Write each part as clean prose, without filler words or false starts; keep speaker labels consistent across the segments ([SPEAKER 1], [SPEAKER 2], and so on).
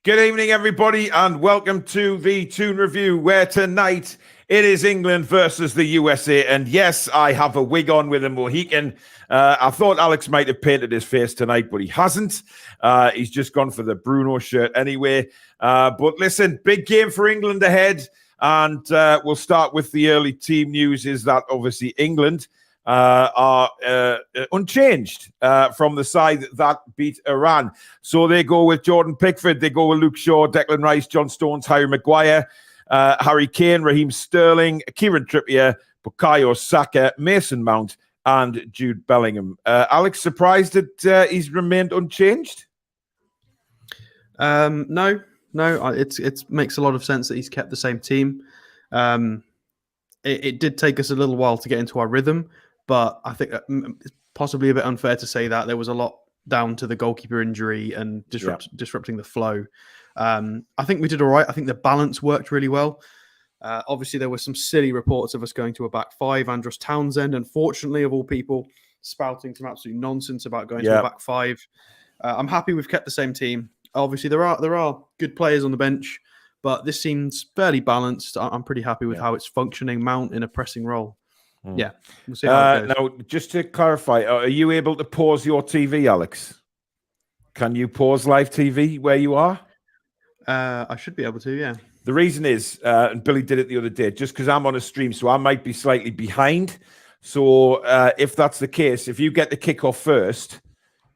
[SPEAKER 1] Good evening, everybody, and welcome to the Toon Review, where tonight it is England versus the USA. And yes, I have a wig on with a Mohican. I thought Alex might have painted his face tonight, but he hasn't. He's just gone for the Bruno shirt anyway. But listen, big game for England ahead. And we'll start with the early team news is that obviously England are unchanged from the side that beat Iran. So they go with Jordan Pickford, they go with Luke Shaw, Declan Rice, John Stones, Harry Maguire, Harry Kane, Raheem Sterling, Kieran Trippier, Bukayo Saka, Mason Mount, and Jude Bellingham. Alex, surprised that he's remained unchanged?
[SPEAKER 2] No. It makes a lot of sense that he's kept the same team. It did take us a little while to get into our rhythm, but I think it's possibly a bit unfair to say that there was a lot down to the goalkeeper injury and disrupting the flow. I think we did all right. I think the balance worked really well. Obviously, there were some silly reports of us going to a back five. Andros Townsend, unfortunately, of all people, spouting some absolute nonsense about going to a back five. I'm happy we've kept the same team. Obviously, there are good players on the bench, but this seems fairly balanced. I'm pretty happy with how it's functioning. Mount in a pressing role. Yeah, we'll see how it goes.
[SPEAKER 1] Now, just to clarify, are you able to pause your TV, Alex? Can you pause live TV where you are?
[SPEAKER 2] I should be able to, yeah.
[SPEAKER 1] The reason is, and Billy did it the other day, just because I'm on a stream, so I might be slightly behind. So if that's the case, if you get the kickoff first,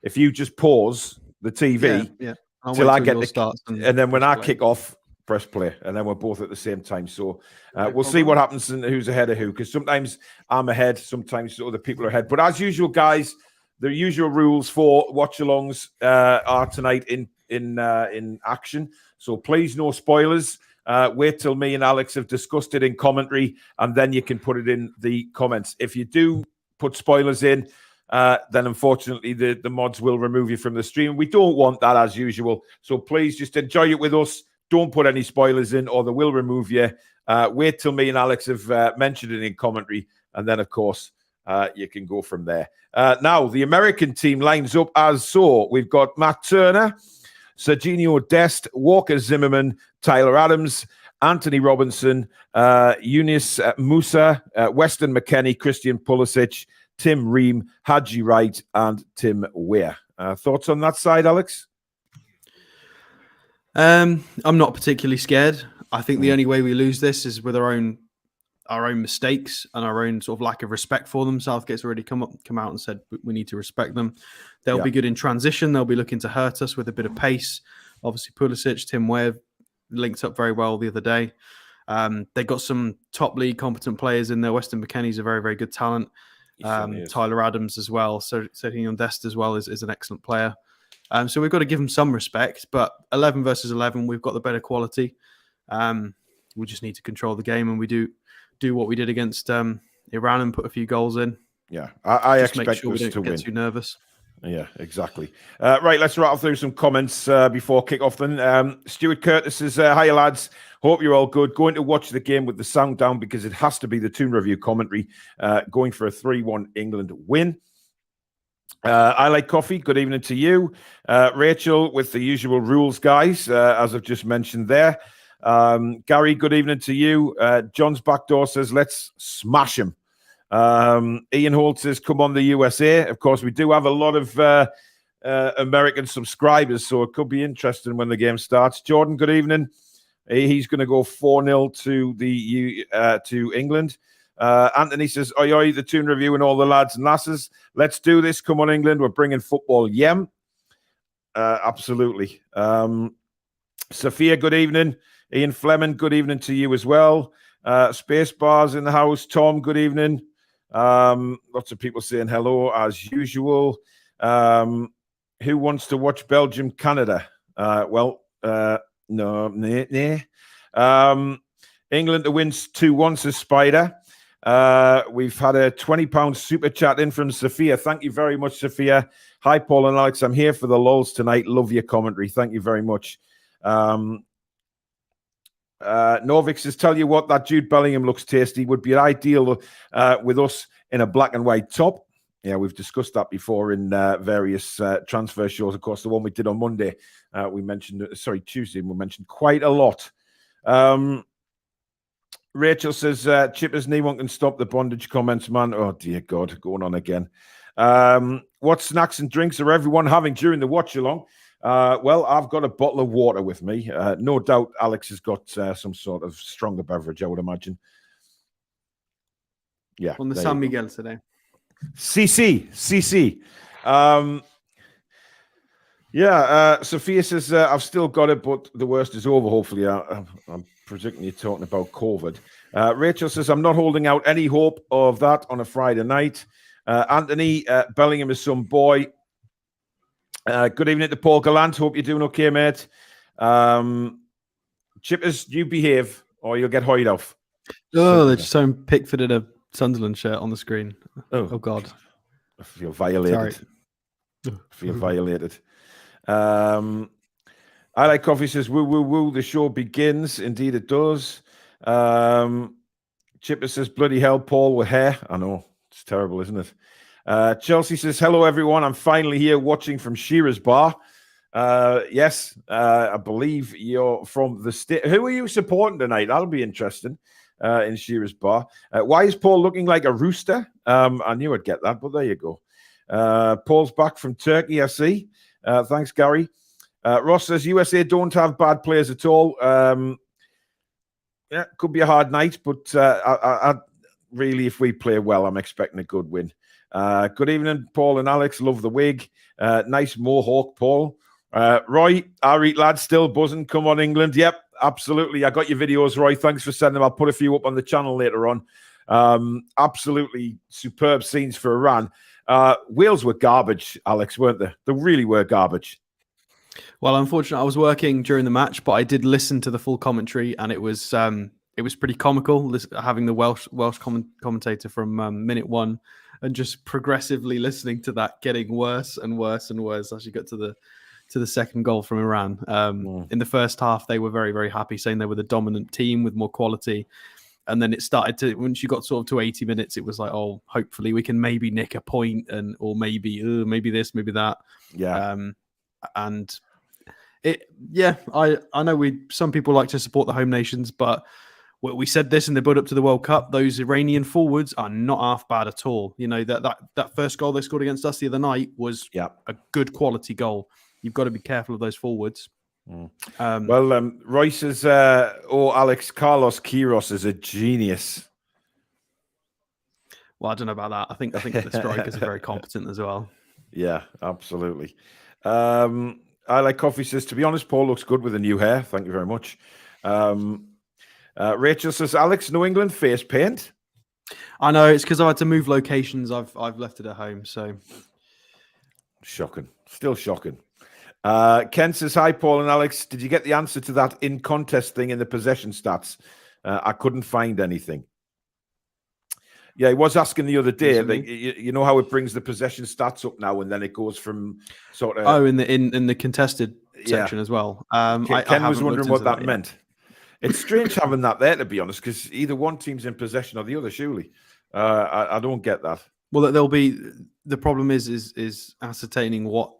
[SPEAKER 1] if you just pause the TV till I get the start, and then when I kick off, press play, and then we're both at the same time. So we'll see what happens and who's ahead of who, because sometimes I'm ahead, sometimes other people are ahead. But as usual, guys, the usual rules for watch-alongs are tonight in action. So please, no spoilers. Wait till me and Alex have discussed it in commentary, and then you can put it in the comments. If you do put spoilers in, then unfortunately the mods will remove you from the stream. We don't want that as usual. So please just enjoy it with us. Don't put any spoilers in or they will remove you. Wait till me and Alex have mentioned it in commentary. And then, of course, you can go from there. Now, the American team lines up as so. We've got Matt Turner, Serginho Dest, Walker Zimmerman, Tyler Adams, Anthony Robinson, Yunus Musa, Weston McKennie, Christian Pulisic, Tim Ream, Haji Wright, and Tim Weir. Thoughts on that side, Alex?
[SPEAKER 2] I'm not particularly scared. I think the only way we lose this is with our own mistakes and our own sort of lack of respect for them. Southgate's already come out and said we need to respect them. They'll be good in transition. They'll be looking to hurt us with a bit of pace. Obviously, Pulisic, Tim Weir linked up very well the other day. They got some top league competent players in there. Weston McKennie's a very, very good talent. Tyler Adams as well. So Serginho Dest as well is an excellent player. So we've got to give them some respect, but 11 versus 11, we've got the better quality. We just need to control the game, and we do what we did against Iran and put a few goals in.
[SPEAKER 1] Yeah, I expect
[SPEAKER 2] make sure
[SPEAKER 1] us
[SPEAKER 2] we don't
[SPEAKER 1] to
[SPEAKER 2] get
[SPEAKER 1] win.
[SPEAKER 2] too nervous.
[SPEAKER 1] Yeah, exactly. Right, let's rattle through some comments before kick-off then. Stuart Curtis says, hiya lads, hope you're all good. Going to watch the game with the sound down because it has to be the Toon Review commentary. Going for a 3-1 England win. I like coffee. Good evening to you. Rachel with the usual rules, guys, as I've just mentioned there. Gary, good evening to you. John's backdoor says, let's smash him. Ian Holt says, come on the USA. Of course, we do have a lot of American subscribers, so it could be interesting when the game starts. Jordan, good evening. He's going to go 4-0 to England. Anthony says, oi, oi, the Toon Review and all the lads and lasses. Let's do this. Come on, England. We're bringing football. Absolutely. Sophia, good evening. Ian Fleming, good evening to you as well. Space Bars in the house. Tom, good evening. Lots of people saying hello as usual. Who wants to watch Belgium, Canada? No. England to win 2-1, says Spider. We've had a £20 super chat in from Sophia. Thank you very much, Sophia. Hi, Paul and Alex. I'm here for the lols tonight. Love your commentary. Thank you very much. Novik says, tell you what, that Jude Bellingham looks tasty. Would be ideal with us in a black and white top. Yeah, we've discussed that before in various transfer shows. Of course, the one we did on Monday, we mentioned, Tuesday, we mentioned quite a lot. Rachel says, Chippers, anyone can stop the bondage comments, man. Oh, dear God, going on again. What snacks and drinks are everyone having during the watch along? Well, I've got a bottle of water with me. No doubt Alex has got some sort of stronger beverage, I would imagine. Yeah.
[SPEAKER 2] On the San Miguel today.
[SPEAKER 1] CC. Sophia says, I've still got it, but the worst is over, hopefully. I'm predicting you're talking about COVID. Rachel says, I'm not holding out any hope of that on a Friday night. Anthony Bellingham is some boy. Good evening to Paul Gallant. Hope you're doing okay, mate. Chippers, you behave or you'll get hoid off.
[SPEAKER 2] Oh, they're just showing Pickford in a Sunderland shirt on the screen. Oh God.
[SPEAKER 1] I feel violated. I like coffee says, woo, woo, woo. The show begins. Indeed, it does. Chipper says, bloody hell, Paul with hair. I know. It's terrible, isn't it? Chelsea says, hello, everyone. I'm finally here watching from Shearer's Bar. Yes, I believe you're from the state. Who are you supporting tonight? That'll be interesting in Shearer's Bar. Why is Paul looking like a rooster? I knew I'd get that, but there you go. Paul's back from Turkey, I see. Thanks, Gary. Ross says, USA don't have bad players at all. Yeah, could be a hard night, but I really, if we play well, I'm expecting a good win. Good evening, Paul and Alex. Love the wig. Nice mohawk, Paul. Roy, our lad, still buzzing. Come on, England. Yep, absolutely. I got your videos, Roy. Thanks for sending them. I'll put a few up on the channel later on. Absolutely superb scenes for Iran. Wales were garbage, Alex, weren't they? They really were garbage.
[SPEAKER 2] Well, unfortunately, I was working during the match, but I did listen to the full commentary, and it was pretty comical having the Welsh commentator from minute one, and just progressively listening to that getting worse and worse and worse as you got to the second goal from Iran. In the first half, they were very, very happy, saying they were the dominant team with more quality. And then it started to, once you got sort of to 80 minutes, it was like, oh, hopefully we can maybe nick a point, or maybe this, maybe that.
[SPEAKER 1] Yeah.
[SPEAKER 2] And I know some people like to support the home nations, but we said this in the build up to the World Cup. Those Iranian forwards are not half bad at all. You know, that first goal they scored against us the other night was a good quality goal. You've got to be careful of those forwards.
[SPEAKER 1] Roy says, Alex, Carlos Queiroz is a genius.
[SPEAKER 2] Well, I don't know about that. I think the strikers are very competent as well.
[SPEAKER 1] Yeah, absolutely. I like coffee says, to be honest, Paul looks good with the new hair. Thank you very much. Rachel says, Alex, New England face paint.
[SPEAKER 2] I know, it's because I had to move locations. I've left it at home, so
[SPEAKER 1] shocking. Still shocking. Ken says, hi, Paul and Alex. Did you get the answer to that in contest thing in the possession stats? I couldn't find anything. Yeah, he was asking the other day. Like, you know how it brings the possession stats up now, and then it goes from sort of
[SPEAKER 2] in the contested section as well.
[SPEAKER 1] Ken was wondering what that meant. It's strange having that there, to be honest, because either one team's in possession or the other. Surely, I don't get that.
[SPEAKER 2] Well, the problem is ascertaining what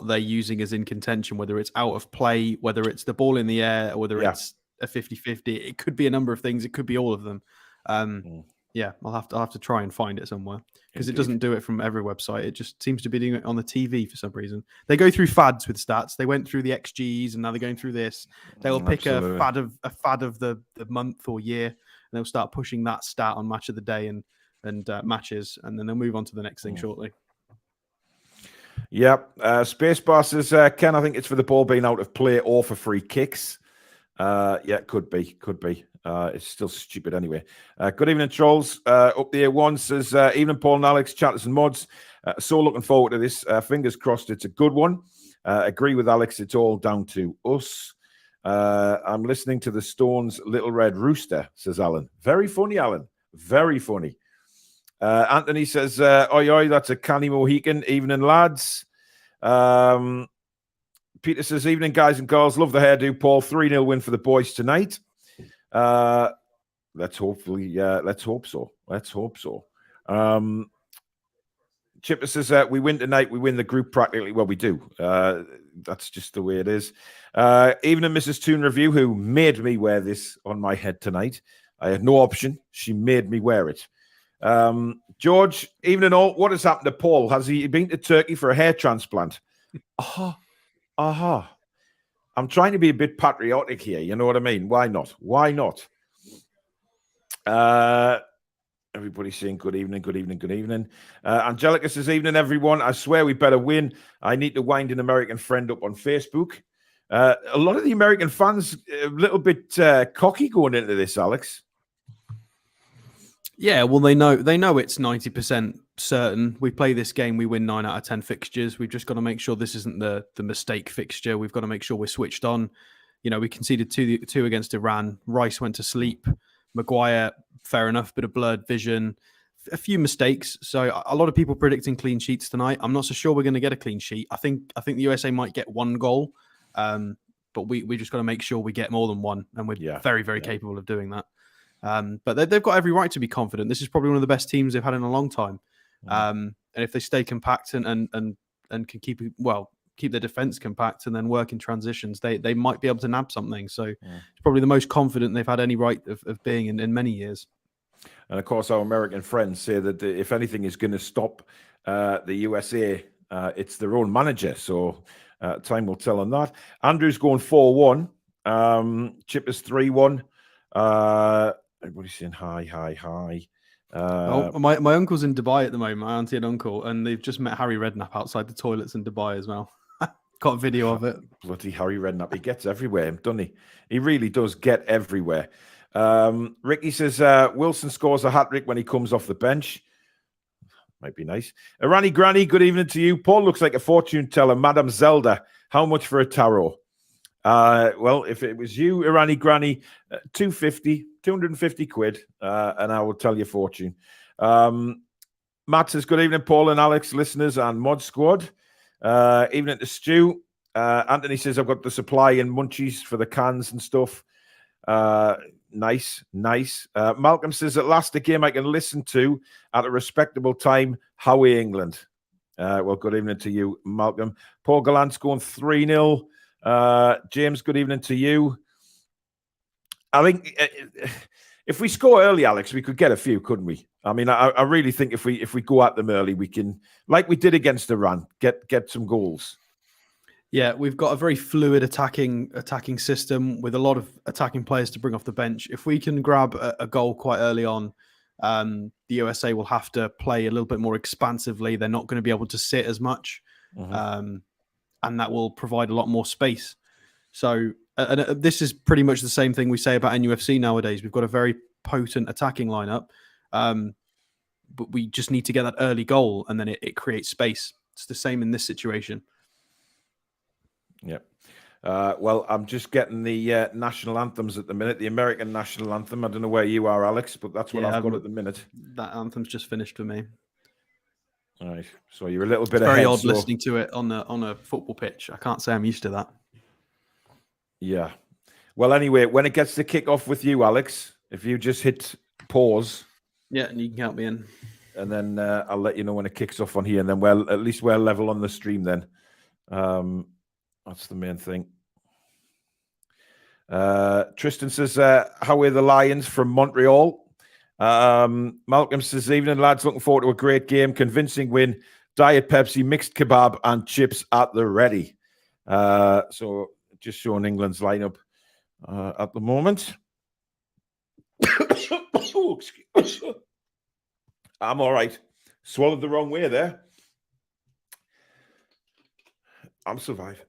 [SPEAKER 2] they're using as in contention, whether it's out of play, whether it's the ball in the air, or whether it's a 50-50. It could be a number of things. It could be all of them. Yeah, I'll have to try and find it somewhere, because it doesn't do it from every website. It just seems to be doing it on the TV for some reason. They go through fads with stats. They went through the XGs, and now they're going through this. They'll pick a fad of the month or year, and they'll start pushing that stat on match of the day and matches, and then they'll move on to the next thing shortly.
[SPEAKER 1] Yep. Spacebar says, Ken, I think it's for the ball being out of play or for free kicks. Yeah, could be. It's still stupid anyway. Good evening, trolls. Up the A1 says, evening, Paul and Alex, chatters and mods. So looking forward to this. Fingers crossed it's a good one. Agree with Alex, it's all down to us. I'm listening to the Stones' Little Red Rooster, says Alan. Very funny, Alan. Very funny. Anthony says, oi, that's a canny Mohican. Evening, lads. Peter says, evening, guys and girls. Love the hairdo, Paul. 3-0 win for the boys tonight. Let's hope so. Chipper says, we win tonight, we win the group practically. Well, we do. That's just the way it is. Evening, Mrs. Toon Review, who made me wear this on my head tonight. I had no option. She made me wear it. George, evening all. What has happened to Paul? Has he been to Turkey for a hair transplant? I'm trying to be a bit patriotic here. You know what I mean? Why not? Why not? Everybody's saying good evening, good evening, good evening. Angelica says, evening, everyone. I swear we better win. I need to wind an American friend up on Facebook. A lot of the American fans a little bit cocky going into this, Alex.
[SPEAKER 2] Yeah, well, they know it's 90% certain. We play this game, we win 9 out of 10 fixtures. We've just got to make sure this isn't the mistake fixture. We've got to make sure we're switched on. You know, we conceded two against Iran. Rice went to sleep. Maguire, fair enough, bit of blurred vision. A few mistakes. So a lot of people predicting clean sheets tonight. I'm not so sure we're going to get a clean sheet. I think the USA might get 1 goal, but we just got to make sure we get more than 1, and we're very capable of doing that. But they've got every right to be confident. This is probably one of the best teams they've had in a long time. And if they stay compact and can keep their defense compact and then work in transitions, they might be able to nab something. So it's probably the most confident they've had any right of being in many years.
[SPEAKER 1] And of course, our American friends say that if anything is going to stop the USA, it's their own manager. So time will tell on that. Andrew's going 4-1. Chip is 3-1. Everybody's saying hi.
[SPEAKER 2] My uncle's in Dubai at the moment, my auntie and uncle, and they've just met Harry Redknapp outside the toilets in Dubai as well. Got a video of it.
[SPEAKER 1] Bloody Harry Redknapp. He gets everywhere, doesn't he? He really does get everywhere. Ricky says, Wilson scores a hat-trick when he comes off the bench. Might be nice. Irani Granny, good evening to you. Paul looks like a fortune teller. Madame Zelda, how much for a tarot? Well, if it was you, Irani Granny, 250 quid, and I will tell your fortune. Matt says, good evening, Paul and Alex, listeners and Mod Squad. Evening to Stu. Anthony says, I've got the supply in munchies for the cans and stuff. Nice. Malcolm says, at last a game I can listen to at a respectable time. Howie, England. Well, good evening to you, Malcolm. Paul Gallant's going 3-0. James, good evening to you. I think if we score early, Alex, we could get a few, couldn't we? I mean, I really think if we go at them early, we can, like we did against Iran, get some goals.
[SPEAKER 2] Yeah, we've got a very fluid attacking system with a lot of attacking players to bring off the bench. If we can grab a goal quite early on, the USA will have to play a little bit more expansively. They're not going to be able to sit as much, and that will provide a lot more space. So this is pretty much the same thing we say about NUFC nowadays. We've got a very potent attacking lineup, but we just need to get that early goal, and then it creates space. It's the same in this situation.
[SPEAKER 1] Yeah. Well, I'm just getting the national anthems at the minute. The American national anthem. I don't know where you are, Alex, but that's what I've got at the minute.
[SPEAKER 2] That anthem's just finished for me.
[SPEAKER 1] All right. So you're a little bit
[SPEAKER 2] ahead. Very odd
[SPEAKER 1] so...
[SPEAKER 2] listening to it on a football pitch. I can't say I'm used to that.
[SPEAKER 1] Yeah. Well, anyway, when it gets to kick off with you, Alex, if you just hit pause.
[SPEAKER 2] Yeah, and you can count me in.
[SPEAKER 1] And then I'll let you know when it kicks off on here. And then at least we're level on the stream then. That's the main thing. Tristan says, how are the Lions from Montreal? Malcolm says, evening, lads. Looking forward to a great game. Convincing win. Diet Pepsi, mixed kebab, and chips at the ready. So just showing England's lineup at the moment. I'm all right. Swallowed the wrong way there. I'm surviving.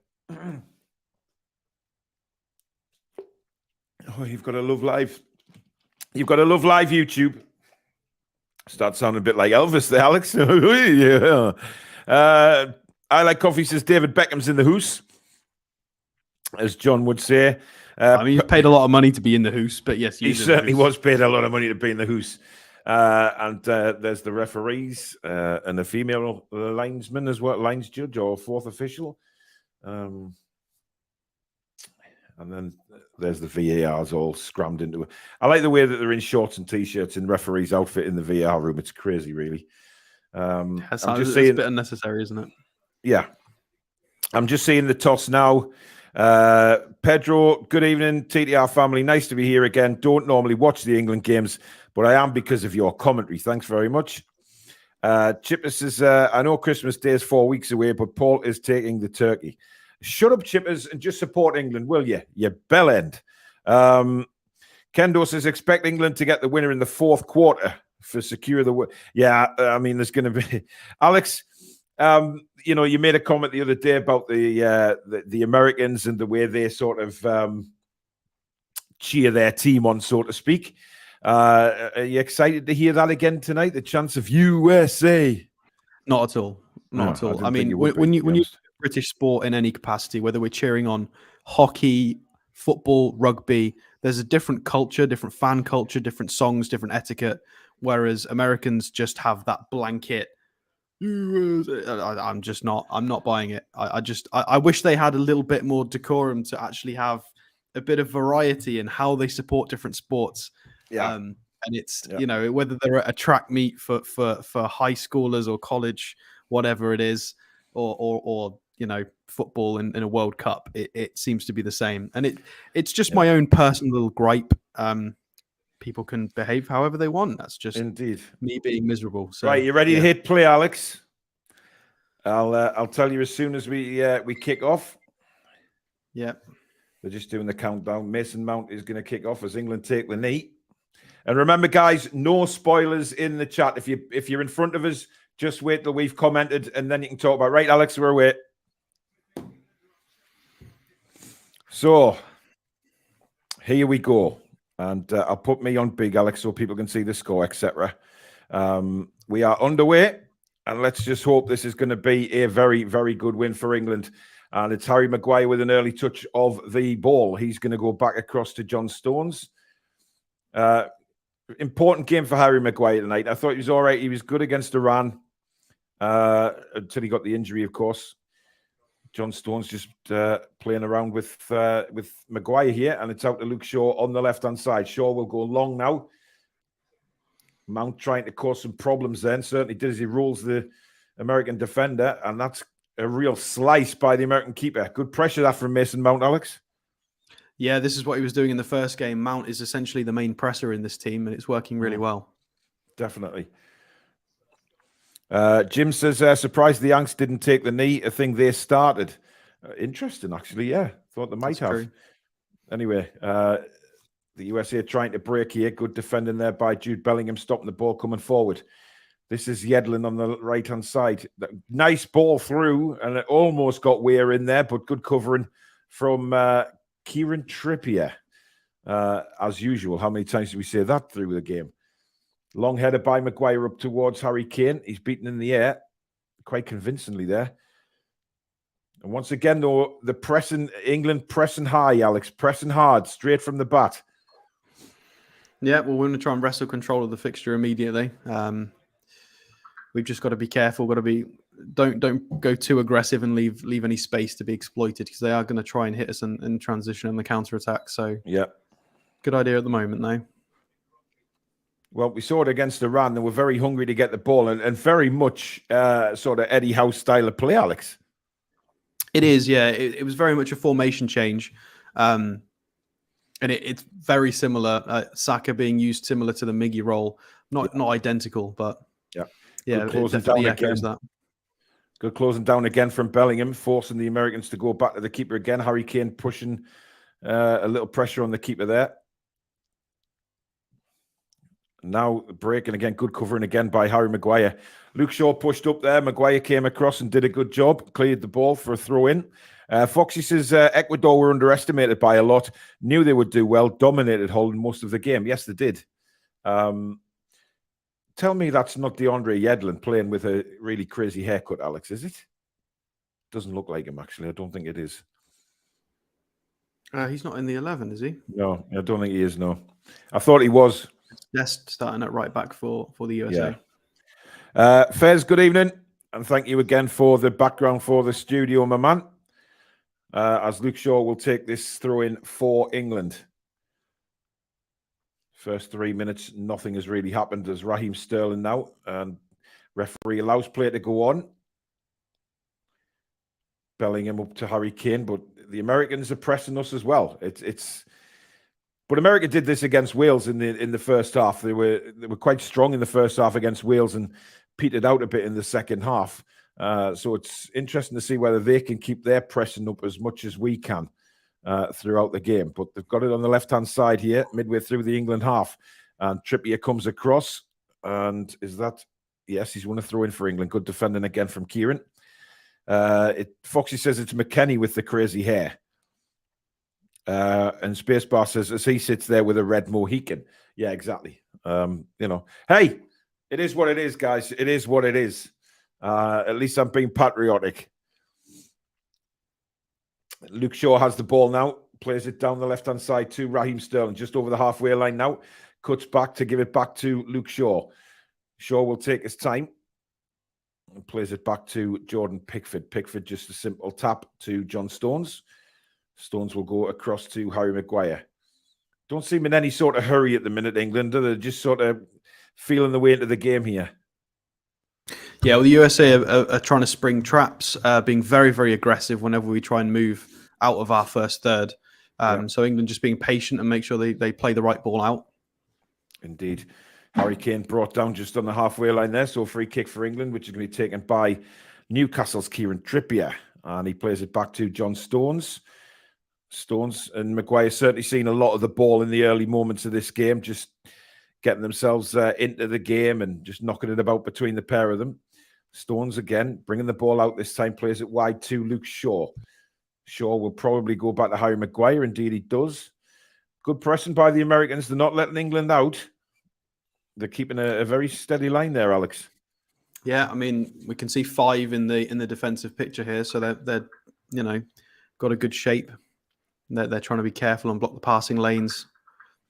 [SPEAKER 1] Oh, you've got to love live. You've got to love live YouTube. Start sounding a bit like Elvis there, Alex. Yeah. I like coffee, says David Beckham's in the hoose, as John would say.
[SPEAKER 2] I mean, he's paid a lot of money to be in the hoose, but yes,
[SPEAKER 1] he certainly was paid a lot of money to be in the hoose. And there's the referees and the female linesman as well, lines judge or fourth official. And then there's the VARs all scrammed into it. I like the way that they're in shorts and T-shirts in referee's outfit in the VAR room. It's crazy, really. I'm just
[SPEAKER 2] it's
[SPEAKER 1] saying,
[SPEAKER 2] a bit unnecessary, isn't it?
[SPEAKER 1] Yeah. I'm just seeing the toss now. Pedro, good evening, TTR family. Nice to be here again. Don't normally watch the England games, but I am because of your commentary. Thanks very much. Chipper says, I know Christmas Day is 4 weeks away, but Paul is taking the turkey. Shut up, Chippers, and just support England, will you? You bellend. Kendo says, expect England to get the winner in the fourth quarter for secure the win. Yeah, I mean, there's going to be... Alex, you know, you made a comment the other day about the Americans and the way they sort of cheer their team on, so to speak. Are you excited to hear that again tonight? The chance of USA?
[SPEAKER 2] Not at all. Not at all. I mean, when you British sport in any capacity, whether we're cheering on hockey, football, rugby, there's a different culture, different fan culture, different songs, different etiquette. Whereas Americans just have that blanket. I'm not buying it. I wish they had a little bit more decorum to actually have a bit of variety in how they support different sports.
[SPEAKER 1] Yeah.
[SPEAKER 2] And it's, you know, whether they're at a track meet for high schoolers or college, whatever it is, or you know, football in a World Cup, it seems to be the same. And it's just my own personal little gripe. People can behave however they want. That's just
[SPEAKER 1] indeed
[SPEAKER 2] me being miserable. So,
[SPEAKER 1] right, you ready to hit play, Alex? I'll tell you as soon as we kick off.
[SPEAKER 2] Yeah.
[SPEAKER 1] They're just doing the countdown. Mason Mount is going to kick off as England take the knee. And remember, guys, no spoilers in the chat. If you're in front of us, just wait till we've commented, and then you can talk about. Right, Alex, we're away. So here we go, and I'll put me on big, Alex, so people can see the score, etc. We are underway, and let's just hope this is going to be a very, very good win for England. And it's Harry Maguire with an early touch of the ball. He's going to go back across to John Stones. Important game for Harry Maguire tonight. I thought he was all right. He was good against Iran until he got the injury, of course. John Stones just playing around with Maguire here, and it's out to Luke Shaw on the left-hand side. Shaw will go long now. Mount trying to cause some problems then. Certainly did as he rolls the American defender, and that's a real slice by the American keeper. Good pressure that from Mason Mount, Alex.
[SPEAKER 2] Yeah, this is what he was doing in the first game. Mount is essentially the main presser in this team, and it's working really well.
[SPEAKER 1] Definitely. Jim says, surprised the Yanks didn't take the knee, a thing they started. Interesting, actually, yeah. Thought they might have. True. Anyway, the USA trying to break here. Good defending there by Jude Bellingham, stopping the ball coming forward. This is Yedlin on the right-hand side. Nice ball through, and it almost got Weir in there, but good covering from Kieran Trippier. As usual, how many times did we say that through the game? Long header by Maguire up towards Harry Kane. He's beaten in the air quite convincingly there. And once again, though, the pressing, England pressing high, Alex, pressing hard, straight from the bat.
[SPEAKER 2] Yeah, well, we're going to try and wrestle control of the fixture immediately. We've just got to be careful. Got to be don't go too aggressive and leave any space to be exploited, because they are going to try and hit us in transition and the counter attack. So
[SPEAKER 1] yeah,
[SPEAKER 2] good idea at the moment, though.
[SPEAKER 1] Well, we saw it against Iran. They were very hungry to get the ball and very much sort of Eddie Howe style of play, Alex.
[SPEAKER 2] It is, yeah. It was very much a formation change. And it's very similar. Saka being used similar to the Miggy role. Not identical, but yeah,
[SPEAKER 1] closing down again. Good closing down again from Bellingham, forcing the Americans to go back to the keeper again. Harry Kane pushing a little pressure on the keeper there. Now breaking again, good covering again by Harry Maguire. Luke Shaw pushed up there. Maguire came across and did a good job. Cleared the ball for a throw-in. Foxy says Ecuador were underestimated by a lot. Knew they would do well. Dominated holding most of the game. Yes, they did. Tell me that's not DeAndre Yedlin playing with a really crazy haircut, Alex, is it? Doesn't look like him, actually. I don't think it is.
[SPEAKER 2] He's not in the 11, is he?
[SPEAKER 1] No, I don't think he is, no. I thought he was.
[SPEAKER 2] Dest starting at right back for the USA.
[SPEAKER 1] Yeah. Fez, good evening. And thank you again for the background for the studio, my man. As Luke Shaw will take this throw-in for England. First 3 minutes, nothing has really happened as Raheem Sterling now. And Referee allows play to go on. Bellingham up to Harry Kane, but the Americans are pressing us as well. But America did this against Wales in the first half. They were quite strong in the first half against Wales and petered out a bit in the second half. So it's interesting to see whether they can keep their pressing up as much as we can throughout the game. But they've got it on the left-hand side here, midway through the England half. And Trippier comes across. And is that... Yes, he's won a throw-in for England. Good defending again from Kieran. Foxy says it's McKennie with the crazy hair. And Spacebar says, as he sits there with a red Mohican. Yeah, exactly. Hey, it is what it is, guys. It is what it is. At least I'm being patriotic. Luke Shaw has the ball now. Plays it down the left-hand side to Raheem Sterling. Just over the halfway line now. Cuts back to give it back to Luke Shaw. Shaw will take his time. And plays it back to Jordan Pickford. Pickford just a simple tap to John Stones. Stones will go across to Harry Maguire. Don't seem in any sort of hurry at the minute, England. They're just sort of feeling the way into the game here.
[SPEAKER 2] Yeah, well, the USA are trying to spring traps, being very, very aggressive whenever we try and move out of our first third. So England just being patient and make sure they play the right ball out.
[SPEAKER 1] Indeed. Harry Kane brought down just on the halfway line there. So free kick for England, which is going to be taken by Newcastle's Kieran Trippier. And he plays it back to John Stones. Stones and Maguire certainly seen a lot of the ball in the early moments of this game, just getting themselves into the game and just knocking it about between the pair of them. Stones again, bringing the ball out this time, plays it wide to Luke Shaw. Shaw will probably go back to Harry Maguire. Indeed, he does. Good pressing by the Americans. They're not letting England out. They're keeping a very steady line there, Alex.
[SPEAKER 2] Yeah, I mean, we can see 5 in the defensive picture here, so they're got a good shape. They're trying to be careful and block the passing lanes.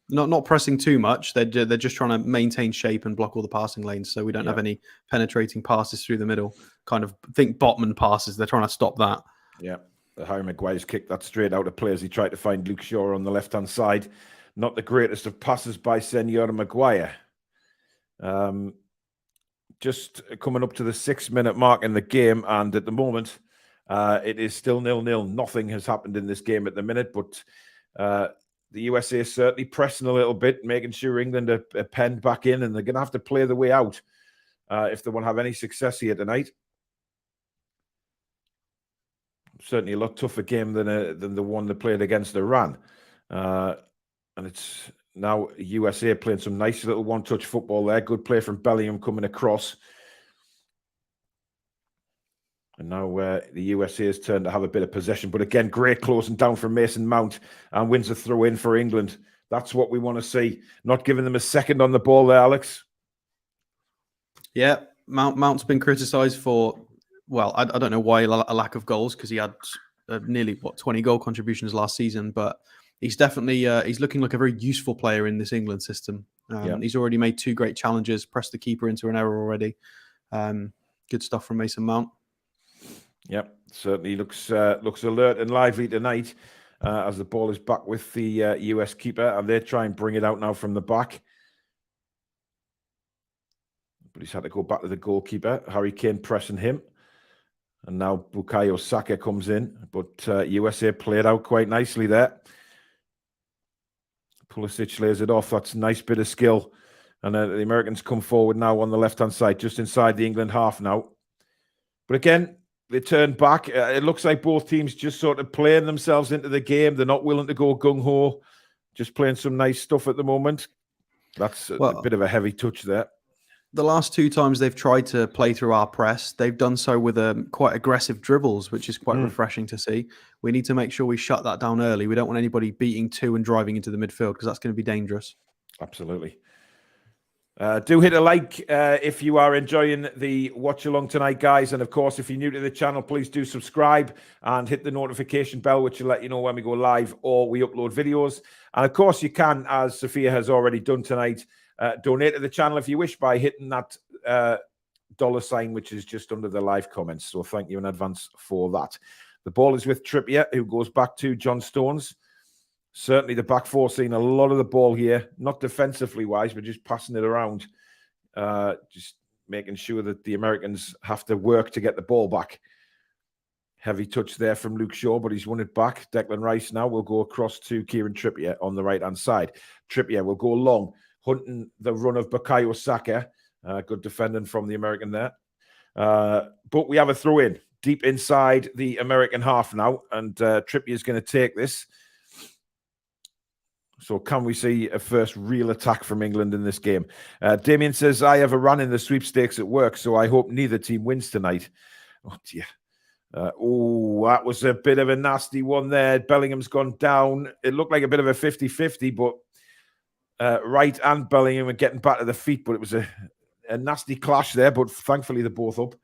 [SPEAKER 2] Not pressing too much. They're just trying to maintain shape and block all the passing lanes, so we don't have any penetrating passes through the middle. Kind of think Botman passes. They're trying to stop that. Yeah,
[SPEAKER 1] the Harry Maguire's kicked that straight out of play as he tried to find Luke Shaw on the left-hand side. Not the greatest of passes by Senora Maguire. Just coming up to the 6-minute mark in the game, and at the moment, it is still 0-0. Nothing has happened in this game at the minute, but the USA is certainly pressing a little bit, making sure England are penned back in, and they're going to have to play the way out if they want to have any success here tonight. Certainly a lot tougher game than the one they played against Iran. And it's now USA playing some nice little one-touch football there. Good play from Bellingham coming across. And now the USA has turned to have a bit of possession. But again, great closing down from Mason Mount and wins a throw in for England. That's what we want to see. Not giving them a second on the ball there, Alex.
[SPEAKER 2] Yeah, Mount's been criticised for, well, I don't know why a lack of goals, because he had nearly, 20 goal contributions last season. But he's definitely, he's looking like a very useful player in this England system. He's already made 2 great challenges, pressed the keeper into an error already. Good stuff from Mason Mount.
[SPEAKER 1] Yep, certainly looks alert and lively tonight as the ball is back with the US keeper, and they try and bring it out now from the back. But he's had to go back to the goalkeeper. Harry Kane pressing him. And now Bukayo Saka comes in, but USA played out quite nicely there. Pulisic lays it off. That's a nice bit of skill. And the Americans come forward now on the left-hand side, just inside the England half now. But again, they turn back. It looks like both teams just sort of playing themselves into the game. They're not willing to go gung-ho, just playing some nice stuff at the moment. That's a bit of a heavy touch there.
[SPEAKER 2] The last 2 times they've tried to play through our press, they've done so with quite aggressive dribbles, which is quite refreshing to see. We need to make sure we shut that down early. We don't want anybody beating 2 and driving into the midfield, because that's going to be dangerous.
[SPEAKER 1] Absolutely. Do hit a like if you are enjoying the watch along tonight, guys. And of course, if you're new to the channel, please do subscribe and hit the notification bell, which will let you know when we go live or we upload videos. And of course, you can, as Sophia has already done tonight, donate to the channel if you wish by hitting that $sign, which is just under the live comments. So thank you in advance for that. The ball is with Trippier, who goes back to John Stones. Certainly the back four seeing a lot of the ball here, not defensively wise, but just passing it around. Just making sure that the Americans have to work to get the ball back. Heavy touch there from Luke Shaw, but he's won it back. Declan Rice now will go across to Kieran Trippier on the right-hand side. Trippier will go long, hunting the run of Bukayo Saka. Good defending from the American there. But we have a throw-in deep inside the American half now, and Trippier is going to take this. So can we see a first real attack from England in this game? Damien says, I have a run in the sweepstakes at work, so I hope neither team wins tonight. Oh, dear. That was a bit of a nasty one there. Bellingham's gone down. It looked like a bit of a 50-50, but Wright and Bellingham are getting back to the feet, but it was a nasty clash there, but thankfully they're both up.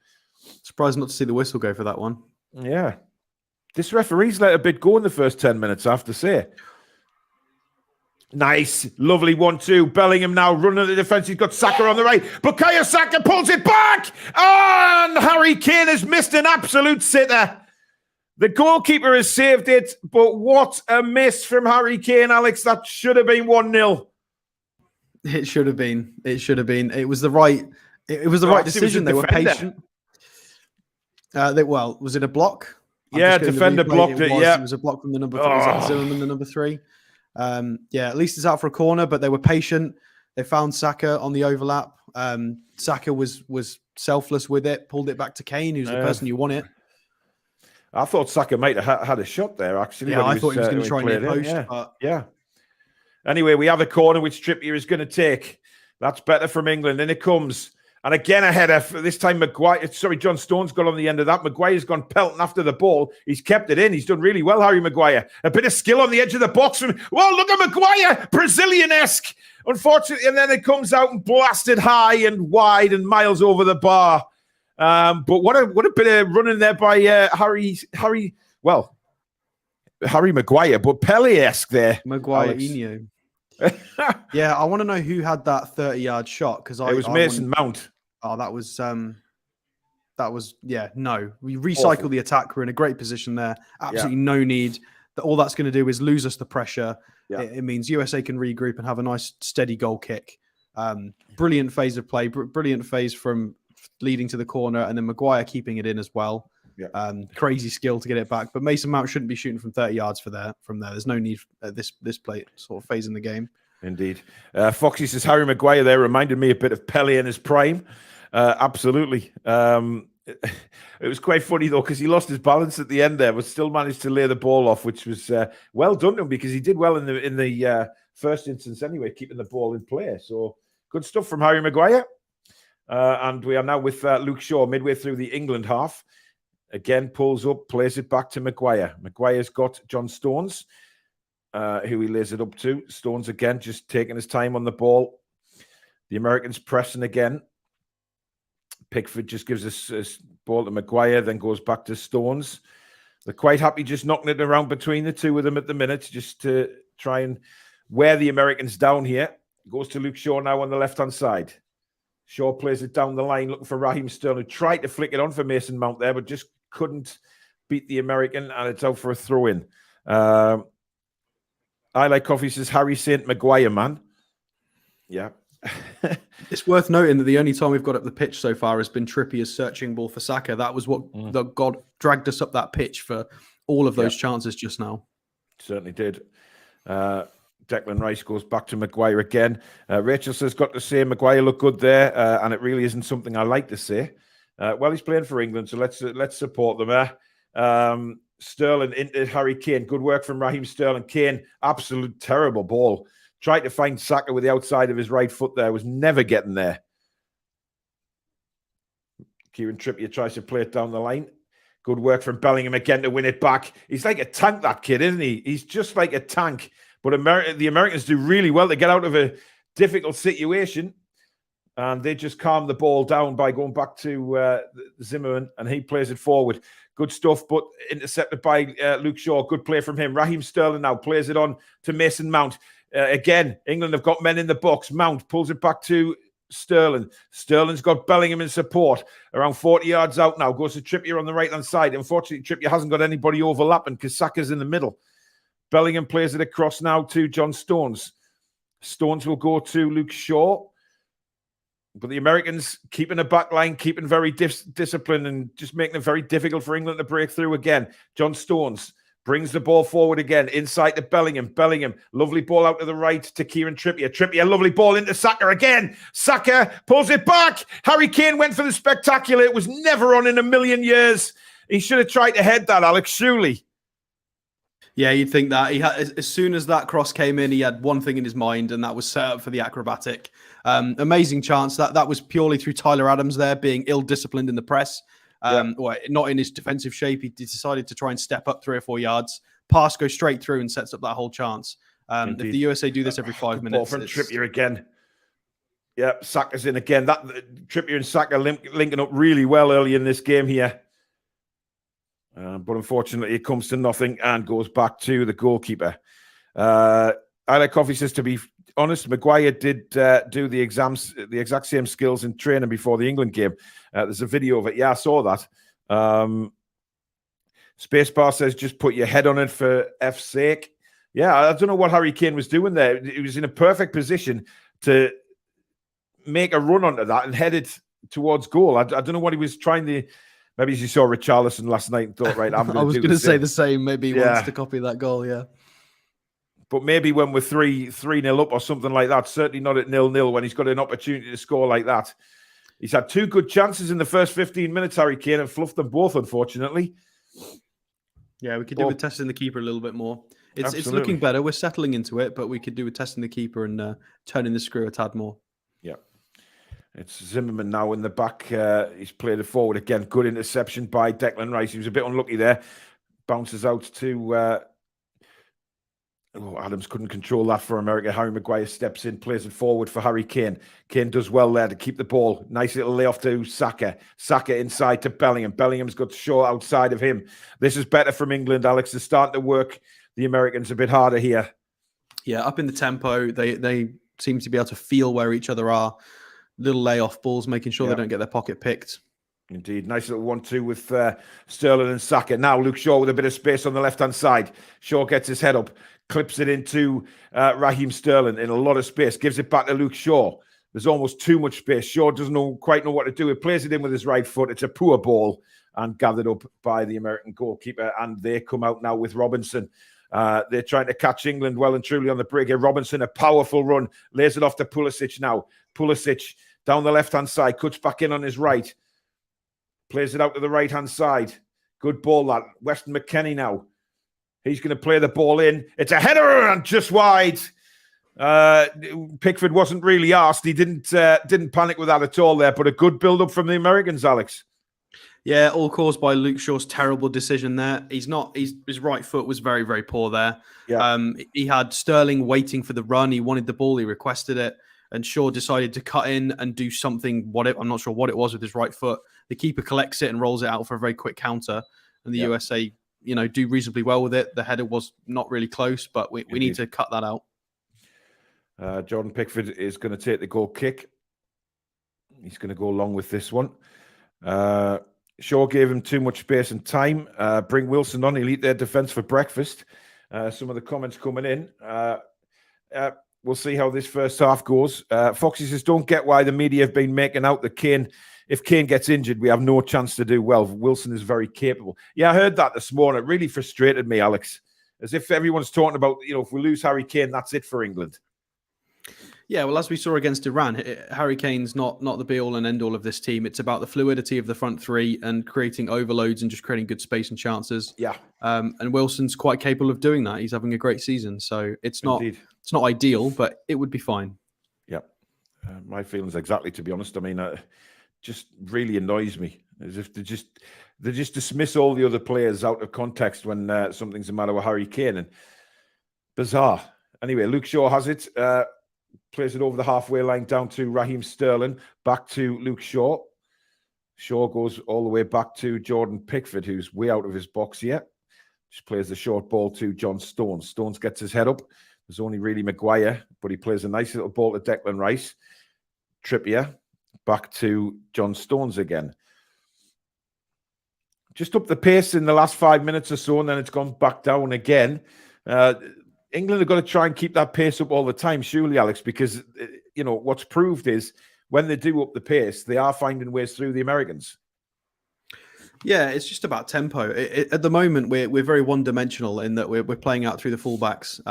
[SPEAKER 2] Surprised not to see the whistle go for that one.
[SPEAKER 1] Yeah. This referee's let a bit go in the first 10 minutes, I have to say. Nice. Lovely 1-2. Bellingham now running at the defence. He's got Saka on the right. Bukayo Saka pulls it back. And Harry Kane has missed an absolute sitter. The goalkeeper has saved it, but what a miss from Harry Kane, Alex. That should have been 1-0.
[SPEAKER 2] It should have been. It should have been. It was the right. It was the right decision. They were patient. Was it a block?
[SPEAKER 1] Yeah, defender blocked it. Yeah,
[SPEAKER 2] it was a block from the number 3. Was that Zimmerman, the number 3? At least it's out for a corner, but they were patient. They found Saka on the overlap. Saka was selfless with it, pulled it back to Kane, who's the person you want it.
[SPEAKER 1] I thought Saka might have had a shot there, actually.
[SPEAKER 2] Yeah, I thought he was going to try and hit post. But...
[SPEAKER 1] Yeah. Anyway, we have a corner which Trippier is going to take. That's better from England. In it comes. And again, a header. This time, John Stone's got on the end of that. Maguire's gone pelting after the ball. He's kept it in. He's done really well, Harry Maguire. A bit of skill on the edge of the box. Well, look at Maguire. Brazilian-esque. Unfortunately, and then it comes out and blasted high and wide and miles over the bar. But what a bit of running there by Harry Maguire, but Pele-esque there.
[SPEAKER 2] Maguire-inho. Yeah, I want to know who had that 30-yard shot, because
[SPEAKER 1] it was Mason Mount.
[SPEAKER 2] Oh, that was no. We recycle the attack. We're in a great position there. Absolutely no need. All that's going to do is lose us the pressure. Yeah. It means USA can regroup and have a nice steady goal kick. Brilliant phase of play. Brilliant phase from leading to the corner, and then Maguire keeping it in as well. Yeah. Crazy skill to get it back. But Mason Mount shouldn't be shooting from 30 yards from there. There's no need at this play sort of phase in the game. Indeed.
[SPEAKER 1] Foxy says Harry Maguire there reminded me a bit of Pele in his prime. Absolutely. It was quite funny though, because he lost his balance at the end there, but still managed to lay the ball off, which was well done to him, because he did well in the first instance anyway, keeping the ball in play. So good stuff from Harry Maguire. And we are now with Luke Shaw midway through the England half. Again, pulls up, plays it back to Maguire. Maguire's got John Stones, who he lays it up to. Stones again, just taking his time on the ball. The Americans pressing again. Pickford just gives us ball to Maguire, then goes back to Stones. They're quite happy just knocking it around between the two of them at the minute, just to try and wear the Americans down here. Goes to Luke Shaw now on the left-hand side. Shaw plays it down the line, looking for Raheem Sterling, who tried to flick it on for Mason Mount there, but just couldn't beat the American, and it's out for a throw-in. I Like Coffee says, Harry St. Maguire, man. Yeah.
[SPEAKER 2] It's worth noting that the only time we've got up the pitch so far has been Trippier's searching ball for Saka. That was what God dragged us up that pitch for all of those chances just now.
[SPEAKER 1] Certainly did. Declan Rice goes back to Maguire again. Rachel says, got to say, Maguire looked good there, and it really isn't something I like to say. Well, he's playing for England, so let's support them. Sterling into Harry Kane. Good work from Raheem Sterling. Kane, absolute terrible ball. Tried to find Saka with the outside of his right foot there. Was never getting there. Kieran Trippier tries to play it down the line. Good work from Bellingham again to win it back. He's like a tank, that kid, isn't he? He's just like a tank. But the Americans do really well to get out of a difficult situation. And they just calm the ball down by going back to Zimmerman, and he plays it forward. Good stuff, but intercepted by Luke Shaw. Good play from him. Raheem Sterling now plays it on to Mason Mount. Again, England have got men in the box. Mount pulls it back to Sterling. Sterling's got Bellingham in support. Around 40 yards out now. Goes to Trippier on the right-hand side. Unfortunately, Trippier hasn't got anybody overlapping because Saka's in the middle. Bellingham plays it across now to John Stones. Stones will go to Luke Shaw. But the Americans keeping a back line, keeping very disciplined and just making it very difficult for England to break through again. John Stones brings the ball forward again, inside to Bellingham. Bellingham, lovely ball out to the right to Kieran Trippier. Trippier, lovely ball into Saka again. Saka pulls it back. Harry Kane went for the spectacular. It was never on in a million years. He should have tried to head that, Alex, surely.
[SPEAKER 2] Yeah, you'd think that. He had, as soon as that cross came in, he had one thing in his mind, and that was set up for the acrobatic. Amazing chance. That was purely through Tyler Adams there being ill-disciplined in the press. Or not in his defensive shape. He decided to try and step up 3 or 4 yards. Pass goes straight through and sets up that whole chance. If the USA do this every 5 minutes.
[SPEAKER 1] Ball from Trippier again. Yeah, Saka's in again. That Trippier and Saka linking up really well early in this game here. But unfortunately, it comes to nothing and goes back to the goalkeeper. I like Coffee says, to be honest, Maguire did do the exact same skills in training before the England game. There's a video of it. Yeah, I saw that. Spacebar says, just put your head on it for F's sake. Yeah, I don't know what Harry Kane was doing there. He was in a perfect position to make a run onto that and head it towards goal. I don't know what he was trying to... Maybe he saw Richarlison last night and thought, right, I'm going to
[SPEAKER 2] I was going to say the same. Maybe he wants to copy that goal, yeah.
[SPEAKER 1] But maybe when we're 3-0 up or something like that, certainly not at 0-0 when he's got an opportunity to score like that. He's had 2 good chances in the first 15 minutes, Harry Kane, and fluffed them both, unfortunately.
[SPEAKER 2] Yeah, we could do with testing the keeper a little bit more. It's looking better. We're settling into it, but we could do with testing the keeper and turning the screw a tad more.
[SPEAKER 1] Yeah. It's Zimmerman now in the back. He's played it forward again. Good interception by Declan Rice. He was a bit unlucky there. Bounces out to... Adams couldn't control that for America. Harry Maguire steps in, plays it forward for Harry Kane. Kane does well there to keep the ball. Nice little layoff to Saka. Saka inside to Bellingham. Bellingham's got Shaw outside of him. This is better from England, Alex. They're starting to work the Americans a bit harder here.
[SPEAKER 2] Yeah, up in the tempo. They seem to be able to feel where each other are. Little layoff balls, making sure they don't get their pocket picked.
[SPEAKER 1] Indeed. Nice little 1-2 with Sterling and Saka. Now Luke Shaw with a bit of space on the left-hand side. Shaw gets his head up, clips it into Raheem Sterling in a lot of space, gives it back to Luke Shaw. There's almost too much space. Shaw doesn't quite know what to do. He plays it in with his right foot. It's a poor ball and gathered up by the American goalkeeper. And they come out now with Robinson. They're trying to catch England well and truly on the break here. Robinson, a powerful run, lays it off to Pulisic now. Pulisic down the left-hand side, cuts back in on his right. Plays it out to the right-hand side. Good ball, that. Weston McKennie now. He's going to play the ball in. It's a header and just wide. Pickford wasn't really asked. He didn't panic with that at all there, but a good build-up from the Americans, Alex.
[SPEAKER 2] Yeah, all caused by Luke Shaw's terrible decision there. His right foot was very, very poor there. Yeah. He had Sterling waiting for the run. He wanted the ball. He requested it. And Shaw decided to cut in and do something, I'm not sure what it was with his right foot. The keeper collects it and rolls it out for a very quick counter. And the USA, do reasonably well with it. The header was not really close, but we need to cut that out.
[SPEAKER 1] Jordan Pickford is going to take the goal kick. He's going to go along with this one. Shaw gave him too much space and time. Bring Wilson on. He'll eat their defence for breakfast. Some of the comments coming in. We'll see how this first half goes. Foxy says, don't get why the media have been making out that if Kane gets injured, we have no chance to do well. Wilson is very capable. Yeah, I heard that this morning. It really frustrated me, Alex. As if everyone's talking about, if we lose Harry Kane, that's it for England.
[SPEAKER 2] Yeah, well, as we saw against Iran, Harry Kane's not the be-all and end-all of this team. It's about the fluidity of the front three and creating overloads and just creating good space and chances. Yeah. And Wilson's quite capable of doing that. He's having a great season. So it's not ideal, but it would be fine.
[SPEAKER 1] Yeah. My feelings exactly, to be honest. I mean, just really annoys me. As if they just dismiss all the other players out of context when something's the matter with Harry Kane. And bizarre. Anyway, Luke Shaw has it. Plays it over the halfway line down to Raheem Sterling. Back to Luke Shaw. Shaw goes all the way back to Jordan Pickford, who's way out of his box here. Just plays the short ball to John Stones. Stones gets his head up. There's only really Maguire, but he plays a nice little ball to Declan Rice. Trippier. Back to John Stones again. Just up the pace in the last 5 minutes or so, and then it's gone back down again. England have got to try and keep that pace up all the time, surely, Alex, because, what's proved is when they do up the pace, they are finding ways through the Americans.
[SPEAKER 2] Yeah, it's just about tempo. At the moment, we're very one-dimensional in that we're playing out through the fullbacks.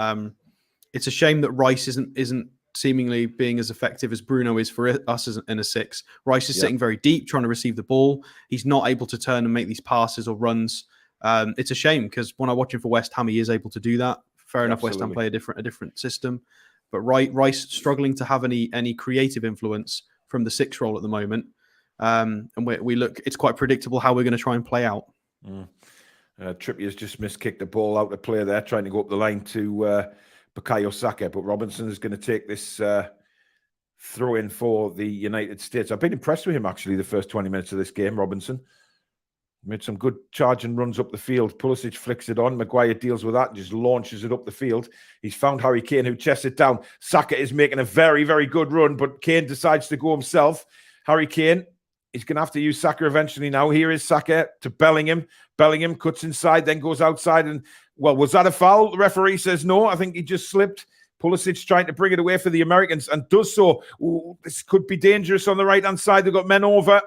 [SPEAKER 2] It's a shame that Rice isn't seemingly being as effective as Bruno is for us in a 6. Rice is sitting very deep, trying to receive the ball. He's not able to turn and make these passes or runs. It's a shame because when I watch him for West Ham, he is able to do that. Fair enough, West Ham play a different system, but Rice struggling to have any creative influence from the 6 role at the moment. And we look, it's quite predictable how we're going to try and play out.
[SPEAKER 1] Trippier's just miskicked the ball out of play there, trying to go up the line to Bukayo Saka, but Robinson is going to take this throw in for the United States. I've been impressed with him, actually, the first 20 minutes of this game, Robinson. Made some good charging runs up the field. Pulisic flicks it on. Maguire deals with that and just launches it up the field. He's found Harry Kane, who chests it down. Saka is making a very, very good run, but Kane decides to go himself. Harry Kane, he's going to have to use Saka eventually now. Here is Saka to Bellingham. Bellingham cuts inside, then goes outside. And, well, was that a foul? The referee says no. I think he just slipped. Pulisic trying to bring it away for the Americans and does so. Ooh, this could be dangerous on the right-hand side. They've got men over.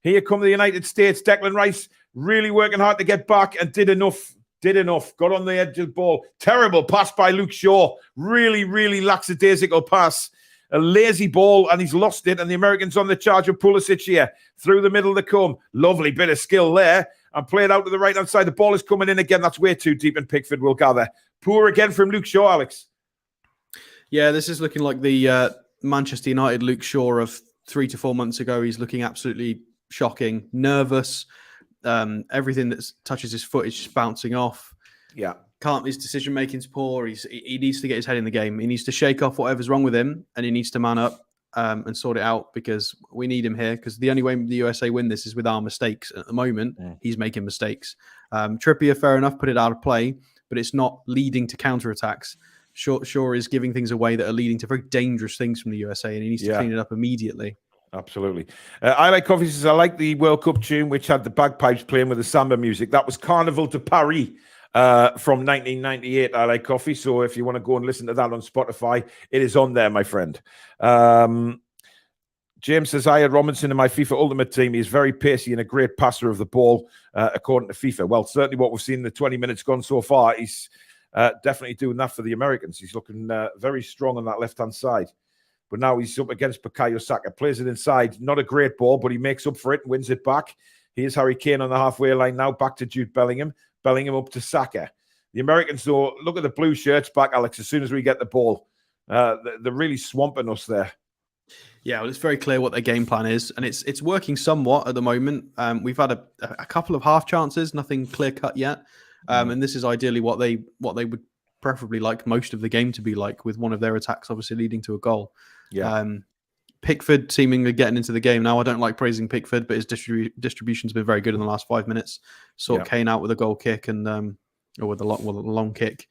[SPEAKER 1] Here come the United States. Declan Rice really working hard to get back and did enough. Got on the edge of the ball. Terrible pass by Luke Shaw. Really, really lackadaisical pass. A lazy ball, and he's lost it. And the Americans on the charge of Pulisic here. Through the middle they come. Lovely bit of skill there. And played out to the right-hand side. The ball is coming in again. That's way too deep, and Pickford will gather. Poor again from Luke Shaw, Alex.
[SPEAKER 2] Yeah, this is looking like the Manchester United Luke Shaw of 3 to 4 months ago. He's looking absolutely shocking, nervous. Everything that touches his foot is just bouncing off.
[SPEAKER 1] Yeah.
[SPEAKER 2] His decision making's poor. He needs to get his head in the game. He needs to shake off whatever's wrong with him, and he needs to man up and sort it out, because we need him here. Because the only way the USA win this is with our mistakes. At the moment, he's making mistakes. Trippier, fair enough, put it out of play, but it's not leading to counterattacks. Shaw is giving things away that are leading to very dangerous things from the USA, and he needs to clean it up immediately.
[SPEAKER 1] Absolutely. I Like Coffee says, I like the World Cup tune, which had the bagpipes playing with the samba music. That was Carnival de Paris from 1998, I Like Coffee. So if you want to go and listen to that on Spotify, it is on there, my friend. James says, I had Robinson in my FIFA Ultimate team. He's very pacey and a great passer of the ball, according to FIFA. Well, certainly what we've seen in the 20 minutes gone so far, he's definitely doing that for the Americans. He's looking very strong on that left-hand side. But now he's up against Bukayo Saka. Plays it inside. Not a great ball, but he makes up for it and wins it back. Here's Harry Kane on the halfway line now. Back to Jude Bellingham. Bellingham up to Saka. The Americans, though, look at the blue shirts back, Alex, as soon as we get the ball. They're really swamping us there. Yeah,
[SPEAKER 2] well, it's very clear what their game plan is, and it's working somewhat at the moment. We've had a couple of half chances, nothing clear-cut yet. And this is ideally what they would preferably like most of the game to be like, with one of their attacks obviously leading to a goal. Yeah. Pickford seemingly getting into the game now. I don't like praising Pickford, but his distribution's been very good in the last 5 minutes. Kane out with a goal kick and or with a long kick.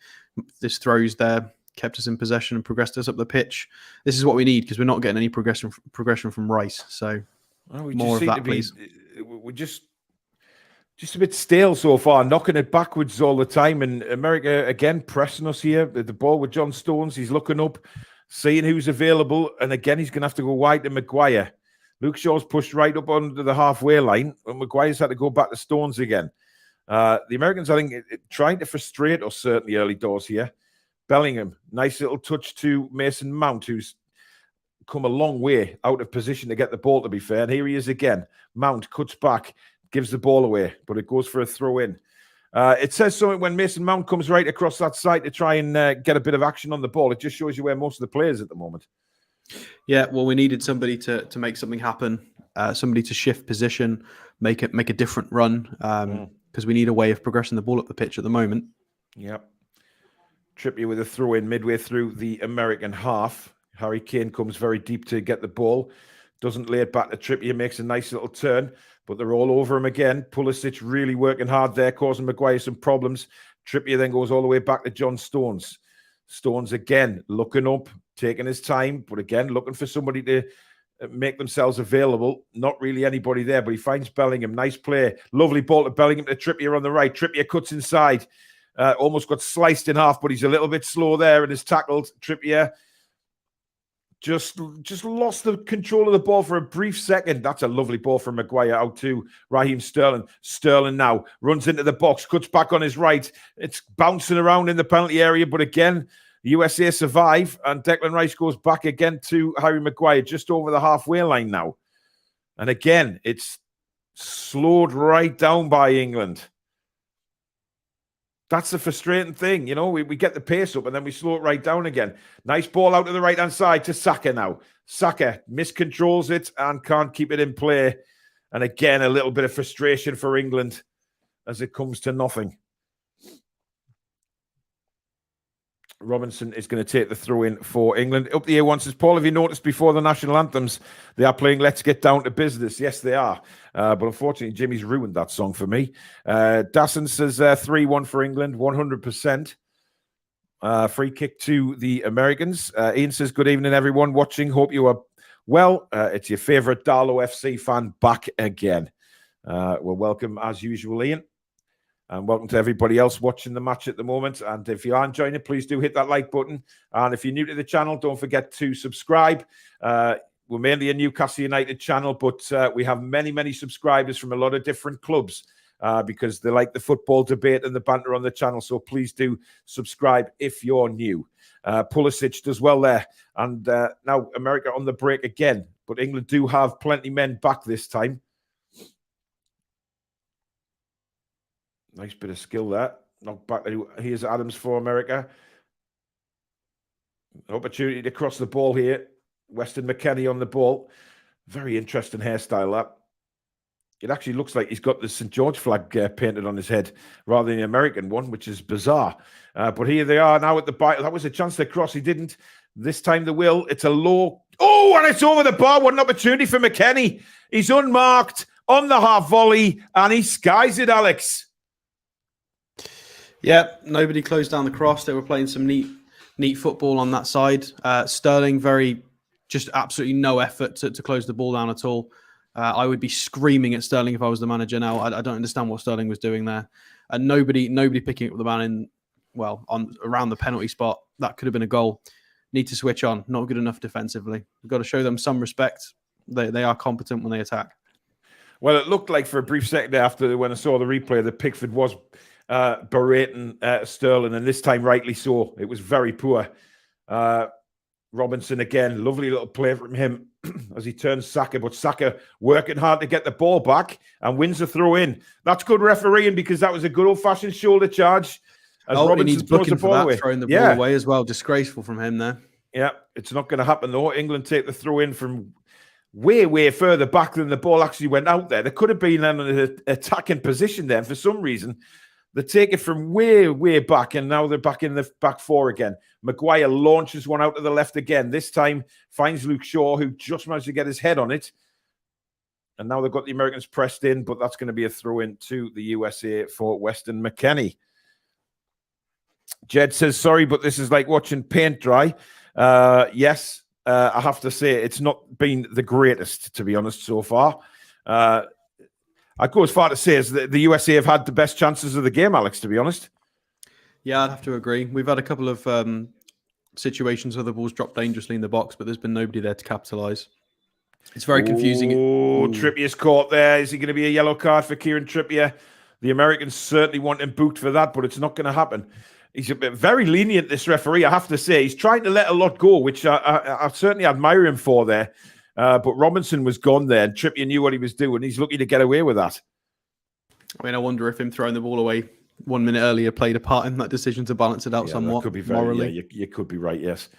[SPEAKER 2] This throws there kept us in possession and progressed us up the pitch. This is what we need, because we're not getting any progression from Rice. So more of that, please.
[SPEAKER 1] We're just a bit stale so far, knocking it backwards all the time. And America, again, pressing us here. The ball with John Stones. He's looking up, seeing who's available. And again, he's going to have to go wide to Maguire. Luke Shaw's pushed right up onto the halfway line. And Maguire's had to go back to Stones again. The Americans, I think, trying to frustrate us certainly early doors here. Bellingham, nice little touch to Mason Mount, who's come a long way out of position to get the ball, to be fair. And here he is again. Mount cuts back, gives the ball away, but it goes for a throw in. It says something when Mason Mount comes right across that side to try and get a bit of action on the ball. It just shows you where most of the players at the moment.
[SPEAKER 2] Yeah, well, we needed somebody to make something happen, somebody to shift position, make a different run, because we need a way of progressing the ball up the pitch at the moment.
[SPEAKER 1] Yep. Trippier with a throw in midway through the American half. Harry Kane comes very deep to get the ball. Doesn't lay it back to Trippier, makes a nice little turn, but they're all over him again. Pulisic really working hard there, causing Maguire some problems. Trippier then goes all the way back to John Stones. Stones again, looking up, taking his time, but again, looking for somebody to make themselves available. Not really anybody there, but he finds Bellingham. Nice play. Lovely ball to Bellingham to Trippier on the right. Trippier cuts inside. Almost got sliced in half, but he's a little bit slow there and is tackled. Trippier just lost the control of the ball for a brief second. That's a lovely ball from Maguire out to Raheem Sterling. Sterling now runs into the box, cuts back on his right. It's bouncing around in the penalty area, but again, the USA survive, and Declan Rice goes back again to Harry Maguire, just over the halfway line now. And again, it's slowed right down by England. That's the frustrating thing. We get the pace up and then we slow it right down again. Nice ball out to the right-hand side to Saka now. Saka miscontrols it and can't keep it in play. And again, a little bit of frustration for England as it comes to nothing. Robinson is going to take the throw-in for England. Up the air once, as Paul, have you noticed before the national anthems, they are playing Let's Get Down to Business? Yes, they are. But unfortunately, Jimmy's ruined that song for me. Dasson says 3-1 for England, 100%. Free kick to the Americans. Ian says, good evening, everyone watching. Hope you are well. It's your favourite Darlow FC fan back again. Well, welcome as usual, Ian. And welcome to everybody else watching the match at the moment. And if you are enjoying it, please do hit that like button. And if you're new to the channel, don't forget to subscribe. We're mainly a Newcastle United channel, but we have many, many subscribers from a lot of different clubs because they like the football debate and the banter on the channel. So please do subscribe if you're new. Pulisic does well there. And now America on the break again. But England do have plenty men back this time. Nice bit of skill there. Knocked back. Here's Adams for America. Opportunity to cross the ball here. Weston McKennie on the ball. Very interesting hairstyle, that. It actually looks like he's got the St. George flag painted on his head rather than the American one, which is bizarre. But here they are now at the back. That was a chance to cross. He didn't. This time they will. It's a low. Oh, and it's over the bar. What an opportunity for McKennie. He's unmarked on the half volley, and he skies it, Alex.
[SPEAKER 2] Yeah, nobody closed down the cross. They were playing some neat football on that side. Sterling, just absolutely no effort to close the ball down at all. I would be screaming at Sterling if I was the manager now. I don't understand what Sterling was doing there. And nobody picking up the man around the penalty spot. That could have been a goal. Need to switch on. Not good enough defensively. We've got to show them some respect. They are competent when they attack.
[SPEAKER 1] Well, it looked like for a brief second after when I saw the replay that Pickford was berating Sterling, and this time rightly so. It was very poor. Robinson again, lovely little play from him as he turns Saka, but Saka working hard to get the ball back and wins the throw in. That's good refereeing because that was a good old-fashioned shoulder charge. As Robinson
[SPEAKER 2] he's looking for that, throwing the ball away as well. Disgraceful from him there.
[SPEAKER 1] Yeah, it's not going to happen though. England take the throw in from way further back than the ball actually went out there. There could have been an attacking position there, and for some reason they take it from way back, and now they're back in the back four again. Maguire launches one out to the left again. This time finds Luke Shaw, who just managed to get his head on it. And now they've got the Americans pressed in, but that's going to be a throw-in to the USA for Weston McKennie. Jed says, sorry, but this is like watching paint dry. Yes, I have to say it's not been the greatest, to be honest, so far. I'd go as far to say as the USA have had the best chances of the game, Alex, to be honest.
[SPEAKER 2] Yeah, I'd have to agree. We've had a couple of situations where the ball's dropped dangerously in the box, but there's been nobody there to capitalise. It's very confusing.
[SPEAKER 1] Oh, Trippier's caught there. Is he going to be a yellow card for Kieran Trippier? The Americans certainly want him booked for that, but it's not going to happen. He's a bit very lenient, this referee, I have to say. He's trying to let a lot go, which I certainly admire him for there. But Robinson was gone there, and Trippier knew what he was doing. He's lucky to get away with that.
[SPEAKER 2] I mean, I wonder if him throwing the ball away 1 minute earlier played a part in that decision to balance it out somewhat.
[SPEAKER 1] That could be very,
[SPEAKER 2] morally.
[SPEAKER 1] Yeah, you could be right, yes.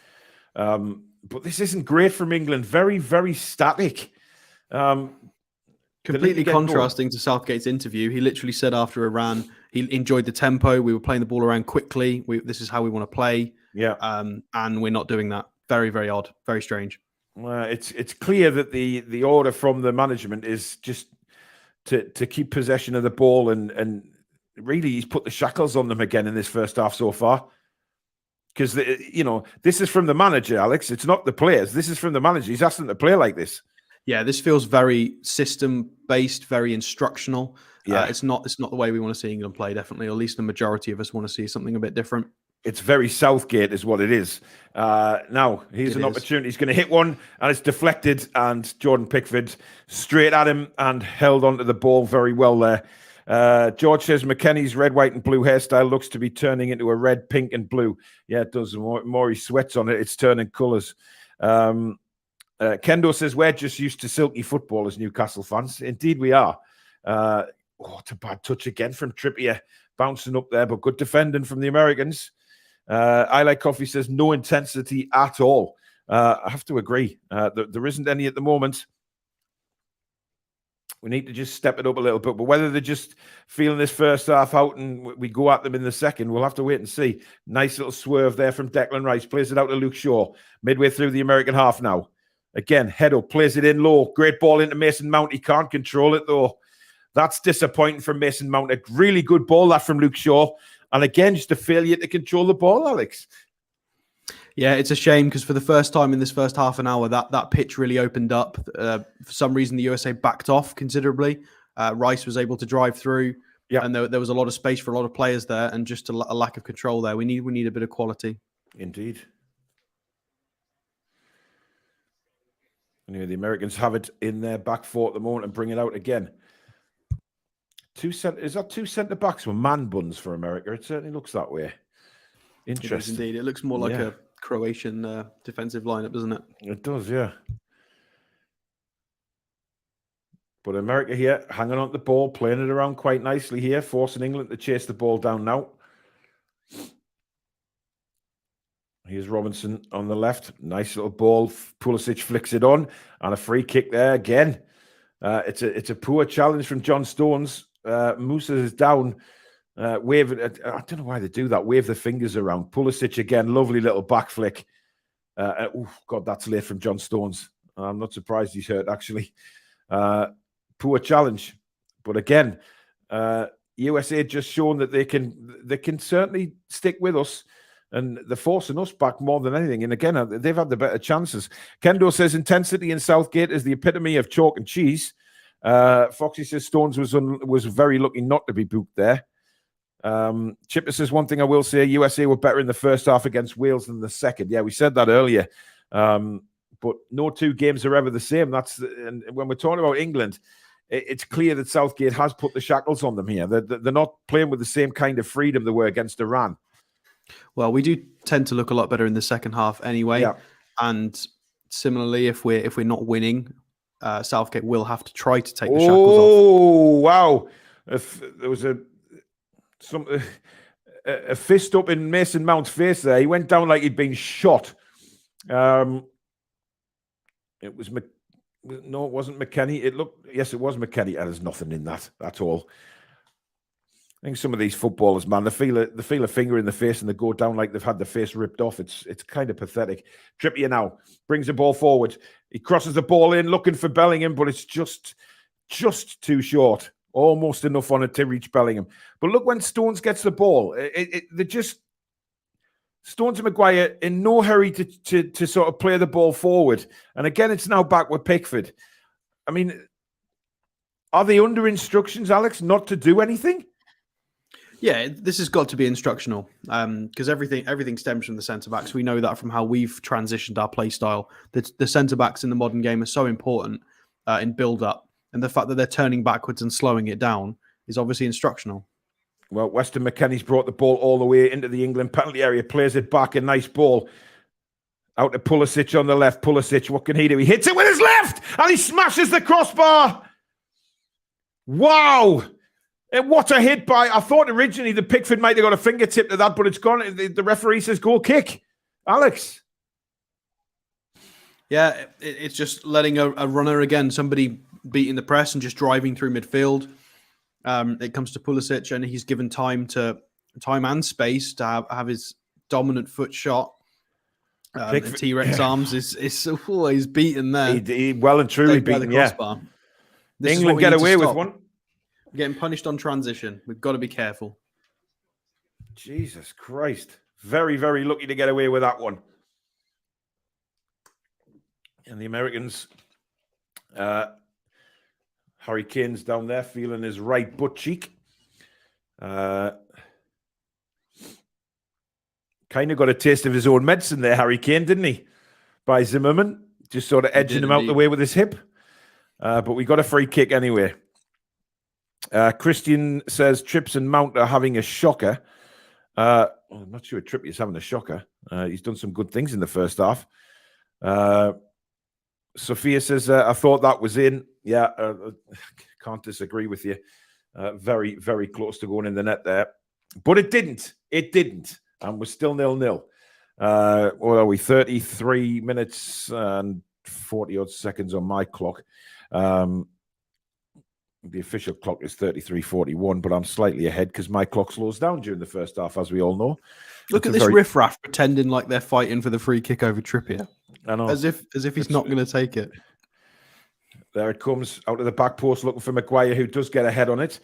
[SPEAKER 1] But this isn't great from England. Very, very static.
[SPEAKER 2] Completely contrasting to Southgate's interview. He literally said after Iran, he enjoyed the tempo. We were playing the ball around quickly. This is how we want to play.
[SPEAKER 1] Yeah.
[SPEAKER 2] And we're not doing that. Very, very odd. Very strange.
[SPEAKER 1] It's clear that the order from the management is just to keep possession of the ball, and really he's put the shackles on them again in this first half so far. Because this is from the manager, Alex. It's not the players. This is from the manager. He's asked them to play like this.
[SPEAKER 2] Yeah, this feels very system-based, very instructional.
[SPEAKER 1] Yeah,
[SPEAKER 2] it's not the way we want to see England play, definitely. Or at least the majority of us want to see something a bit different.
[SPEAKER 1] It's very Southgate is what it is. Now, here's an opportunity. He's going to hit one, and it's deflected, and Jordan Pickford straight at him and held onto the ball very well there. George says McKennie's red, white, and blue hairstyle looks to be turning into a red, pink, and blue. Yeah, it does. The more he sweats on it, it's turning colours. Kendo says we're just used to silky football as Newcastle fans. Indeed, we are. It's a bad touch again from Trippier, bouncing up there, but good defending from the Americans. I Like Coffee says no intensity at all. I have to agree. There isn't any at the moment. We need to just step it up a little bit. But whether they're just feeling this first half out and we go at them in the second, we'll have to wait and see. Nice little swerve there from Declan Rice. Plays it out to Luke Shaw. Midway through the American half now. Again, head up. Plays it in low. Great ball into Mason Mount. He can't control it, though. That's disappointing from Mason Mount. A really good ball, that from Luke Shaw. And again, just a failure to control the ball, Alex.
[SPEAKER 2] Yeah, it's a shame because for the first time in this first half an hour, that pitch really opened up. For some reason, the USA backed off considerably. Rice was able to drive through, and there was a lot of space for a lot of players there, and just a lack of control there. We need a bit of quality. Indeed.
[SPEAKER 1] Anyway, the Americans have it in their back four at the moment and bring it out again. Is that two centre backs with man buns for America? It certainly looks that way. Interesting.
[SPEAKER 2] It is indeed. It looks more like a Croatian defensive lineup, doesn't it?
[SPEAKER 1] It does, yeah. But America here, hanging on the ball, playing it around quite nicely here, forcing England to chase the ball down now. Here's Robinson on the left. Nice little ball. Pulisic flicks it on. And a free kick there again. It's a poor challenge from John Stones. Musa is down. Wave. I don't know why they do that. Wave the fingers around. Pulisic again. Lovely little back flick. God, that's late from John Stones. I'm not surprised he's hurt, actually. Poor challenge. But again, USA just shown that they can certainly stick with us. And they're forcing us back more than anything. And again, they've had the better chances. Kendo says intensity in Southgate is the epitome of chalk and cheese. Foxy says Stones was very lucky not to be booked there. Chipper says one thing I will say: USA were better in the first half against Wales than the second. Yeah, we said that earlier. But no two games are ever the same. And when we're talking about England, it's clear that Southgate has put the shackles on them here. They're not playing with the same kind of freedom they were against Iran.
[SPEAKER 2] Well, we do tend to look a lot better in the second half anyway. Yeah. And similarly, if we're not winning, Southgate will have to try to take the shackles off.
[SPEAKER 1] Oh, wow. There was a fist up in Mason Mount's face there. He went down like he'd been shot. It wasn't McKennie. Yes, it was McKennie. There's nothing in that at all. I think some of these footballers, man, they feel a finger in the face and they go down like they've had their face ripped off. It's kind of pathetic. Trippier now brings the ball forward. He crosses the ball in, looking for Bellingham, but it's just too short. Almost enough on it to reach Bellingham. But look, when Stones gets the ball, Stones and Maguire in no hurry to sort of play the ball forward. And again, it's now back with Pickford. I mean, are they under instructions, Alex, not to do anything?
[SPEAKER 2] Yeah, this has got to be instructional because everything stems from the centre-backs. We know that from how we've transitioned our play style. The centre-backs in the modern game are so important in build-up, and the fact that they're turning backwards and slowing it down is obviously instructional.
[SPEAKER 1] Well, Weston McKennie's brought the ball all the way into the England penalty area, plays it back, a nice ball. Out to Pulisic on the left. Pulisic, what can he do? He hits it with his left, and he smashes the crossbar. Wow. What a hit by... I thought originally the Pickford might have got a fingertip to that, but it's gone. The referee says goal kick. Alex.
[SPEAKER 2] Yeah, it's just letting a runner again, somebody beating the press and just driving through midfield. It comes to Pulisic, and he's given time and space to have his dominant foot shot. T-Rex arms is always beaten there.
[SPEAKER 1] He well and truly beaten, yeah. England get away with one.
[SPEAKER 2] Getting punished on transition. We've got to be careful.
[SPEAKER 1] Jesus Christ. Very, very lucky to get away with that one. And the Americans, Harry Kane's down there feeling his right butt cheek. Kind of got a taste of his own medicine there, Harry Kane, didn't he? By Zimmerman, just sort of edging him out the way with his hip. But we got a free kick anyway. Christian says Trips and Mount are having a shocker. I'm not sure Trippier's having a shocker. He's done some good things in the first half. Sophia says, I thought that was in. Yeah, can't disagree with you. Very, very close to going in the net there. But it didn't. It didn't. And we're still 0-0. What are we? 33 minutes and 40-odd seconds on my clock. The official clock is 33:41, but I'm slightly ahead because my clock slows down during the first half, as we all know.
[SPEAKER 2] Look at this riffraff pretending like they're fighting for the free kick over Trippier.
[SPEAKER 1] I know.
[SPEAKER 2] As if he's not going to take it.
[SPEAKER 1] There it comes out of the back post looking for Maguire, who does get a head on it.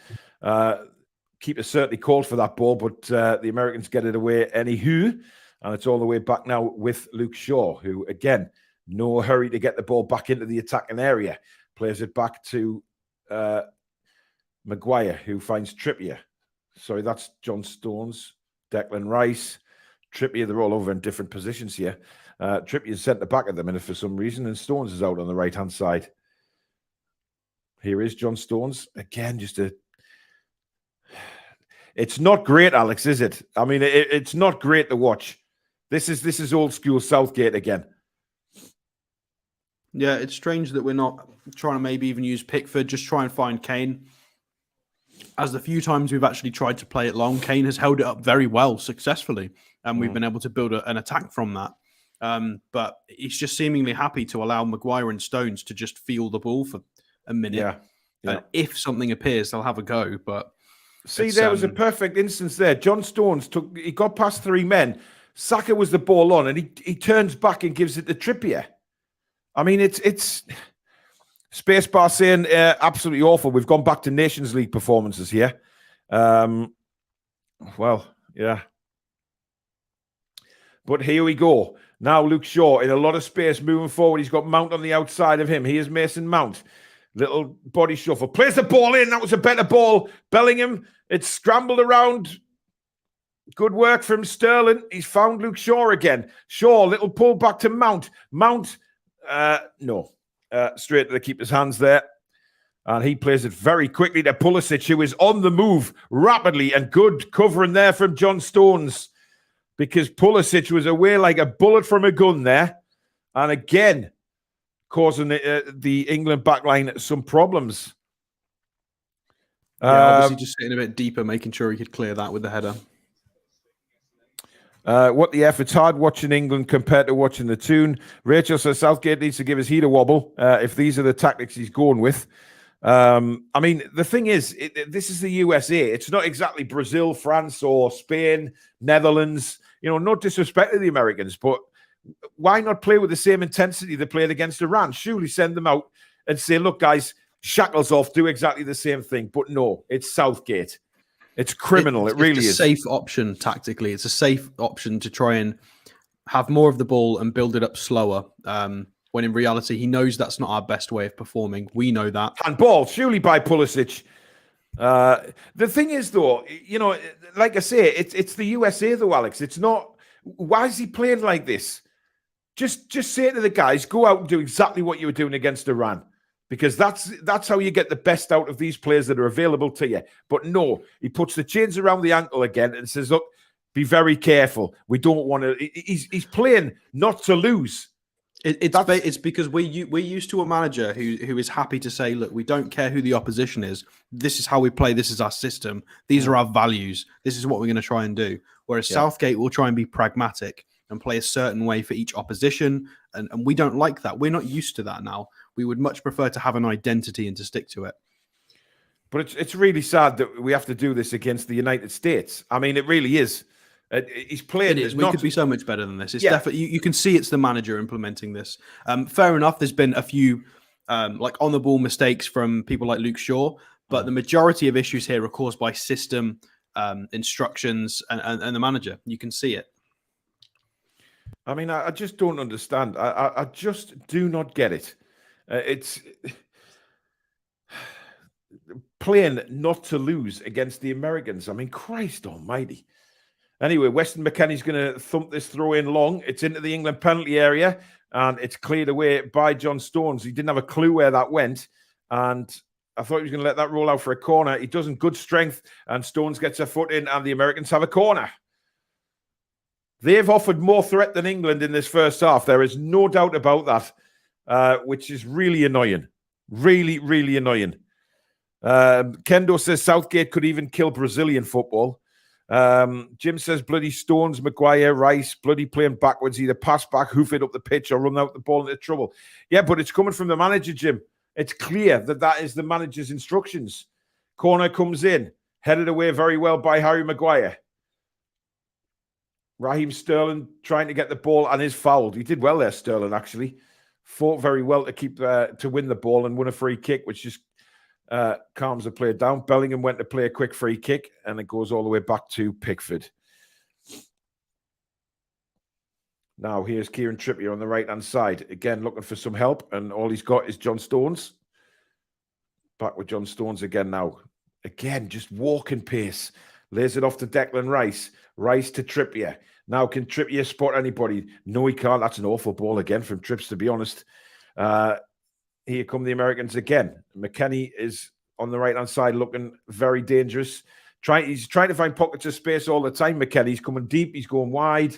[SPEAKER 1] Keeper certainly called for that ball, but the Americans get it away anywho. And it's all the way back now with Luke Shaw, who, again, no hurry to get the ball back into the attacking area. Plays it back to Maguire, who finds Trippier. Sorry, that's John Stones, Declan Rice, Trippier. They're all over in different positions here. Trippier's centre back at the minute for some reason, and Stones is out on the right-hand side. Here is John Stones. Again, it's not great, Alex, is it? I mean, it's not great to watch. This is old school Southgate again.
[SPEAKER 2] Yeah, it's strange that we're not trying to maybe even use Pickford, just try and find Kane. As the few times we've actually tried to play it long, Kane has held it up very well, successfully, and we've been able to build an attack from that. But he's just seemingly happy to allow Maguire and Stones to just feel the ball for a minute.
[SPEAKER 1] Yeah.
[SPEAKER 2] And if something appears, they'll have a go. But
[SPEAKER 1] see, there was a perfect instance there. John Stones he got past three men. Saka was the ball on, and he turns back and gives it to Trippier. I mean, it's Spacebar saying absolutely awful. We've gone back to Nations League performances here. Well, yeah. But here we go. Now Luke Shaw in a lot of space moving forward. He's got Mount on the outside of him. Here's Mason Mount. Little body shuffle. Plays the ball in. That was a better ball. Bellingham, it's scrambled around. Good work from Sterling. He's found Luke Shaw again. Shaw, little pull back to Mount. Mount, straight to the keeper's hands there. And he plays it very quickly to Pulisic, who is on the move rapidly, and good covering there from John Stones, because Pulisic was away like a bullet from a gun there. And again, causing the England backline some problems.
[SPEAKER 2] Obviously just sitting a bit deeper, making sure he could clear that with the header.
[SPEAKER 1] What the F? It's hard watching England compared to watching the Toon. Rachel says Southgate needs to give his heat a wobble if these are the tactics he's going with. I mean, the thing is, this is the USA. It's not exactly Brazil, France, or Spain, Netherlands. You know, no disrespect to the Americans, but why not play with the same intensity they played against Iran? Surely send them out and say, look, guys, shackles off, do exactly the same thing. But no, it's Southgate. It's criminal. It really is.
[SPEAKER 2] It's a safe option tactically. It's a safe option to try and have more of the ball and build it up slower. When in reality, he knows that's not our best way of performing. We know that.
[SPEAKER 1] Handball, surely by Pulisic. The thing is, though, you know, like I say, it's the USA, though, Alex. It's not. Why is he playing like this? Just say to the guys, go out and do exactly what you were doing against Iran. Because that's how you get the best out of these players that are available to you. But no, he puts the chains around the ankle again and says, look, be very careful. We don't want to... He's playing not to lose.
[SPEAKER 2] It's because we're used to a manager who is happy to say, look, we don't care who the opposition is. This is how we play. This is our system. These are our values. This is what we're going to try and do. Whereas Southgate will try and be pragmatic and play a certain way for each opposition. And we don't like that. We're not used to that now. We would much prefer to have an identity and to stick to it.
[SPEAKER 1] But it's really sad that we have to do this against the United States. I mean, it really is. He's playing.
[SPEAKER 2] It is. We could be so much better than this. It's definitely you can see it's the manager implementing this. Fair enough. There's been a few like on the ball mistakes from people like Luke Shaw, but the majority of issues here are caused by system, instructions, and the manager. You can see it.
[SPEAKER 1] I mean, I just don't understand. I just do not get it. It's playing not to lose against the Americans. I mean, Christ almighty. Anyway, Weston McKennie's going to thump this throw in long. It's into the England penalty area, and it's cleared away by John Stones. He didn't have a clue where that went, and I thought he was going to let that roll out for a corner. He doesn't. Good strength, and Stones gets a foot in, and the Americans have a corner. They've offered more threat than England in this first half. There is no doubt about that, which is really annoying. Really, really annoying. Kendo says Southgate could even kill Brazilian football. Jim says bloody Stones, Maguire, Rice, bloody playing backwards, either pass back, hoof it up the pitch, or run out the ball into trouble. Yeah, but it's coming from the manager, Jim. It's clear that that is the manager's instructions. Corner comes in, headed away very well by Harry Maguire. Raheem Sterling trying to get the ball and is fouled. He did well there, Sterling, actually. Fought very well to keep to win the ball and win a free kick, which just calms the player down. Bellingham went to play a quick free kick, and it goes all the way back to Pickford. Now, here's Kieran Trippier on the right-hand side. Again, looking for some help, and all he's got is John Stones. Back with John Stones again now. Again, just walking pace. Lays it off to Declan Rice. Rice to Trippier. Now, can Trippier spot anybody? No, he can't. That's an awful ball again from Trips, to be honest. Here come the Americans again. McKennie is on the right-hand side looking very dangerous. He's trying to find pockets of space all the time, McKennie. He's coming deep. He's going wide.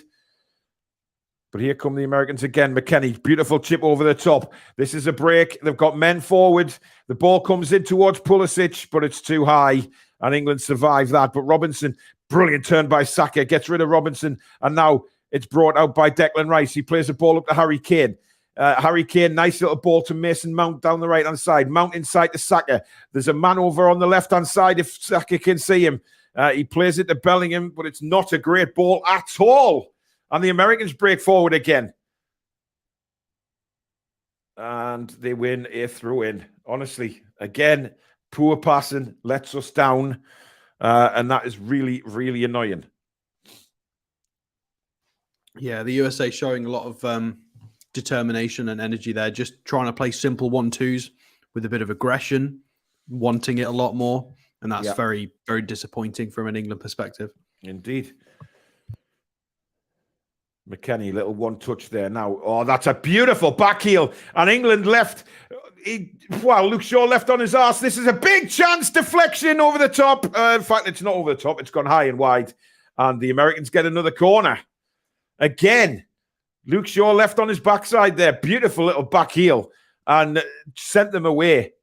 [SPEAKER 1] But here come the Americans again. McKennie, beautiful chip over the top. This is a break. They've got men forward. The ball comes in towards Pulisic, but it's too high. And England survive that. But Robinson, brilliant turn by Saka, gets rid of Robinson. And now it's brought out by Declan Rice. He plays the ball up to Harry Kane. Harry Kane, nice little ball to Mason Mount down the right-hand side. Mount inside to Saka. There's a man over on the left-hand side if Saka can see him. He plays it to Bellingham, but it's not a great ball at all. And the Americans break forward again. And they win a throw-in. Honestly, again, poor passing lets us down. And that is really, really annoying.
[SPEAKER 2] Yeah, the USA showing a lot of determination and energy there, just trying to play simple 1-2s with a bit of aggression, wanting it a lot more. And that's very, very disappointing from an England perspective. Indeed.
[SPEAKER 1] McKennie, little one touch there now. Oh, that's a beautiful back heel. And England left. Luke Shaw left on his arse. This is a big chance. Deflection over the top. In fact, it's not over the top. It's gone high and wide. And the Americans get another corner. Again, Luke Shaw left on his backside there. Beautiful little back heel. And sent them away.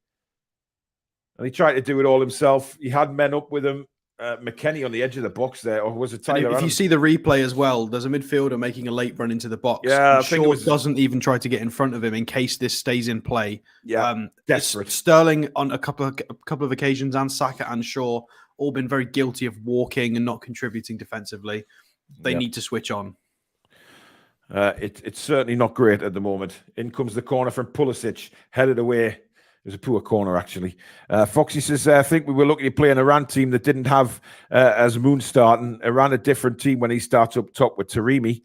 [SPEAKER 1] And he tried to do it all himself. He had men up with him. McKennie on the edge of the box there, or was it Tyler Adams?
[SPEAKER 2] If you see the replay as well, there's a midfielder making a late run into the box.
[SPEAKER 1] Yeah, I
[SPEAKER 2] think Shaw doesn't even try to get in front of him in case this stays in play.
[SPEAKER 1] Yeah, desperate.
[SPEAKER 2] Sterling on a couple of occasions, and Saka and Shaw all been very guilty of walking and not contributing defensively. They need to switch on.
[SPEAKER 1] It's certainly not great at the moment. In comes the corner from Pulisic, headed away. It was a poor corner, actually. Foxy says, I think we were lucky to play an Iran team that didn't have as Moon starting. Iran a different team when he starts up top with Taremi.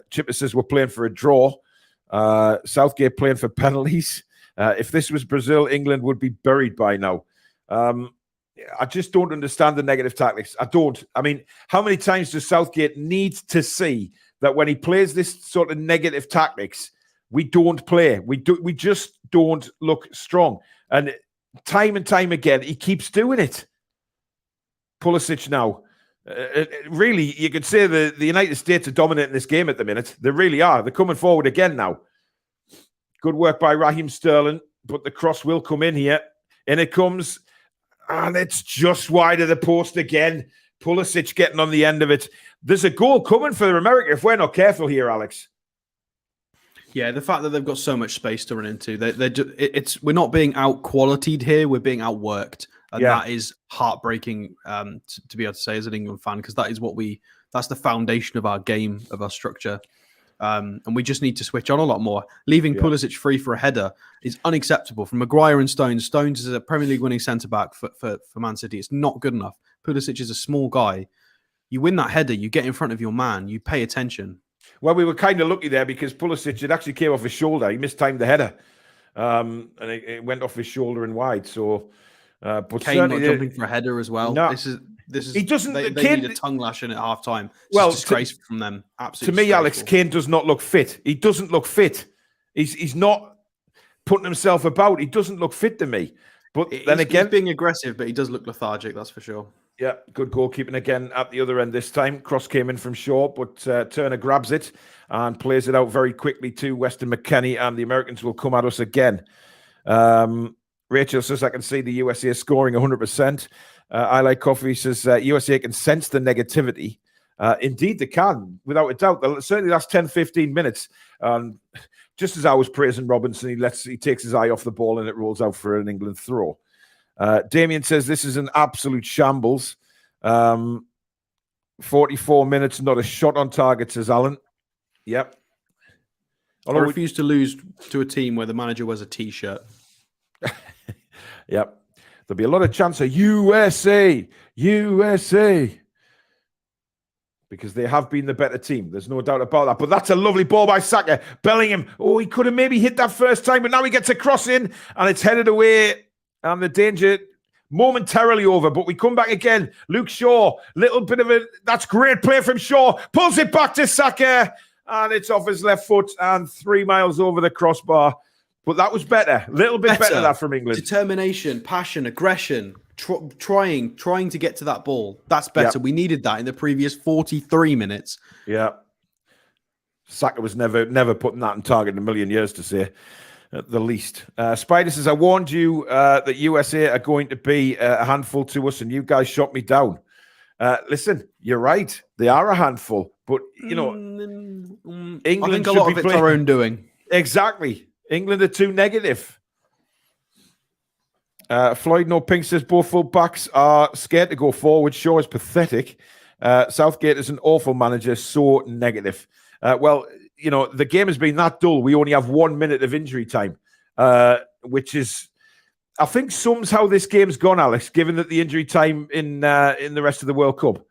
[SPEAKER 1] Chipper says we're playing for a draw. Southgate playing for penalties. If this was Brazil, England would be buried by now. I just don't understand the negative tactics. I don't. I mean, how many times does Southgate need to see that when he plays this sort of negative tactics, we don't play. We just don't look strong. And time again, he keeps doing it. Pulisic now. Really, you could say the United States are dominating this game at the minute. They really are. They're coming forward again now. Good work by Raheem Sterling, but the cross will come in here. In it comes, and it's just wide of the post again. Pulisic getting on the end of it. There's a goal coming for America if we're not careful here, Alex.
[SPEAKER 2] Yeah, the fact that they've got so much space to run into, we're not being out-qualitied here, we're being outworked. And that is heartbreaking to be able to say as an England fan, because that's the foundation of our game, of our structure. And we just need to switch on a lot more. Leaving Pulisic free for a header is unacceptable. From Maguire and Stones, Stones is a Premier League winning centre-back for Man City. It's not good enough. Pulisic is a small guy. You win that header, you get in front of your man, you pay attention.
[SPEAKER 1] Well, we were kind of lucky there because Pulisic, it actually came off his shoulder. He mistimed the header. And it went off his shoulder and wide. So, but
[SPEAKER 2] Kane not jumping for a header as well.
[SPEAKER 1] No,
[SPEAKER 2] This is
[SPEAKER 1] He doesn't.
[SPEAKER 2] they
[SPEAKER 1] Kane,
[SPEAKER 2] need a tongue lashing at half time.
[SPEAKER 1] Well,
[SPEAKER 2] It's disgraceful from them.
[SPEAKER 1] to
[SPEAKER 2] Absolutely.
[SPEAKER 1] me, Alex, Kane does not look fit. He doesn't look fit. He's not putting himself about. He doesn't look fit to me. But then again,
[SPEAKER 2] he's being aggressive, but he does look lethargic. That's for sure.
[SPEAKER 1] Yeah, good goalkeeping again at the other end this time. Cross came in from short, but Turner grabs it and plays it out very quickly to Weston McKennie, and the Americans will come at us again. Rachel says, I can see the USA scoring 100%. I Like Coffee says, USA can sense the negativity. Indeed, they can, without a doubt. Certainly last 10, 15 minutes. Just as I was praising Robinson, he takes his eye off the ball and it rolls out for an England throw. Damien says this is an absolute shambles. 44 minutes, not a shot on target, says Alan. Yep.
[SPEAKER 2] I refuse to lose to a team where the manager wears a T-shirt.
[SPEAKER 1] Yep. There'll be a lot of chance of USA, because they have been the better team. There's no doubt about that. But that's a lovely ball by Saka. Bellingham. Oh, he could have maybe hit that first time, but now he gets a cross in and it's headed away. And the danger momentarily over, but we come back again. Luke Shaw, that's great play from Shaw. Pulls it back to Saka, and it's off his left foot and 3 miles over the crossbar. But that was better. A little bit better that from England.
[SPEAKER 2] Determination, passion, aggression, trying to get to that ball. That's better. Yep. We needed that in the previous 43 minutes.
[SPEAKER 1] Yeah. Saka was never putting that on target in a million years, to say. At the least. Spider says, I warned you that USA are going to be a handful to us, and you guys shot me down. Listen, you're right. They are a handful. But, England
[SPEAKER 2] I think a lot of it's our own doing.
[SPEAKER 1] Exactly. England are too negative. Floyd No Pink says, both full backs are scared to go forward. Shaw is pathetic. Southgate is an awful manager, so negative. The game has been that dull. We only have 1 minute of injury time, which is, I think, sums how this game's gone, Alex, given that the injury time in the rest of the World Cup.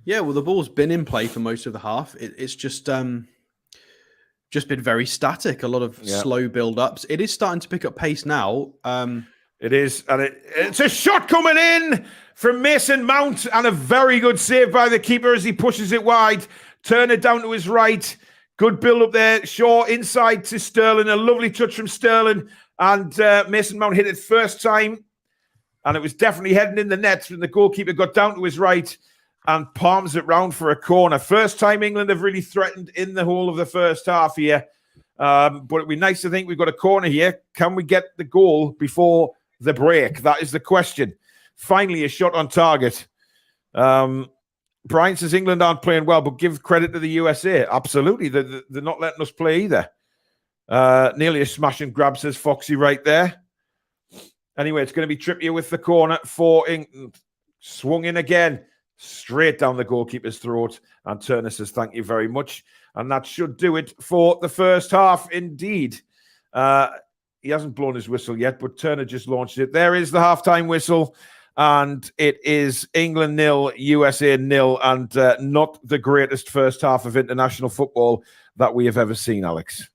[SPEAKER 2] Yeah, well, the ball's been in play for most of the half. It's just been very static, a lot of slow build-ups. It is starting to pick up pace now.
[SPEAKER 1] It is, and it's a shot coming in from Mason Mount, and a very good save by the keeper as he pushes it wide. Turner down to his right. Good build up there. Shaw inside to Sterling. A lovely touch from Sterling. And Mason Mount hit it first time. And it was definitely heading in the net when the goalkeeper got down to his right and palms it round for a corner. First time England have really threatened in the whole of the first half here. But it'd be nice to think we've got a corner here. Can we get the goal before the break? That is the question. Finally, a shot on target. Brian says England aren't playing well, but give credit to the USA. Absolutely. They're not letting us play either. Nearly a smash and grab, says Foxy right there. Anyway, it's going to be Trippier with the corner for England. Swung in again, straight down the goalkeeper's throat. And Turner says, thank you very much. And that should do it for the first half, indeed. He hasn't blown his whistle yet, but Turner just launched it. There is the halftime whistle. And it is England 0, USA 0, and not the greatest first half of international football that we have ever seen, Alex.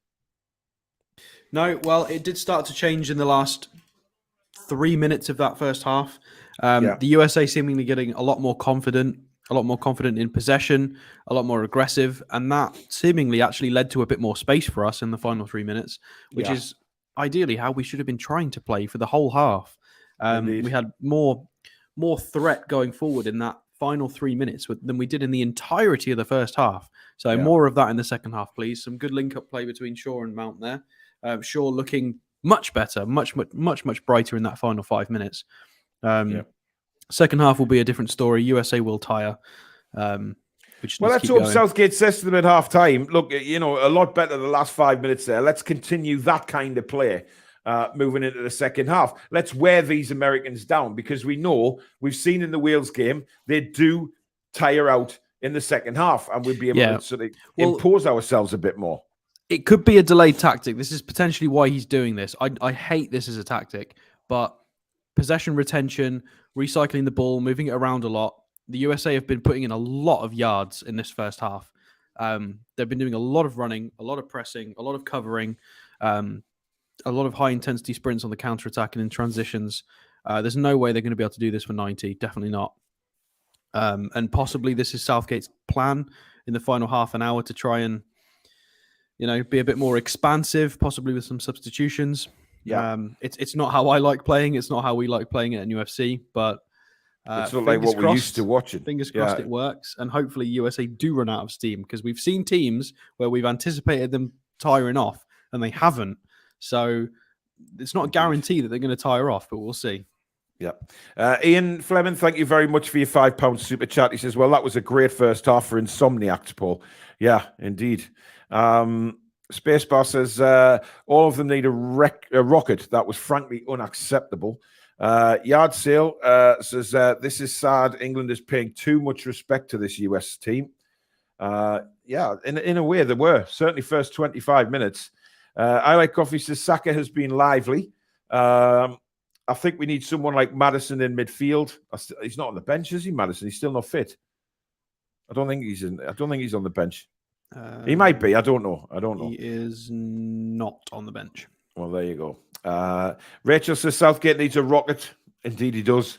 [SPEAKER 2] No, well, it did start to change in the last 3 minutes of that first half. The USA seemingly getting a lot more confident in possession, a lot more aggressive, and that seemingly actually led to a bit more space for us in the final 3 minutes, which is ideally how we should have been trying to play for the whole half. We had more threat going forward in that final 3 minutes than we did in the entirety of the first half. So more of that in the second half, please. Some good link-up play between Shaw and Mount there. Shaw looking much better, much brighter in that final 5 minutes. Second half will be a different story. USA will tire.
[SPEAKER 1] Let's hope Southgate says to them at half-time, look, a lot better the last 5 minutes there. Let's continue that kind of play. Moving into the second half. Let's wear these Americans down, because we've seen in the Wales game, they do tire out in the second half, and we'll be able to sort of impose ourselves a bit more.
[SPEAKER 2] It could be a delayed tactic. This is potentially why he's doing this. I hate this as a tactic, but possession retention, recycling the ball, moving it around a lot. The USA have been putting in a lot of yards in this first half. They've been doing a lot of running, a lot of pressing, a lot of covering, a lot of high-intensity sprints on the counter-attack and in transitions. There's no way they're going to be able to do this for 90. Definitely not. And possibly this is Southgate's plan in the final half an hour to try and, be a bit more expansive, possibly with some substitutions.
[SPEAKER 1] Yeah.
[SPEAKER 2] It's not how I like playing. It's not how we like playing it in UFC, but
[SPEAKER 1] it's not like what we're used to watching.
[SPEAKER 2] Fingers crossed it works. And hopefully USA do run out of steam, because we've seen teams where we've anticipated them tiring off and they haven't. So it's not a guarantee that they're going to tire off, but we'll see.
[SPEAKER 1] Yeah. Ian Fleming, thank you very much for your £5 super chat. He says, well, that was a great first half for Insomniacs, Paul. Yeah, indeed. Spacebar says, all of them need a rocket. That was frankly unacceptable. Yard Sale says, this is sad. England is paying too much respect to this US team. Yeah, in a way, they were. Certainly first 25 minutes. I Like Coffee says, Saka has been lively. I think we need someone like Maddison in midfield. He's not on the bench, is he, Maddison? He's still not fit. I don't think he's on the bench. He might be. I don't know.
[SPEAKER 2] He is not on the bench.
[SPEAKER 1] Well, there you go. Rachel says Southgate needs a rocket. Indeed, he does.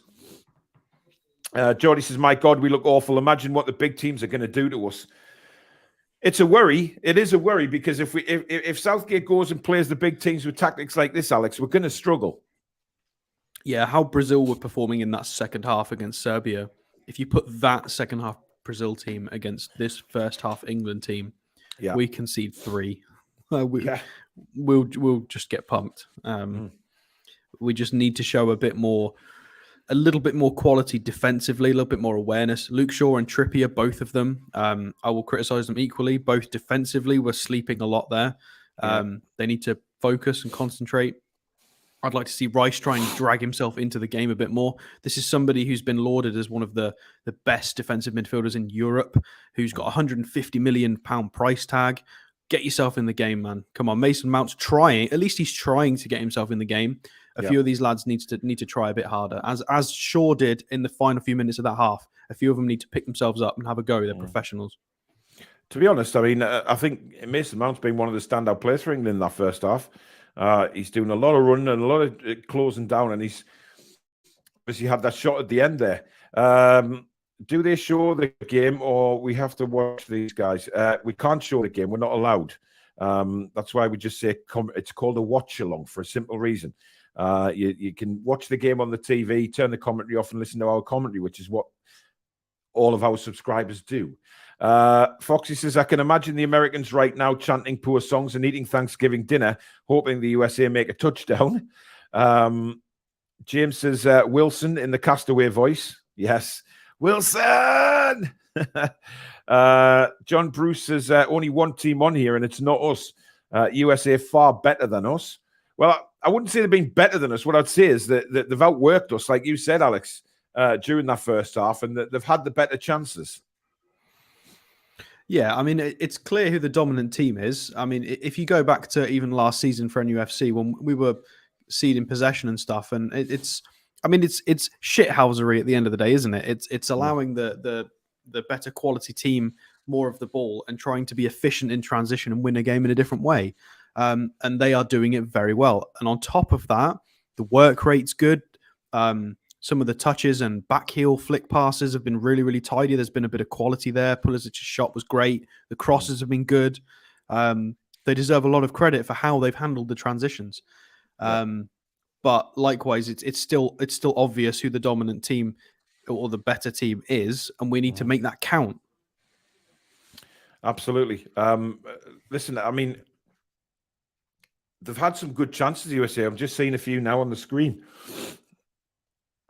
[SPEAKER 1] Jody says, my God, we look awful. Imagine what the big teams are going to do to us. It's a worry. It is a worry, because if Southgate goes and plays the big teams with tactics like this, Alex, we're going to struggle.
[SPEAKER 2] Yeah, how Brazil were performing in that second half against Serbia. If you put that second half Brazil team against this first half England team, we concede 3. We'll just get pumped. We just need to show a little bit more quality defensively, a little bit more awareness. Luke Shaw and Trippier, both of them, I will criticize them equally. Both defensively, we're sleeping a lot there. They need to focus and concentrate. I'd like to see Rice try and drag himself into the game a bit more. This is somebody who's been lauded as one of the best defensive midfielders in Europe, who's got a £150 million price tag. Get yourself in the game, man. Come on, Mason Mount's trying. At least he's trying to get himself in the game. A few of these lads need to try a bit harder, as Shaw did in the final few minutes of that half. A few of them need to pick themselves up and have a go. They're professionals.
[SPEAKER 1] To be honest, I mean, I think Mason Mount's been one of the standout players for England in that first half. He's doing a lot of running and a lot of closing down, and he's obviously had that shot at the end there. Do they show the game, or we have to watch these guys? We can't show the game. We're not allowed. That's why we just say it's called a watch-along, for a simple reason. You can watch the game on the TV, turn the commentary off and listen to our commentary, which is what all of our subscribers do. Foxy says, I can imagine the Americans right now chanting poor songs and eating Thanksgiving dinner, hoping the USA make a touchdown. James says, Wilson in the Castaway voice. Yes, Wilson! John Bruce says, only one team on here and it's not us. USA far better than us. Well, I wouldn't say they've been better than us. What I'd say is that they've outworked us, like you said, Alex, during that first half, and that they've had the better chances.
[SPEAKER 2] Yeah, I mean, it's clear who the dominant team is. I mean, if you go back to even last season for NFC, when we were ceding possession and stuff, and it's shithousery at the end of the day, isn't it? It's allowing the better quality team more of the ball and trying to be efficient in transition and win a game in a different way. And they are doing it very well. And on top of that, the work rate's good. Some of the touches and back heel flick passes have been really, really tidy. There's been a bit of quality there. Pulisic's shot was great. The crosses have been good. They deserve a lot of credit for how they've handled the transitions. But likewise, it's still obvious who the dominant team or the better team is, and we need to make that count.
[SPEAKER 1] Absolutely. Listen, I mean, they've had some good chances, USA. I'm just seeing a few now on the screen.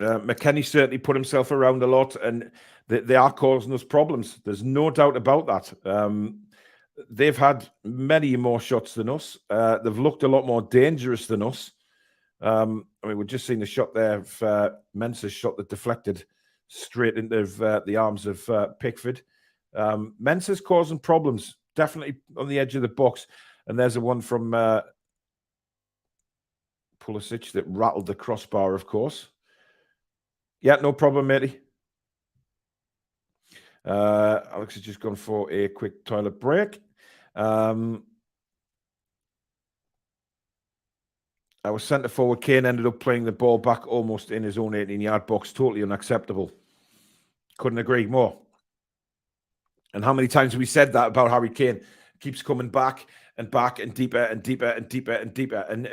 [SPEAKER 1] McKennie certainly put himself around a lot, and they are causing us problems. There's no doubt about that. They've had many more shots than us. They've looked a lot more dangerous than us. I mean, we've just seen the shot there of Mensah's shot that deflected straight into the arms of Pickford. Mensah's causing problems, definitely on the edge of the box. And there's a one from Pulisic that rattled the crossbar, of course. Yeah, no problem, matey. Alex has just gone for a quick toilet break. Our centre forward Kane ended up playing the ball back almost in his own 18-yard box. Totally unacceptable. Couldn't agree more. And how many times have we said that about Harry Kane? Keeps coming back and back and deeper and deeper and deeper and deeper. And,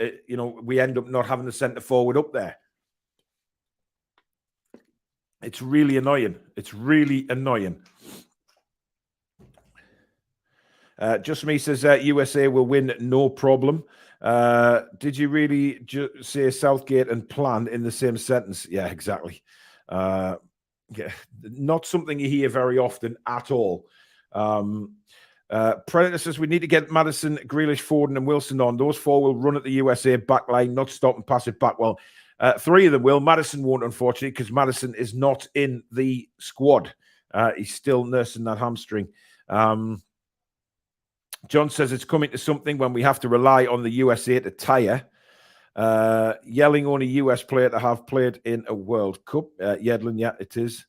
[SPEAKER 1] we end up not having the centre forward up there. It's really annoying. It's really annoying. Just me says USA will win, no problem. Did you really say Southgate and plan in the same sentence? Yeah, exactly. Yeah, not something you hear very often at all. Predator says we need to get Maddison, Grealish, Foden, and Wilson on. Those four will run at the USA back line, not stop and pass it back. Well, three of them will. Maddison won't, unfortunately, because Maddison is not in the squad. He's still nursing that hamstring. John says it's coming to something when we have to rely on the USA to tire. Yelling on a US player to have played in a World Cup. Yedlin, yeah, it is.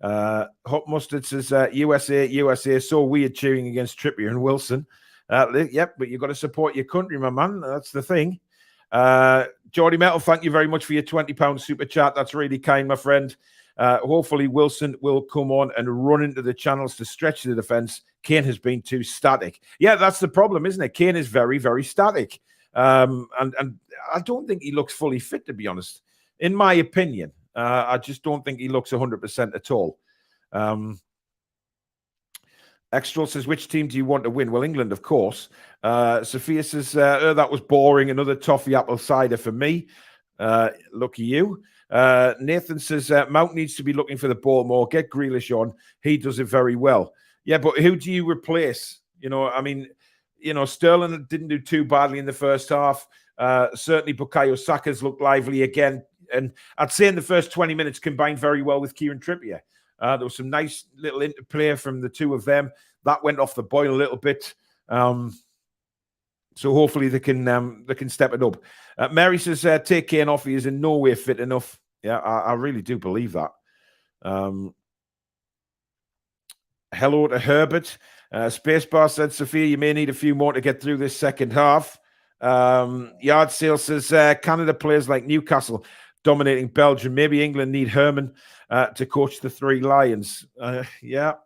[SPEAKER 1] Hot Mustard says USA, so weird cheering against Trippier and Wilson. Yep, but you've got to support your country, my man. That's the thing. Geordie Metal, thank you very much for your £20 super chat. That's really kind, my friend. Hopefully Wilson will come on and run into the channels to stretch the defence. Kane has been too static. Yeah, that's the problem, isn't it? Kane is very, very static. And I don't think he looks fully fit, to be honest. In my opinion, I just don't think he looks 100% at all. Extra says, which team do you want to win? Well, England, of course. Sophia says, that was boring. Another toffee apple cider for me. Lucky you. Nathan says, Mount needs to be looking for the ball more. Get Grealish on. He does it very well. Yeah, but who do you replace? Sterling didn't do too badly in the first half. Certainly Bukayo Saka's looked lively again. And I'd say in the first 20 minutes combined very well with Kieran Trippier. There was some nice little interplay from the two of them. That went off the boil a little bit. So hopefully they can step it up. Mary says, take Kane off. He is in no way fit enough. Yeah, I really do believe that. Hello to Herbert. Spacebar said, Sophia, you may need a few more to get through this second half. Yard Sale says, Canada players like Newcastle dominating Belgium. Maybe England need Herman to coach the Three Lions. Yeah.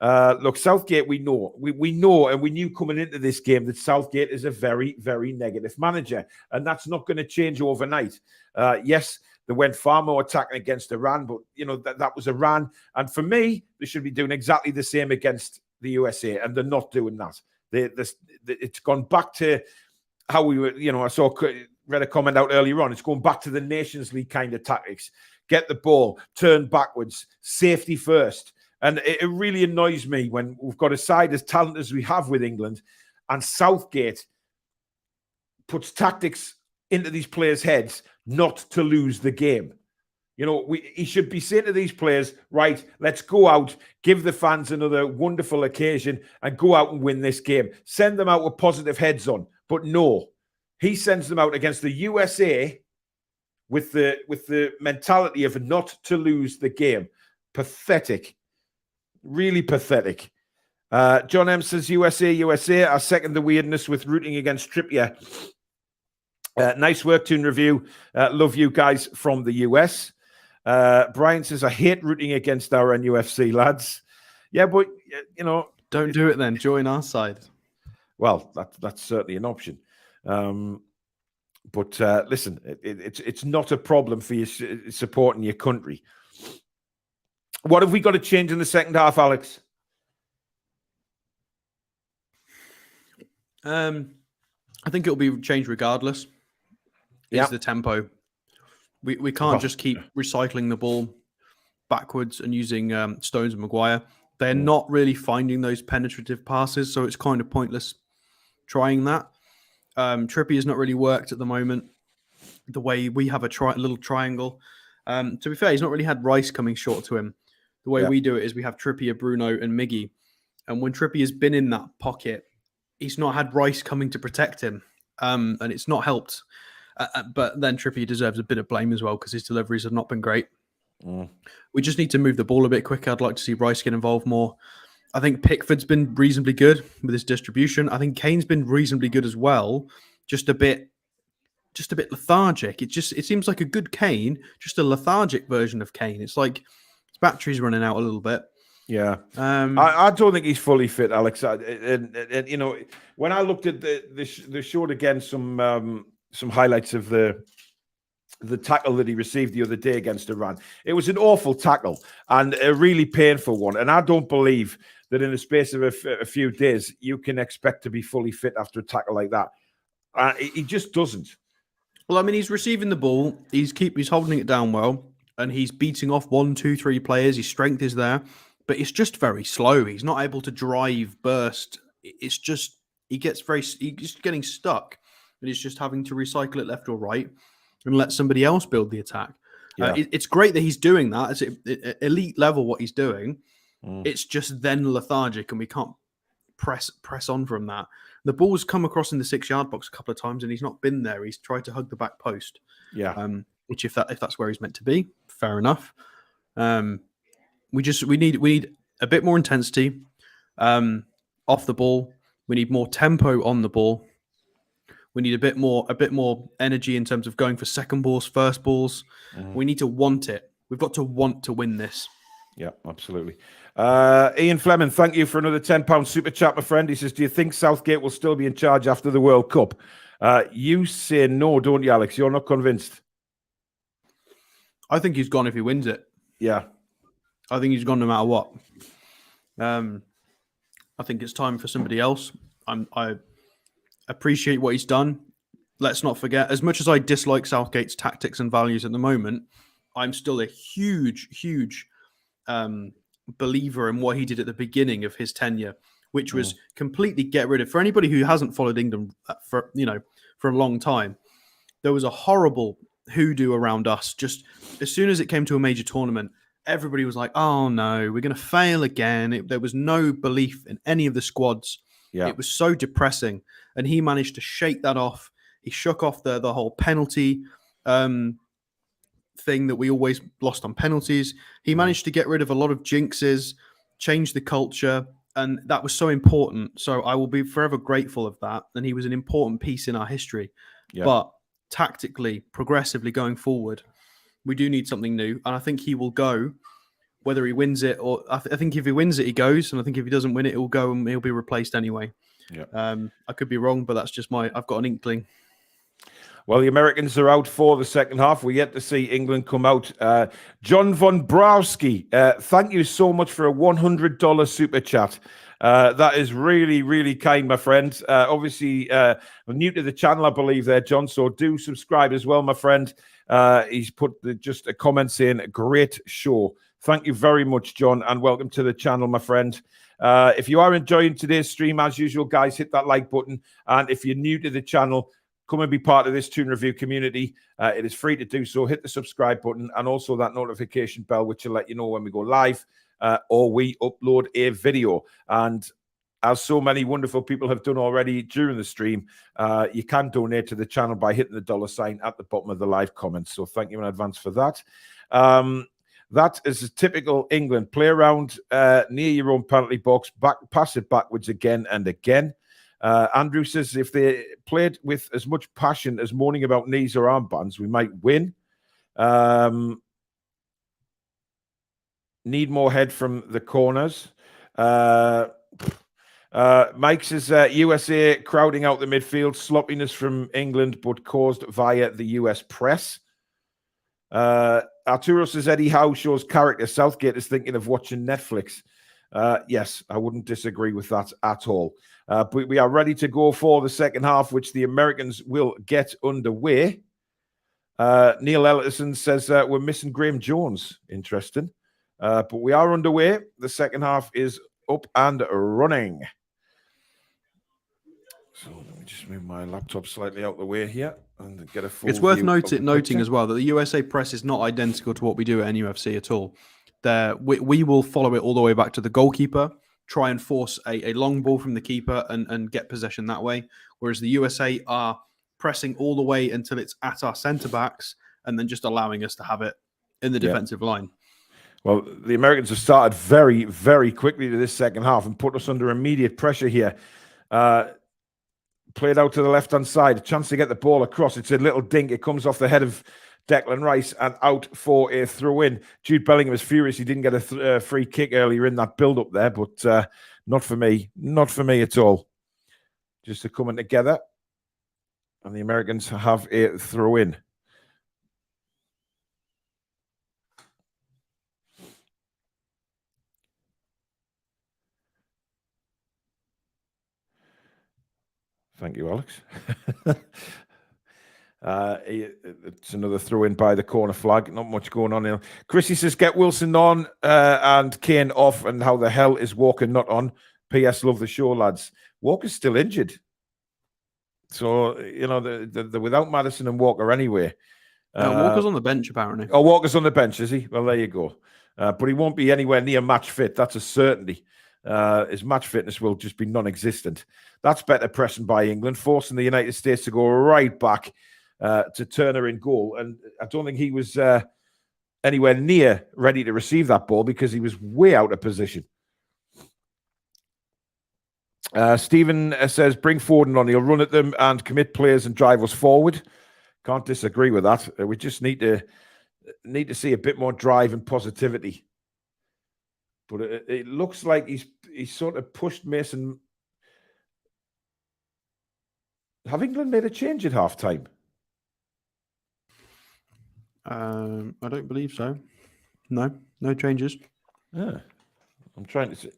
[SPEAKER 1] Look, Southgate, we know. We know, and we knew coming into this game that Southgate is a very, very negative manager, and that's not going to change overnight. Yes, they went far more attacking against Iran, but, that was Iran. And for me, they should be doing exactly the same against the USA, and they're not doing that. It's gone back to how we were, read a comment out earlier on. It's going back to the Nations League kind of tactics. Get the ball, turn backwards, safety first. And it really annoys me when we've got a side as talented as we have with England, and Southgate puts tactics into these players' heads not to lose the game. He should be saying to these players, right, let's go out, give the fans another wonderful occasion and go out and win this game. Send them out with positive heads on. But no, he sends them out against the USA with the mentality of not to lose the game. Pathetic. Really pathetic. John M says, USA. I second the weirdness with rooting against Trippier. Nice work, Toon Review. Love you guys from the US. Brian says, I hate rooting against our NUFC lads. Yeah, but,
[SPEAKER 2] Don't do it then. Join our side.
[SPEAKER 1] Well, that's certainly an option. But listen, it's not a problem for you supporting your country. What have we got to change in the second half, Alex?
[SPEAKER 2] I think it'll be changed regardless. Is the tempo. We can't just keep recycling the ball backwards and using Stones and Maguire. They're not really finding those penetrative passes, so it's kind of pointless trying that. Trippier has not really worked at the moment. The way we have a little triangle. To be fair, he's not really had Rice coming short to him. The way we do it is we have Trippier, Bruno, and Miggy. And when Trippier's been in that pocket, he's not had Rice coming to protect him. And it's not helped. But then Trippier deserves a bit of blame as well because his deliveries have not been great. We just need to move the ball a bit quicker. I'd like to see Rice get involved more. I think Pickford's been reasonably good with his distribution. I think Kane's been reasonably good as well. Just a bit just a bit lethargic. It seems like a good Kane, just a lethargic version of Kane. It's like his battery's running out a little bit.
[SPEAKER 1] Yeah, I don't think he's fully fit, Alex. And you know, when I looked at the showed again some highlights of the tackle that he received the other day against Iran. It was an awful tackle and a really painful one. And I don't believe that in the space of a few days you can expect to be fully fit after a tackle like that. He just doesn't.
[SPEAKER 2] Well, I mean, he's receiving the ball, he's holding it down well, and he's beating off 1, 2, 3 players. His strength is there, but it's just very slow. He's not able to drive, burst. It's just he's just getting stuck, and he's just having to recycle it left or right and let somebody else build the attack.
[SPEAKER 1] Yeah.
[SPEAKER 2] It's great that he's doing that. It's elite level what he's doing. It's just then lethargic, and we can't press on from that. The ball's come across in the 6-yard box a couple of times, and he's not been there. He's tried to hug the back post.
[SPEAKER 1] Yeah.
[SPEAKER 2] Which if that's where he's meant to be, fair enough. We need a bit more intensity off the ball. We need more tempo on the ball. We need a bit more energy in terms of going for second balls, first balls. We need to want it. We've got to want to win this.
[SPEAKER 1] Yeah, absolutely. Ian Fleming, thank you for another £10 super chat, my friend. He says, do you think Southgate will still be in charge after the World Cup? You say no, don't you, Alex? You're not convinced?
[SPEAKER 2] I think he's gone if he wins it.
[SPEAKER 1] Yeah.
[SPEAKER 2] I think he's gone no matter what. I think it's time for somebody else. I appreciate what he's done. Let's not forget, as much as I dislike Southgate's tactics and values at the moment, I'm still a huge believer in what he did at the beginning of his tenure, which was completely get rid of. For anybody who hasn't followed England for a long time, there was a horrible hoodoo around us. Just as soon as it came to a major tournament, everybody was like, "Oh no, we're going to fail again." There was no belief in any of the squads.
[SPEAKER 1] Yeah.
[SPEAKER 2] It was so depressing, and he managed to shake that off. He shook off the whole penalty thing that we always lost on penalties. He managed to get rid of a lot of jinxes, change the culture, and that was so important. So I will be forever grateful of that. And he was an important piece in our history. Yeah. But tactically, progressively going forward, we do need something new. And I think he will go, whether he wins it or I think if he wins it, he goes. And I think if he doesn't win it, he'll go and he'll be replaced anyway.
[SPEAKER 1] Yeah.
[SPEAKER 2] I could be wrong, but that's just I've got an inkling.
[SPEAKER 1] Well, the Americans are out for the second half. We're yet to see England come out. John von Browski, thank you so much for a $100 super chat. That is really, really kind, my friend. Obviously, I'm new to the channel, I believe there, John, so do subscribe as well, my friend. He's put just a comment saying, great show. Thank you very much, John, and welcome to the channel, my friend. If you are enjoying today's stream, as usual, guys, hit that like button. And if you're new to the channel, come and be part of this Toon Review community. It is free to do so. Hit the subscribe button and also that notification bell, which will let you know when we go live or we upload a video. And as so many wonderful people have done already during the stream, you can donate to the channel by hitting the $sign at the bottom of the live comments. So thank you in advance for that. That is a typical England. Play around near your own penalty box, pass it backwards again and again. Andrew says if they played with as much passion as moaning about knees or armbands, we might win. Need more head from the corners. Mike says USA crowding out the midfield, sloppiness from England, but caused via the US press. Arturo says Eddie Howe shows character. Southgate is thinking of watching Netflix. Yes, I wouldn't disagree with that at all. But we are ready to go for the second half, which the Americans will get underway. Neil Ellison says we're missing Graham Jones. Interesting. But we are underway. The second half is up and running. So let me just move my laptop slightly out the way here and get a full
[SPEAKER 2] It's worth
[SPEAKER 1] view
[SPEAKER 2] noting as well that the USA press is not identical to what we do at NUFC at all. We will follow it all the way back to the goalkeeper, try and force a long ball from the keeper and get possession that way. Whereas the USA are pressing all the way until it's at our centre-backs and then just allowing us to have it in the defensive line. Well,
[SPEAKER 1] the Americans have started very, very quickly to this second half and put us under immediate pressure here. Played out to the left-hand side. A chance to get the ball across. It's a little dink. It comes off the head of Declan Rice and out for a throw-in. Jude Bellingham is furious he didn't get a free kick earlier in that build-up there, but not for me. Not for me at all. Just a coming together. And the Americans have a throw-in. Thank you, Alex. It's another throw in by the corner flag. Not much going on here. Chrissy says, get Wilson on and Kane off. And how the hell is Walker not on? P.S. Love the show, lads. Walker's still injured. So, you know, they're without Maddison and Walker anyway.
[SPEAKER 2] Walker's on the bench, apparently.
[SPEAKER 1] Oh, Walker's on the bench, is he? Well, there you go. But he won't be anywhere near match fit. That's a certainty. His match fitness will just be non-existent. That's better pressing by England, forcing the United States to go right back to Turner in goal. And I don't think he was anywhere near ready to receive that ball because he was way out of position. Stephen says, bring Foden on. He'll run at them and commit players and drive us forward. Can't disagree with that. We just need to see a bit more drive and positivity. But it looks like he's sort of pushed Mason. Have England made a change at half-time?
[SPEAKER 2] I don't believe so. No changes.
[SPEAKER 1] Yeah. I'm trying to see.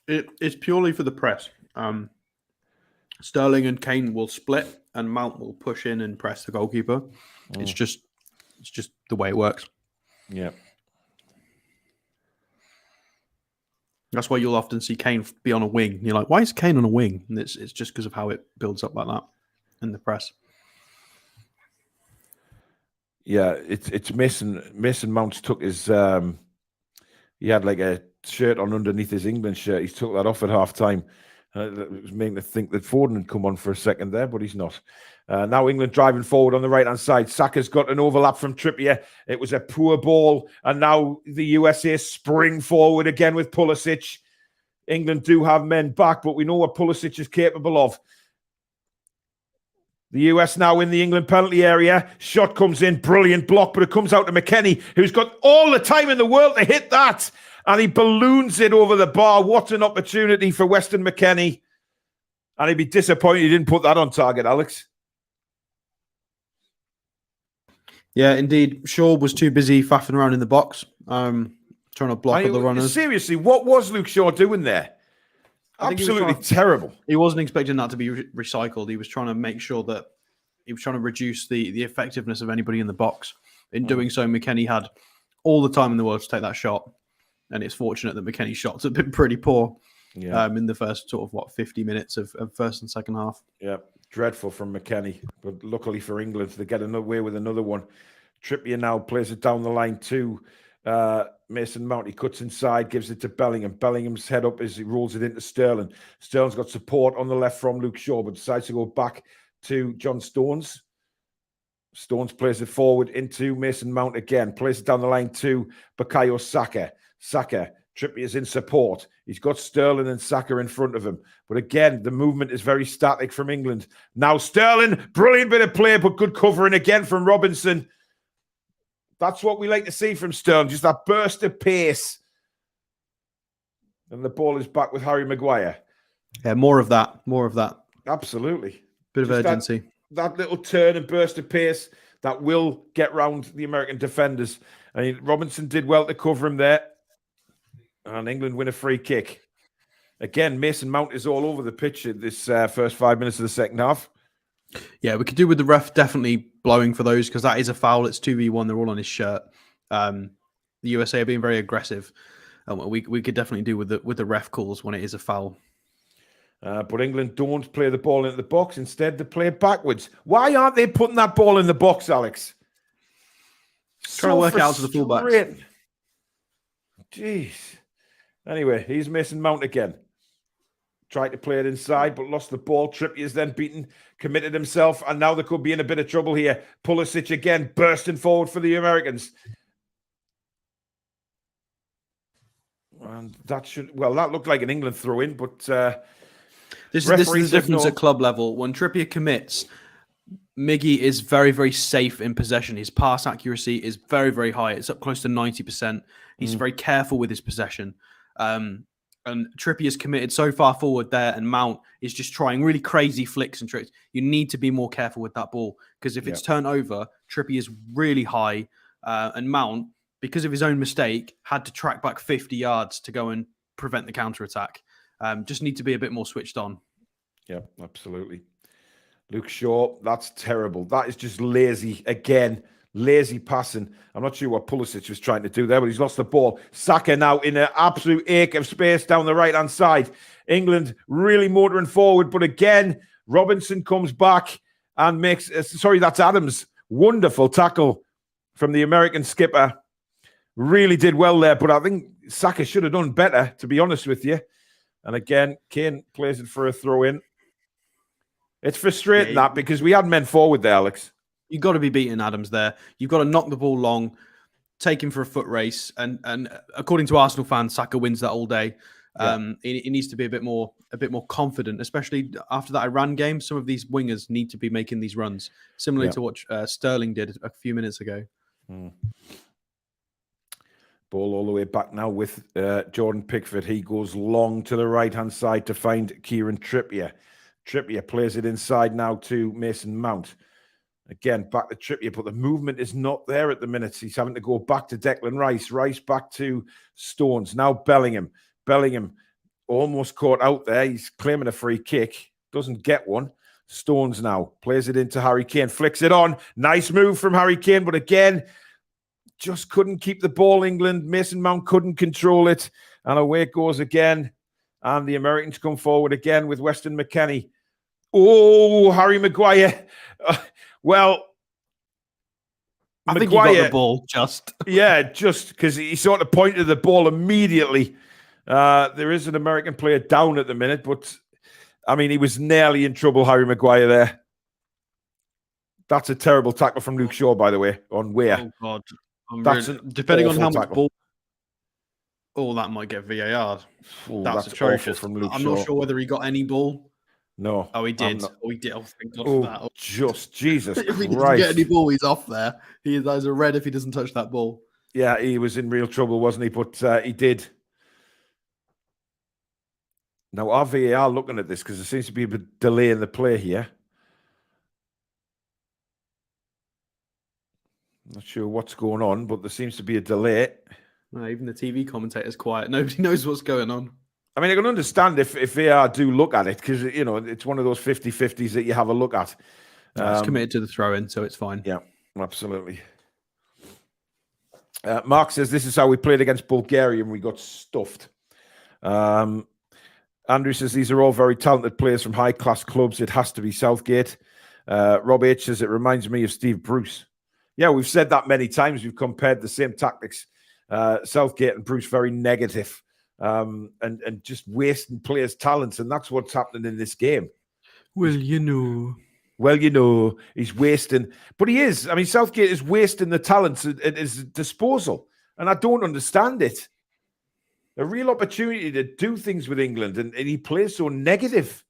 [SPEAKER 2] It's purely for the press. Sterling and Kane will split, and Mount will push in and press the goalkeeper. It's just the way it works.
[SPEAKER 1] Yeah.
[SPEAKER 2] That's why you'll often see Kane be on a wing. You're like, why is Kane on a wing? And it's just because of how it builds up like that in the press.
[SPEAKER 1] Yeah, it's Mason Mount took his he had like a shirt on underneath his England shirt. He took that off at half time. It was making to think that Foden had come on for a second there, but he's not. Now England driving forward on the right-hand side. Saka's got an overlap from Trippier. It was a poor ball, and now the USA spring forward again with Pulisic. England do have men back, but we know what Pulisic is capable of. The US now in the England penalty area. Shot comes in, brilliant block, but it comes out to McKennie, who's got all the time in the world to hit that. And he balloons it over the bar. What an opportunity for Weston McKennie. And he'd be disappointed he didn't put that on target, Alex.
[SPEAKER 2] Yeah, indeed. Shaw was too busy faffing around in the box, trying to block other runners.
[SPEAKER 1] Seriously, what was Luke Shaw doing there? Absolutely terrible.
[SPEAKER 2] He wasn't expecting that to be recycled. He was trying to make sure that he was trying to reduce the effectiveness of anybody in the box. In doing so, McKennie had all the time in the world to take that shot. And it's fortunate that McKennie's shots have been pretty poor in the first 50 minutes of first and second half.
[SPEAKER 1] Yeah, dreadful from McKennie. But luckily for England, they get away with another one. Trippier now plays it down the line to Mason Mount. He cuts inside, gives it to Bellingham. Bellingham's head up as he rolls it into Sterling. Sterling's got support on the left from Luke Shaw, but decides to go back to John Stones. Stones plays it forward into Mason Mount again. Plays it down the line to Bukayo Saka. Saka, Trippier's in support. He's got Sterling and Saka in front of him. But again, the movement is very static from England. Now Sterling, brilliant bit of play, but good covering again from Robinson. That's what we like to see from Sterling, just that burst of pace. And the ball is back with Harry Maguire.
[SPEAKER 2] Yeah, more of that.
[SPEAKER 1] Absolutely.
[SPEAKER 2] Bit of urgency.
[SPEAKER 1] That little turn and burst of pace that will get round the American defenders. I mean, Robinson did well to cover him there. And England win a free kick. Again, Mason Mount is all over the pitch in this first 5 minutes of the second half.
[SPEAKER 2] Yeah, we could do with the ref definitely blowing for those because that is a foul. It's 2v1. They're all on his shirt. The USA are being very aggressive. We could definitely do with the ref calls when it is a foul.
[SPEAKER 1] But England don't play the ball into the box. Instead, they play it backwards. Why aren't they putting that ball in the box, Alex?
[SPEAKER 2] Trying to work out to the fullbacks.
[SPEAKER 1] Jeez. Anyway, he's Mason Mount again. Tried to play it inside, but lost the ball. Trippier's then beaten, committed himself, and now they could be in a bit of trouble here. Pulisic again, bursting forward for the Americans. And that looked like an England throw-in, but
[SPEAKER 2] This
[SPEAKER 1] Referee
[SPEAKER 2] is the
[SPEAKER 1] said
[SPEAKER 2] difference
[SPEAKER 1] no.
[SPEAKER 2] at club level. When Trippier commits, Miggy is very, very safe in possession. His pass accuracy is very, very high. It's up close to 90%. He's very careful with his possession. And Trippier's committed so far forward there, and Mount is just trying really crazy flicks and tricks. You need to be more careful with that ball, because if it's turned over, Trippier is really high, and Mount, because of his own mistake, had to track back 50 yards to go and prevent the counter-attack. Just need to be a bit more switched on.
[SPEAKER 1] Yeah, absolutely. Luke Shaw, that's terrible. That is just lazy. Again, lazy passing. I'm not sure what Pulisic was trying to do there, but he's lost the ball. Saka now in an absolute ache of space down the right-hand side. England really motoring forward, but again, Robinson comes back and makes... sorry, that's Adams. Wonderful tackle from the American skipper. Really did well there, but I think Saka should have done better, to be honest with you. And again, Kane plays it for a throw-in. It's frustrating that, because we had men forward there, Alex.
[SPEAKER 2] You've got to be beating Adams there. You've got to knock the ball long, take him for a foot race, and according to Arsenal fans, Saka wins that all day. He needs to be a bit more confident, especially after that Iran game. Some of these wingers need to be making these runs, similarly to what Sterling did a few minutes ago.
[SPEAKER 1] Ball all the way back now with Jordan Pickford. He goes long to the right-hand side to find Kieran Trippier. Trippier plays it inside now to Mason Mount. Again, back to Trippier, but the movement is not there at the minute. He's having to go back to Declan Rice. Rice back to Stones. Now Bellingham. Bellingham almost caught out there. He's claiming a free kick. Doesn't get one. Stones now plays it into Harry Kane. Flicks it on. Nice move from Harry Kane, but again, just couldn't keep the ball, England. Mason Mount couldn't control it. And away it goes again. And the Americans come forward again with Weston McKennie. Oh, Harry Maguire. Well,
[SPEAKER 2] I think he got the ball just.
[SPEAKER 1] Yeah, just because he sort of pointed the ball immediately. There is an American player down at the minute, but I mean, he was nearly in trouble, Harry Maguire there. That's a terrible tackle from Luke Shaw, by the way, on Weir.
[SPEAKER 2] Oh, God. Depending on how much ball. Oh, that might get VAR. That's atrocious.
[SPEAKER 1] From Luke
[SPEAKER 2] I'm
[SPEAKER 1] Shaw.
[SPEAKER 2] not sure whether he got any ball.
[SPEAKER 1] No.
[SPEAKER 2] Oh, he did. Oh, he did. Oh, thank God for that. Oh,
[SPEAKER 1] just Jesus
[SPEAKER 2] if he
[SPEAKER 1] Christ.
[SPEAKER 2] doesn't get any ball, he's off there. There's a red if he doesn't touch that ball.
[SPEAKER 1] Yeah, he was in real trouble, wasn't he? But he did. Now, our VAR looking at this, because there seems to be a delay in the play here. Not sure what's going on, but there seems to be a delay.
[SPEAKER 2] Even the TV commentator's quiet. Nobody knows what's going on.
[SPEAKER 1] I mean, I can understand if VAR do look at it, because, you know, it's one of those 50-50s that you have a look at.
[SPEAKER 2] It's committed to the throw-in, so it's fine.
[SPEAKER 1] Yeah, absolutely. Mark says, this is how we played against Bulgaria and we got stuffed. Andrew says, these are all very talented players from high-class clubs. It has to be Southgate. Rob H says, it reminds me of Steve Bruce. Yeah, we've said that many times. We've compared the same tactics. Southgate and Bruce, very negative. And just wasting players' talents, and that's what's happening in this game.
[SPEAKER 2] Well, you know,
[SPEAKER 1] he's wasting, but he is. I mean, Southgate is wasting the talents at his disposal, and I don't understand it. A real opportunity to do things with England, and he plays so negative.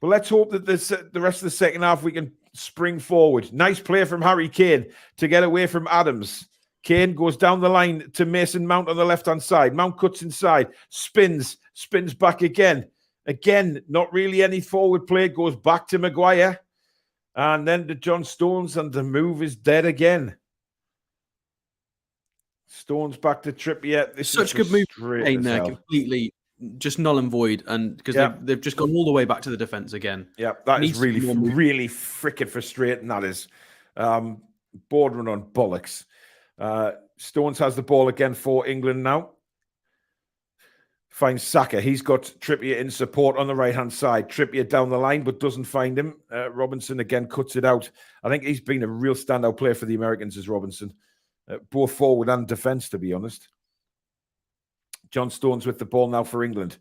[SPEAKER 1] But let's hope that the rest of the second half we can spring forward. Nice play from Harry Kane to get away from Adams. Kane goes down the line to Mason Mount on the left-hand side. Mount cuts inside, spins back again. Again, not really any forward play. Goes back to Maguire. And then to John Stones, and the move is dead again. Stones back to Trippier. This
[SPEAKER 2] such good move. There, completely just null and void, and because they've just gone all the way back to the defense again.
[SPEAKER 1] Yeah, that is really freaking frustrating. That is bordering on bollocks. Stones has the ball again for England now. Finds Saka. He's got Trippier in support on the right-hand side. Trippier down the line, but doesn't find him. Robinson again cuts it out. I think he's been a real standout player for the Americans, as Robinson. Both forward and defence, to be honest. John Stones with the ball now for England.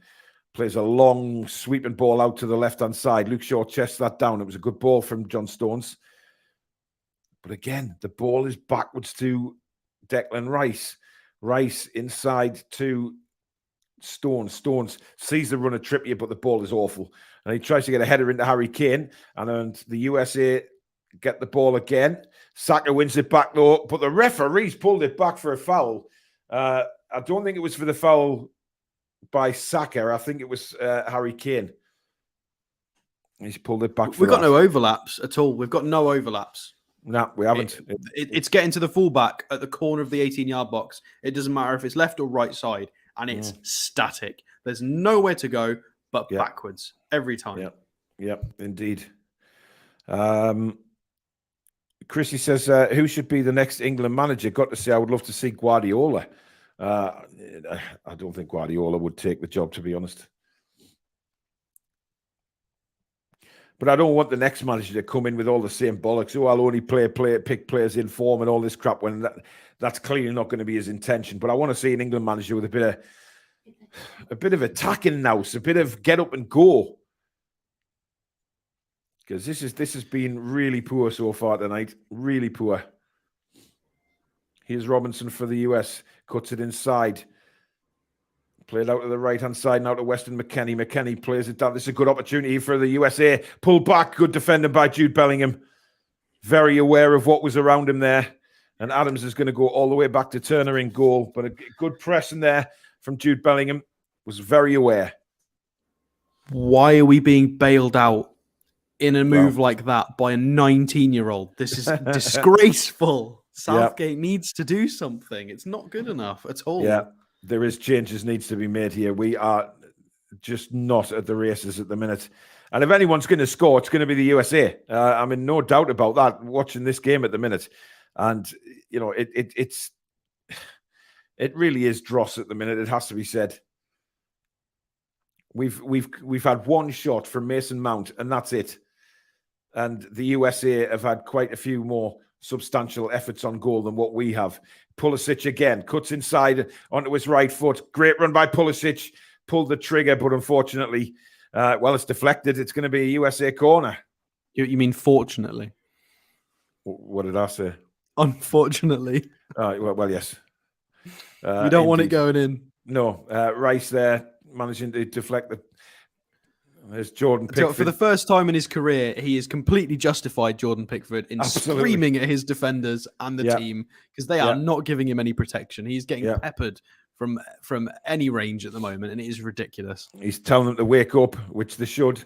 [SPEAKER 1] Plays a long, sweeping ball out to the left-hand side. Luke Shaw chests that down. It was a good ball from John Stones. But again, the ball is backwards to Declan Rice. Rice inside to Stones sees the run of Trippier, but the ball is awful. And he tries to get a header into Harry Kane. And the USA get the ball again. Saka wins it back, though. But the referee's pulled it back for a foul. I don't think it was for the foul by Saka. I think it was Harry Kane. He's pulled it back for
[SPEAKER 2] We've got no overlaps at all. We've got no overlaps.
[SPEAKER 1] No, we haven't.
[SPEAKER 2] It's getting to the fullback at the corner of the 18-yard box. It doesn't matter if it's left or right side, and it's static. There's nowhere to go but backwards every time.
[SPEAKER 1] Yep, indeed. Chrissy says, who should be the next England manager? Got to say, I would love to see Guardiola. I don't think Guardiola would take the job, to be honest. But I don't want the next manager to come in with all the same bollocks. Oh, I'll only pick players in form and all this crap, when that's clearly not going to be his intention. But I want to see an England manager with a bit of attacking nous, a bit of get up and go. Because this has been really poor so far tonight. Really poor. Here's Robinson for the US. Cuts it inside. Played out to the right-hand side, now to Weston McKennie. McKennie plays it down. This is a good opportunity for the USA. Pull back. Good defending by Jude Bellingham. Very aware of what was around him there. And Adams is going to go all the way back to Turner in goal. But a good press in there from Jude Bellingham. Was very aware.
[SPEAKER 2] Why are we being bailed out in a move like that by a 19-year-old? This is disgraceful. Southgate needs to do something. It's not good enough at all.
[SPEAKER 1] Yeah. There is changes needs to be made here. We are just not at the races at the minute. And if anyone's going to score, it's going to be the USA. I mean, no doubt about that, watching this game at the minute. And, you know, it really is dross at the minute, it has to be said. We've had one shot from Mason Mount, and that's it. And the USA have had quite a few more substantial efforts on goal than what we have. Pulisic again, cuts inside onto his right foot. Great run by Pulisic. Pulled the trigger, but unfortunately, it's deflected. It's going to be a USA corner.
[SPEAKER 2] You mean fortunately?
[SPEAKER 1] What did I say?
[SPEAKER 2] Unfortunately.
[SPEAKER 1] Well, yes.
[SPEAKER 2] You don't want it going in.
[SPEAKER 1] No. Rice there, managing to deflect the... There's Jordan Pickford.
[SPEAKER 2] For the first time in his career, he has completely justified Jordan Pickford in screaming at his defenders and the team, because they are not giving him any protection. He's getting peppered from any range at the moment, and it is ridiculous. He's
[SPEAKER 1] telling them to wake up, which they should,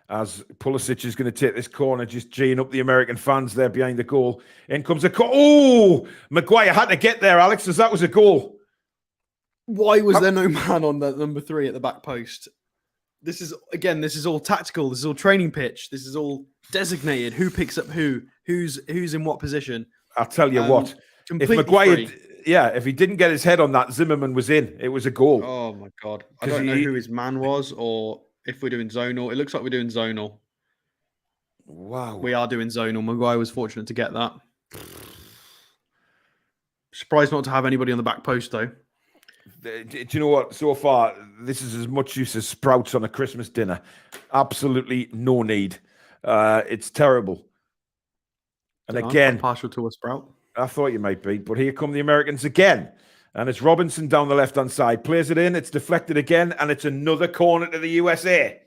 [SPEAKER 1] as Pulisic is going to take this corner, just geeing up the American fans there behind the goal. In comes a Oh! Maguire had to get there, Alex, as that was a goal.
[SPEAKER 2] Why was there no man on the number 3 at the back post? This is all tactical. This is all training pitch. This is all designated. Who picks up who's in what position.
[SPEAKER 1] I'll tell you what. If Maguire, if he didn't get his head on that, Zimmerman was in. It was a goal.
[SPEAKER 2] Oh my God. I don't know who his man was, or if we're doing zonal. It looks like we're doing zonal.
[SPEAKER 1] Wow.
[SPEAKER 2] We are doing zonal. Maguire was fortunate to get that. Surprised not to have anybody on the back post, though.
[SPEAKER 1] Do you know what? So far, this is as much use as sprouts on a Christmas dinner. Absolutely no need. It's terrible. And again,
[SPEAKER 2] I'm partial to a sprout.
[SPEAKER 1] I thought you might be, but here come the Americans again. And it's Robinson down the left-hand side. Plays it in, it's deflected again, and it's another corner to the USA.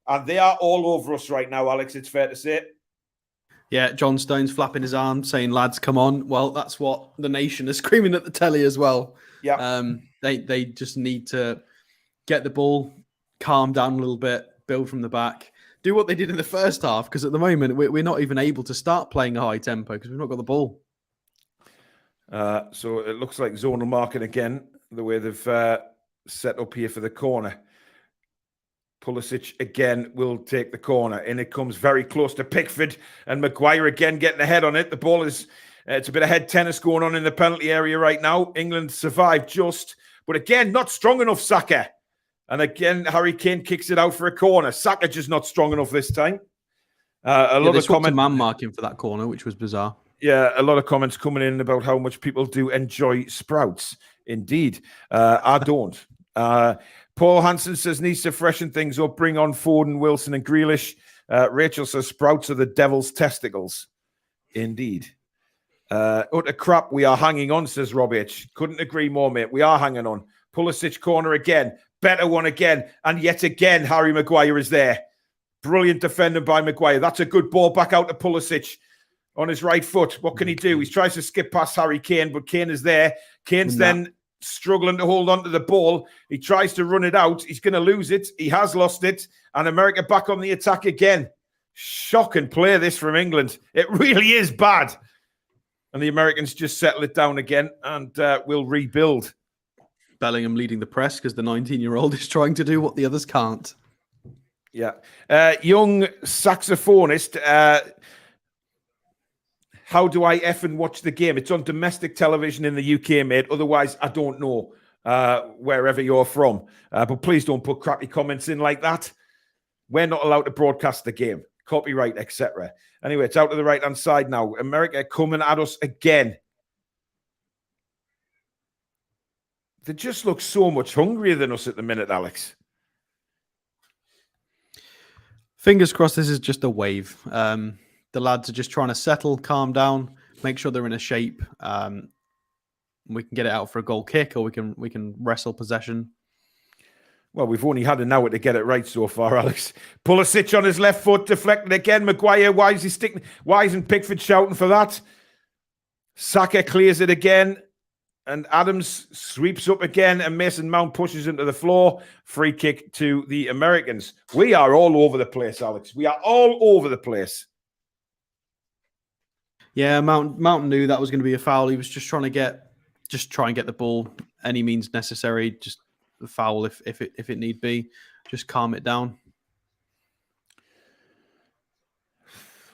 [SPEAKER 1] And they are all over us right now, Alex, it's fair to say.
[SPEAKER 2] Yeah, John Stone's flapping his arm, saying, lads, come on. Well, that's what the nation is screaming at the telly as well.
[SPEAKER 1] Yeah.
[SPEAKER 2] They just need to get the ball, calm down a little bit, build from the back, do what they did in the first half, because at the moment we're not even able to start playing a high tempo because we've not got the ball.
[SPEAKER 1] So it looks like zonal marking again, the way they've set up here for the corner. Pulisic again will take the corner, and it comes very close to Pickford, and Maguire again getting ahead on it. The ball is, it's a bit of head tennis going on in the penalty area right now. England survived just, but again, not strong enough, Saka. And again, Harry Kane kicks it out for a corner. Saka just not strong enough this time. A lot of comments,
[SPEAKER 2] man marking for that corner, which was bizarre.
[SPEAKER 1] Yeah, a lot of comments coming in about how much people do enjoy sprouts. Indeed, I don't. Paul Hansen says needs to freshen things up, bring on Foden, Wilson and Grealish. Rachel says sprouts are the devil's testicles. Indeed. Utter crap, we are hanging on, says Rob H. Couldn't agree more, mate. We are hanging on. Pulisic corner again. Better one again. And yet again, Harry Maguire is there. Brilliant defending by Maguire. That's a good ball back out to Pulisic on his right foot. What can he do? He tries to skip past Harry Kane, but Kane is there. Kane's then struggling to hold on to the ball. He tries to run it out. He's going to lose it. He has lost it. And America back on the attack again. Shocking play this from England. It really is bad. And the Americans just settle it down again and will rebuild.
[SPEAKER 2] Bellingham leading the press because the 19-year-old is trying to do what the others can't.
[SPEAKER 1] Yeah. Young saxophonist. How do I effing watch the game? It's on domestic television in the UK, mate. Otherwise, I don't know wherever you're from. But please don't put crappy comments in like that. We're not allowed to broadcast the game. Copyright, etc. Anyway, it's out to the right-hand side now. America coming at us again. They just look so much hungrier than us at the minute, Alex.
[SPEAKER 2] Fingers crossed this is just a wave. The lads are just trying to settle, calm down, make sure they're in a shape. We can get it out for a goal kick, or we can wrestle possession.
[SPEAKER 1] Well, we've only had an hour to get it right so far, Alex. Pulisic on his left foot, deflected again. Maguire, why is he sticking? Why isn't Pickford shouting for that? Saka clears it again. And Adams sweeps up again, and Mason Mount pushes into the floor. Free kick to the Americans. We are all over the place, Alex. We are all over the place.
[SPEAKER 2] Yeah, Mount knew that was going to be a foul. He was just trying to try and get the ball any means necessary. Just a foul if it need be. Just calm it down.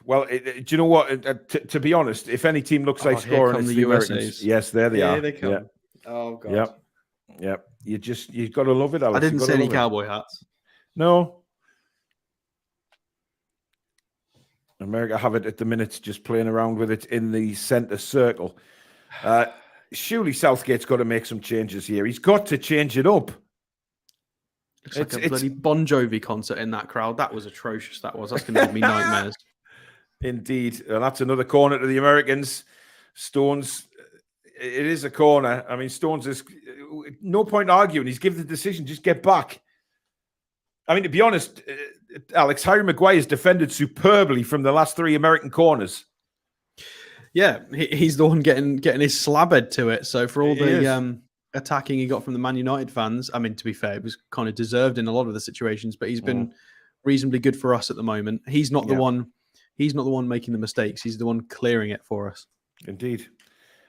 [SPEAKER 1] Well, do you know what? To be honest, if any team looks like scoring, it's the Americans. Yes, there they are.
[SPEAKER 2] They come.
[SPEAKER 1] Yeah.
[SPEAKER 2] Oh god.
[SPEAKER 1] Yep. You've got to love it, Alex.
[SPEAKER 2] I didn't see any cowboy hats.
[SPEAKER 1] No. America have it at the minute, just playing around with it in the centre circle. Surely Southgate's got to make some changes here. He's got to change it up.
[SPEAKER 2] Looks like a bloody Bon Jovi concert in that crowd. That was atrocious. That's going to give me nightmares.
[SPEAKER 1] Indeed. And that's another corner to the Americans. Stones, it is a corner. I mean, Stones is no point arguing. He's given the decision. Just get back. I mean, to be honest, Alex, Harry Maguire's defended superbly from the last 3 American corners.
[SPEAKER 2] Yeah, he's the one getting his slab head to it. So for all the attacking he got from the Man United fans, I mean, to be fair, it was kind of deserved in a lot of the situations, but he's been reasonably good for us at the moment. He's not the one. He's not the one making the mistakes. He's the one clearing it for us.
[SPEAKER 1] Indeed.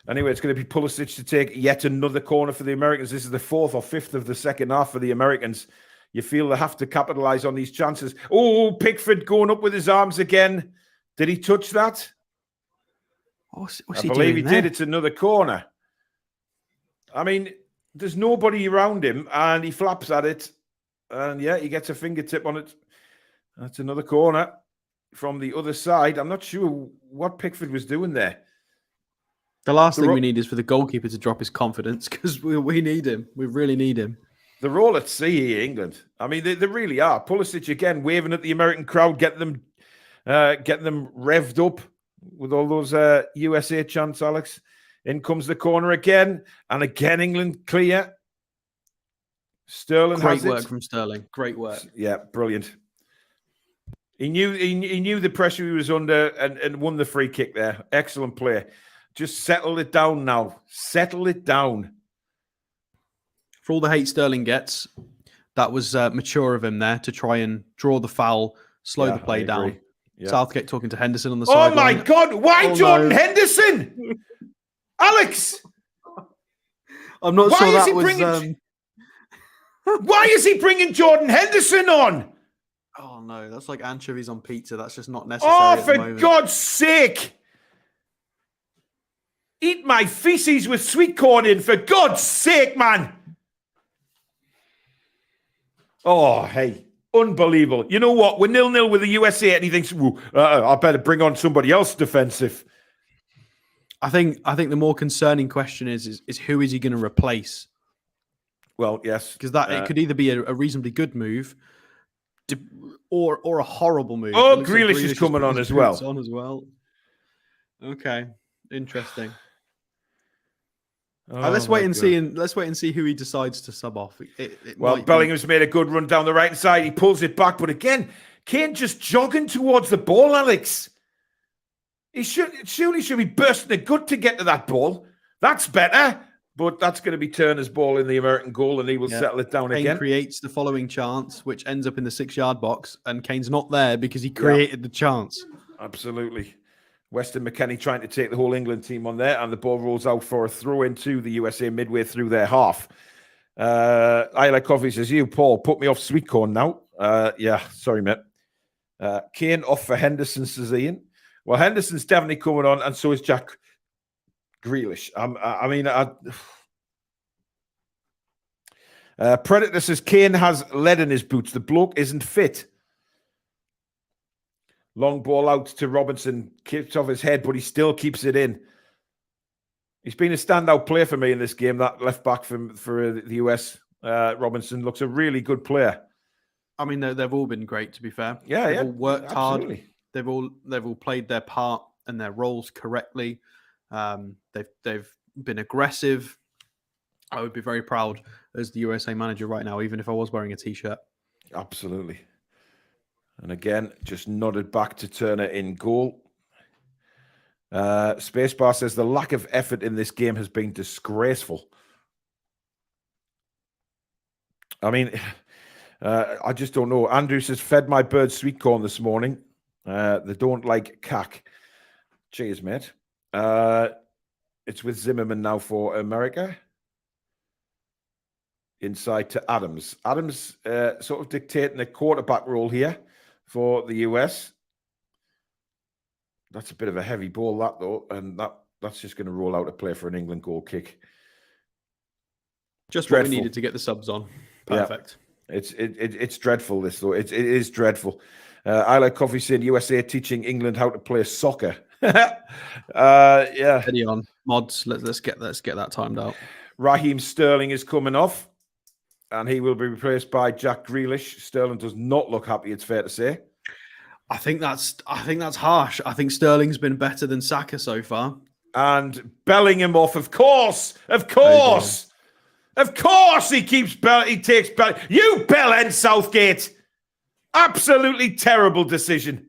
[SPEAKER 1] Anyway, it's going to be Pulisic to take yet another corner for the Americans. This is the 4th or 5th of the second half for the Americans. You feel they have to capitalize on these chances. Oh, Pickford going up with his arms again. Did he touch that?
[SPEAKER 2] I
[SPEAKER 1] believe he did. It's another corner. I mean, there's nobody around him, and he flaps at it. And yeah, he gets a fingertip on it. That's another corner from the other side. I'm not sure what Pickford was doing there.
[SPEAKER 2] The last thing we need is for the goalkeeper to drop his confidence, because we need him. We really need him.
[SPEAKER 1] They're all at sea here, England. I mean, they really are. Pulisic again, waving at the American crowd, getting them revved up with all those USA chants, Alex. In comes the corner again. And again, England clear. Sterling
[SPEAKER 2] Great work from Sterling. Great work.
[SPEAKER 1] Yeah, brilliant. He knew the pressure he was under and won the free kick there. Excellent play. Just settle it down now. Settle it down.
[SPEAKER 2] For all the hate Sterling gets, that was mature of him there to try and draw the foul, slow the play down. Yeah. Southgate talking to Henderson on the side.
[SPEAKER 1] Oh my God! Why Jordan Henderson? Alex,
[SPEAKER 2] I'm not sure that was.
[SPEAKER 1] Why is he bringing Jordan Henderson on?
[SPEAKER 2] Oh no, that's like anchovies on pizza. That's just not necessary.
[SPEAKER 1] Oh, for God's sake! Eat my feces with sweet corn in, for God's sake, man! Oh, hey. Unbelievable. You know what? We're 0-0 with the USA, and he thinks, I better bring on somebody else defensive.
[SPEAKER 2] I think the more concerning question is who is he going to replace?
[SPEAKER 1] Well, yes.
[SPEAKER 2] Because it could either be a reasonably good move or a horrible move.
[SPEAKER 1] Oh, Grealish is coming on as well.
[SPEAKER 2] On as well. Okay. Interesting. Let's wait and see. Let's wait and see who he decides to sub off.
[SPEAKER 1] Well, Bellingham's made a good run down the right side. He pulls it back, but again, Kane just jogging towards the ball. Alex, he surely should be bursting the gut to get to that ball. That's better, but that's going to be Turner's ball in the American goal, and he will settle it down
[SPEAKER 2] Kane
[SPEAKER 1] again.
[SPEAKER 2] Creates the following chance, which ends up in the 6-yard box, and Kane's not there because he created the chance.
[SPEAKER 1] Absolutely. Weston McKennie trying to take the whole England team on there, and the ball rolls out for a throw into the USA midway through their half. I like coffee, says you, Paul. Put me off sweet corn now. Yeah, sorry, mate. Kane off for Henderson, says Ian. Well, Henderson's definitely coming on, and so is Jack Grealish. Predator says Kane has lead in his boots. The bloke isn't fit. Long ball out to Robinson, keeps off his head, but he still keeps it in. He's been a standout player for me in this game, that left back for the US. Robinson looks a really good player.
[SPEAKER 2] I mean, they've all been great, to be fair.
[SPEAKER 1] They've
[SPEAKER 2] all worked
[SPEAKER 1] absolutely
[SPEAKER 2] hard. They've all played their part and their roles correctly. They've been aggressive. I would be very proud as the USA manager right now, even if I was wearing a t-shirt.
[SPEAKER 1] Absolutely. And again, just nodded back to Turner in goal. Spacebar says the lack of effort in this game has been disgraceful. I mean, I just don't know. Andrew says, fed my birds sweet corn this morning. They don't like cack. Cheers, mate. It's with Zimmerman now for America. Inside to Adams. Adams sort of dictating a quarterback role here for the US. That's a bit of a heavy ball, that, though. And that's just going to roll out a play for an England goal kick.
[SPEAKER 2] Just dreadful. What we needed to get the subs on. Perfect.
[SPEAKER 1] Yeah. It's dreadful, this, though. It is dreadful. I like coffee saying USA teaching England how to play soccer. Yeah.
[SPEAKER 2] Steady on. Mods, let's get that timed out.
[SPEAKER 1] Raheem Sterling is coming off, and he will be replaced by Jack Grealish. Sterling does not look happy, it's fair to say.
[SPEAKER 2] I think that's harsh. I think Sterling's been better than Saka so far.
[SPEAKER 1] And Bellingham off, of course. Of course he keeps he takes Bellingham. You bellend, Southgate. Absolutely terrible decision.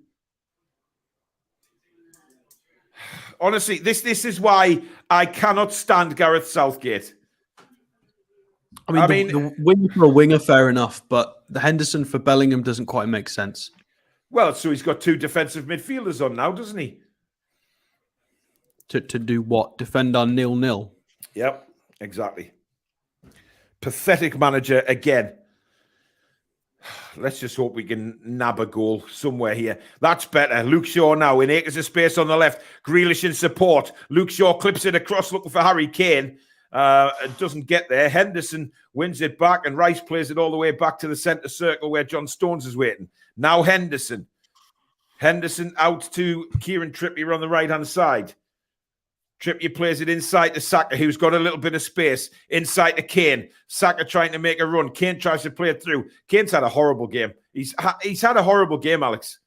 [SPEAKER 1] Honestly, this is why I cannot stand Gareth Southgate.
[SPEAKER 2] I mean, the wing for a winger, fair enough, but the Henderson for Bellingham doesn't quite make sense.
[SPEAKER 1] Well, so he's got two defensive midfielders on now, doesn't he?
[SPEAKER 2] To do what? Defend on 0-0?
[SPEAKER 1] Yep, exactly. Pathetic manager again. Let's just hope we can nab a goal somewhere here. That's better. Luke Shaw now in acres of space on the left. Grealish in support. Luke Shaw clips it across looking for Harry Kane. Doesn't get there. Henderson wins it back, and Rice plays it all the way back to the centre circle where John Stones is waiting. Now Henderson. Henderson out to Kieran Trippier on the right-hand side. Trippier plays it inside to Saka, who's got a little bit of space. Inside to Kane. Saka trying to make a run. Kane tries to play it through. Kane's had a horrible game. He's had a horrible game, Alex.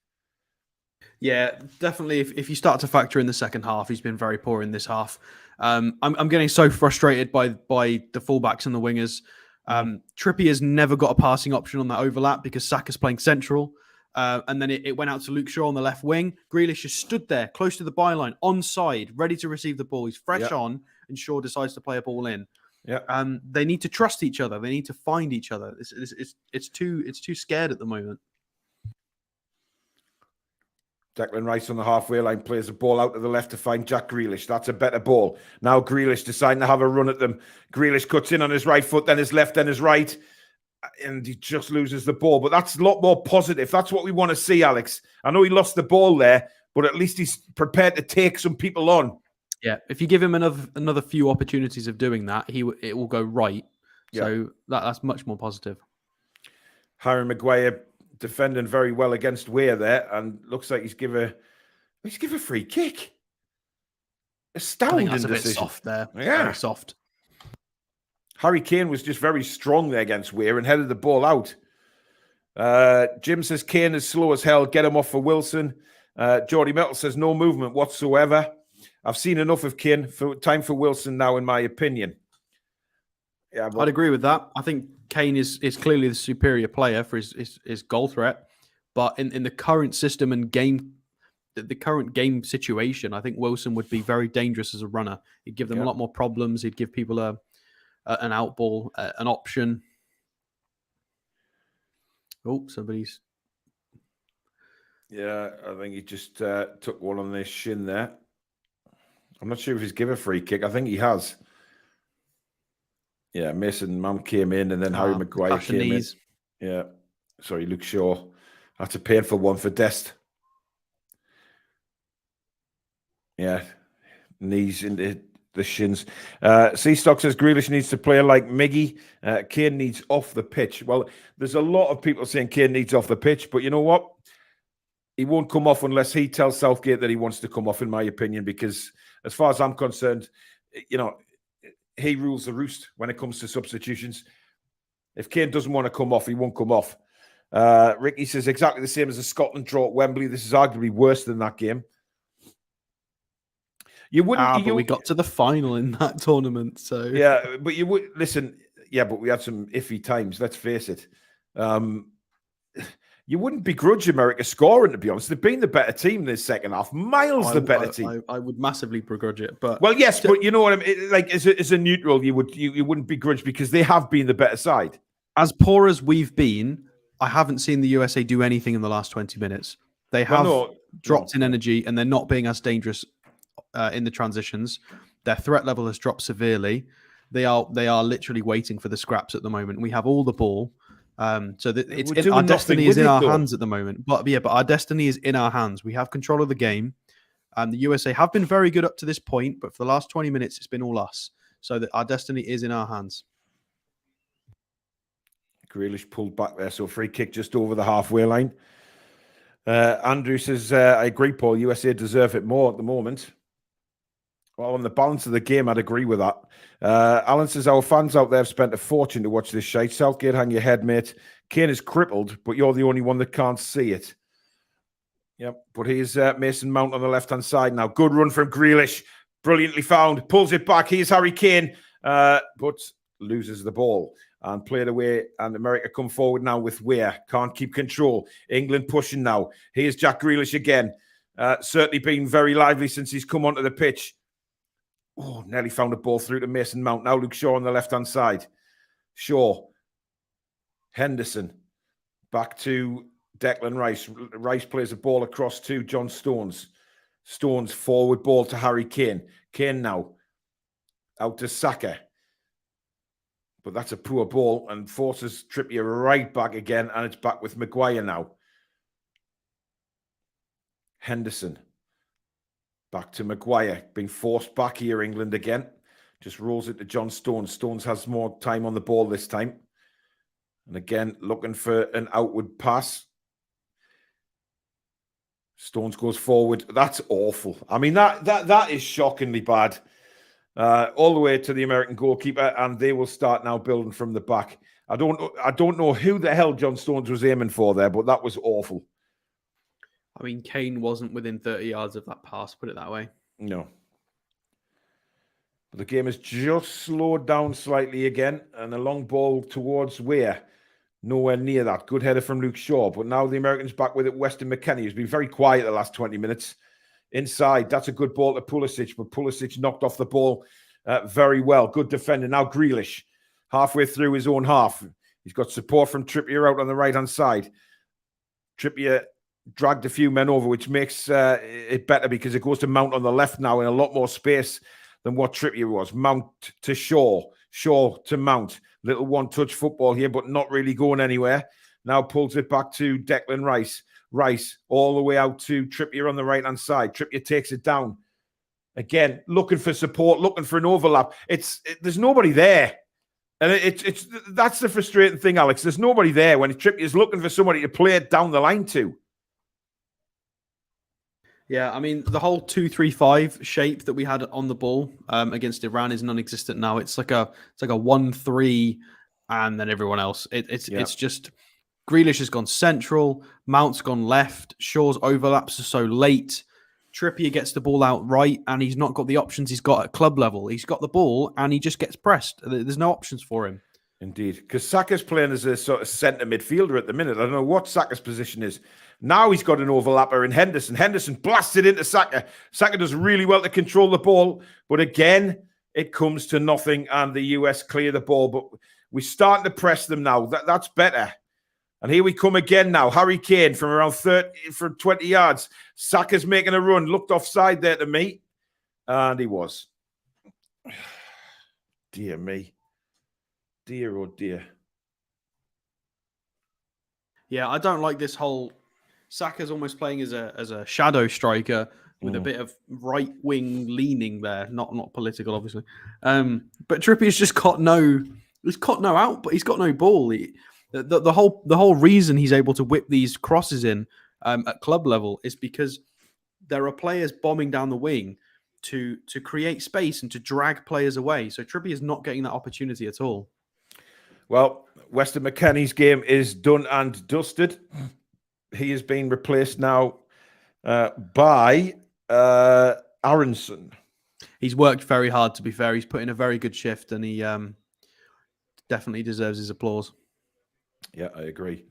[SPEAKER 2] Yeah, definitely. If you start to factor in the second half, he's been very poor in this half. I'm getting so frustrated by the fullbacks and the wingers. Trippier's never got a passing option on that overlap because Saka's playing central. And then it went out to Luke Shaw on the left wing. Grealish just stood there, close to the byline, onside, ready to receive the ball. He's fresh on, and Shaw decides to play a ball in.
[SPEAKER 1] Yeah.
[SPEAKER 2] They need to trust each other. They need to find each other. It's too scared at the moment.
[SPEAKER 1] Declan Rice on the halfway line plays the ball out to the left to find Jack Grealish. That's a better ball. Now Grealish deciding to have a run at them. Grealish cuts in on his right foot, then his left, then his right. And he just loses the ball. But that's a lot more positive. That's what we want to see, Alex. I know he lost the ball there, but at least he's prepared to take some people on.
[SPEAKER 2] Yeah, if you give him another few opportunities of doing that, it will go right. Yeah. So that's much more positive.
[SPEAKER 1] Harry Maguire defending very well against Weir there, and looks like he's give a free kick. Astounding
[SPEAKER 2] I think that's
[SPEAKER 1] decision.
[SPEAKER 2] A bit soft there.
[SPEAKER 1] Yeah,
[SPEAKER 2] very soft.
[SPEAKER 1] Harry Kane was just very strong there against Weir and headed the ball out. Jim says Kane is slow as hell. Get him off for Wilson. Geordie Metal says no movement whatsoever. I've seen enough of Kane. Time for Wilson now, in my opinion. Yeah,
[SPEAKER 2] I'd agree with that. I think Kane is clearly the superior player for his goal threat, but in the current system and game, the current game situation, I think Wilson would be very dangerous as a runner. He'd give them a lot more problems. He'd give people an out ball, an option. Oh, somebody's.
[SPEAKER 1] Yeah, I think he just took one on their shin there. I'm not sure if he's given a free kick. I think he has. Yeah, Mason Mount came in, and then Harry Maguire came in. Yeah, sorry, Luke Shaw. That's a painful one for Dest. Yeah, knees into the shins. C-Stock says Grealish needs to play like Miggy. Kane needs off the pitch. Well, there's a lot of people saying Kane needs off the pitch, but you know what? He won't come off unless he tells Southgate that he wants to come off, in my opinion, because as far as I'm concerned, you know, he rules the roost when it comes to substitutions. If Kane doesn't want to come off, he won't come off. Ricky says exactly the same as the Scotland draw at Wembley. This is arguably worse than that game. You wouldn't.
[SPEAKER 2] But we got to the final in that tournament, so
[SPEAKER 1] yeah. But you would listen. Yeah, but we had some iffy times. Let's face it. You wouldn't begrudge America scoring, to be honest. They've been the better team in this second half. Miles the better team.
[SPEAKER 2] I would massively begrudge it, but
[SPEAKER 1] well, yes, but you know what I mean. Like as a neutral, you wouldn't begrudge because they have been the better side.
[SPEAKER 2] As poor as we've been, I haven't seen the USA do anything in the last 20 minutes. They have dropped in energy, and they're not being as dangerous in the transitions. Their threat level has dropped severely. They are literally waiting for the scraps at the moment. We have all the ball. So that our destiny is in our hands at the moment. But our destiny is in our hands. We have control of the game. And the USA have been very good up to this point, but for the last 20 minutes, it's been all us. So that our destiny is in our hands.
[SPEAKER 1] Grealish pulled back there, so free kick just over the halfway line. Andrew says, I agree, Paul. USA deserve it more at the moment. Well, on the balance of the game, I'd agree with that. Alan says, our fans out there have spent a fortune to watch this shite. Southgate, hang your head, mate. Kane is crippled, but you're the only one that can't see it. Yep, but here's Mason Mount on the left-hand side now. Good run from Grealish. Brilliantly found. Pulls it back. Here's Harry Kane, but loses the ball. And played away, and America come forward now with Weir. Can't keep control. England pushing now. Here's Jack Grealish again. Certainly been very lively since he's come onto the pitch. Oh, nearly found a ball through to Mason Mount. Now Luke Shaw on the left-hand side. Shaw. Henderson. Back to Declan Rice. Rice plays a ball across to John Stones. Stones forward ball to Harry Kane. Kane now. Out to Saka. But that's a poor ball and forces Trippier right back again, and it's back with Maguire now. Henderson. Back to Maguire. Being forced back here, England again. Just rolls it to John Stones. Stones has more time on the ball this time. And again, looking for an outward pass. Stones goes forward. That's awful. I mean, that is shockingly bad. All the way to the American goalkeeper, and they will start now building from the back. I don't know who the hell John Stones was aiming for there, but that was awful.
[SPEAKER 2] I mean, Kane wasn't within 30 yards of that pass, put it that way.
[SPEAKER 1] No. But the game has just slowed down slightly again, and a long ball towards Weir. Nowhere near that. Good header from Luke Shaw, but now the Americans back with it. Weston McKennie, who's been very quiet the last 20 minutes. Inside, that's a good ball to Pulisic, but Pulisic knocked off the ball very well. Good defender. Now Grealish, halfway through his own half. He's got support from Trippier out on the right-hand side. Trippier dragged a few men over, which makes it better because it goes to Mount on the left now in a lot more space than what Trippier was. Mount to Shaw. Shaw to Mount. Little one-touch football here, but not really going anywhere. Now pulls it back to Declan Rice. Rice all the way out to Trippier on the right-hand side. Trippier takes it down. Again, looking for support, looking for an overlap. There's nobody there. And that's the frustrating thing, Alex. There's nobody there when Trippier's looking for somebody to play it down the line to.
[SPEAKER 2] Yeah, I mean, the whole 2-3-5 shape that we had on the ball against Iran is non-existent now. It's like a 1-3 and then everyone else. It's just Grealish has gone central, Mount's gone left, Shaw's overlaps are so late. Trippier gets the ball out right, and he's not got the options he's got at club level. He's got the ball, and he just gets pressed. There's no options for him.
[SPEAKER 1] Indeed, because Saka's playing as a sort of centre midfielder at the minute. I don't know what Saka's position is. Now he's got an overlapper in Henderson. Henderson blasts it into Saka. Saka does really well to control the ball, but again, it comes to nothing, and the US clear the ball. But we're starting to press them now. That's better. And here we come again now. Harry Kane from around 30, from 20 yards. Saka's making a run. Looked offside there to me. And he was. Dear me. Dear, oh dear.
[SPEAKER 2] Yeah, I don't like this whole... Saka's almost playing as a shadow striker with a bit of right-wing leaning there. Not political, obviously. But Trippier's just got no... He's got no out, but he's got no ball. The whole reason he's able to whip these crosses in at club level is because there are players bombing down the wing to create space and to drag players away. So Trippier is not getting that opportunity at all. Well,
[SPEAKER 1] Weston McKennie's game is done and dusted. He has been replaced now by Aronson.
[SPEAKER 2] He's worked very hard, to be fair. He's put in a very good shift, and he definitely deserves his applause.
[SPEAKER 1] Yeah, I agree.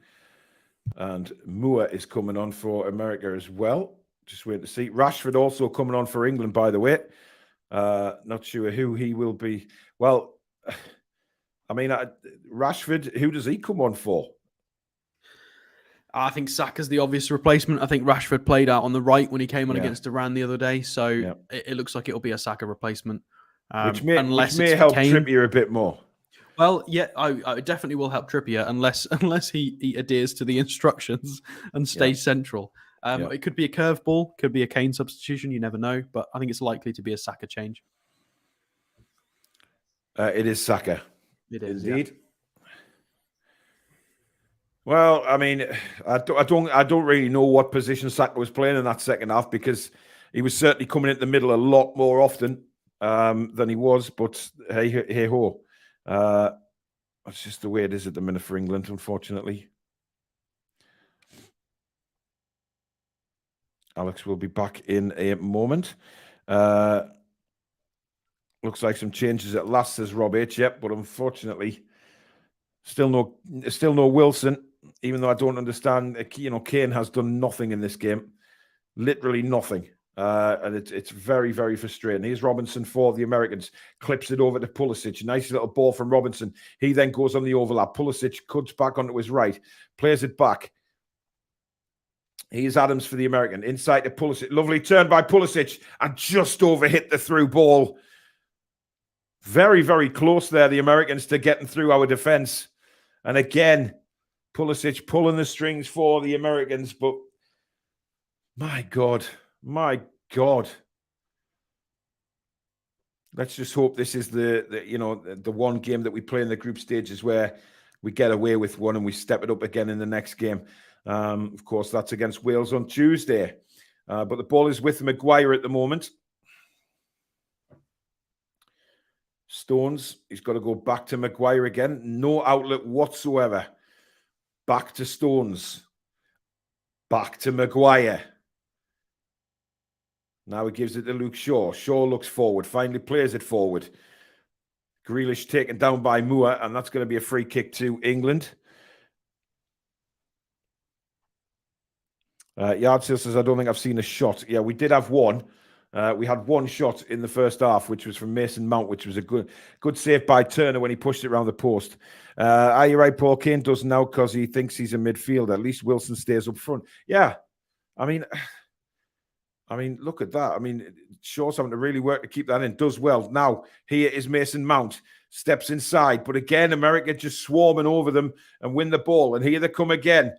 [SPEAKER 1] And Moore is coming on for America as well. Just waiting to see. Rashford also coming on for England, by the way. Not sure who he will be. Well, I mean, Rashford, who does he come on for?
[SPEAKER 2] I think Saka's the obvious replacement. I think Rashford played out on the right when he came on against Iran the other day. So it looks like it'll be a Saka replacement.
[SPEAKER 1] Which may help Trippier a bit more.
[SPEAKER 2] Well, yeah, I definitely will help Trippier unless he adheres to the instructions and stays central. It could be a curveball, could be a Kane substitution. You never know, but I think it's likely to be a Saka change.
[SPEAKER 1] It is Saka.
[SPEAKER 2] It is
[SPEAKER 1] indeed. Yeah. Well, I mean, I don't really know what position Saka was playing in that second half, because he was certainly coming into the middle a lot more often than he was. But hey ho. That's just the way it is at the minute for England, unfortunately. Alex will be back in a moment. Looks like some changes at last, says Rob H. Yep, but unfortunately, still no Wilson. Even though I don't understand, Kane has done nothing in this game, literally nothing. And it's very, very frustrating. Here's Robinson for the Americans. Clips it over to Pulisic. Nice little ball from Robinson. He then goes on the overlap. Pulisic cuts back onto his right. Plays it back. Here's Adams for the American. Inside to Pulisic. Lovely turn by Pulisic. And just overhit the through ball. Very, very close there, the Americans, to getting through our defense. And again, Pulisic pulling the strings for the Americans. But my God. My God. Let's just hope this is the one game that we play in the group stages where we get away with one and we step it up again in the next game. Of course, that's against Wales on Tuesday. But the ball is with Maguire at the moment. Stones, he's got to go back to Maguire again. No outlet whatsoever. Back to Stones. Back to Maguire. Now he gives it to Luke Shaw. Shaw looks forward, finally plays it forward. Grealish taken down by Moore, and that's going to be a free kick to England. Yardsale says, I don't think I've seen a shot. Yeah, we did have one. We had one shot in the first half, which was from Mason Mount, which was a good save by Turner when he pushed it around the post. Are you right, Paul? Kane does now because he thinks he's a midfielder. At least Wilson stays up front. Yeah, I mean, look at that. I mean, Shaw's having to really work to keep that in. Does well. Now, here is Mason Mount. Steps inside. But again, America just swarming over them and win the ball. And here they come again.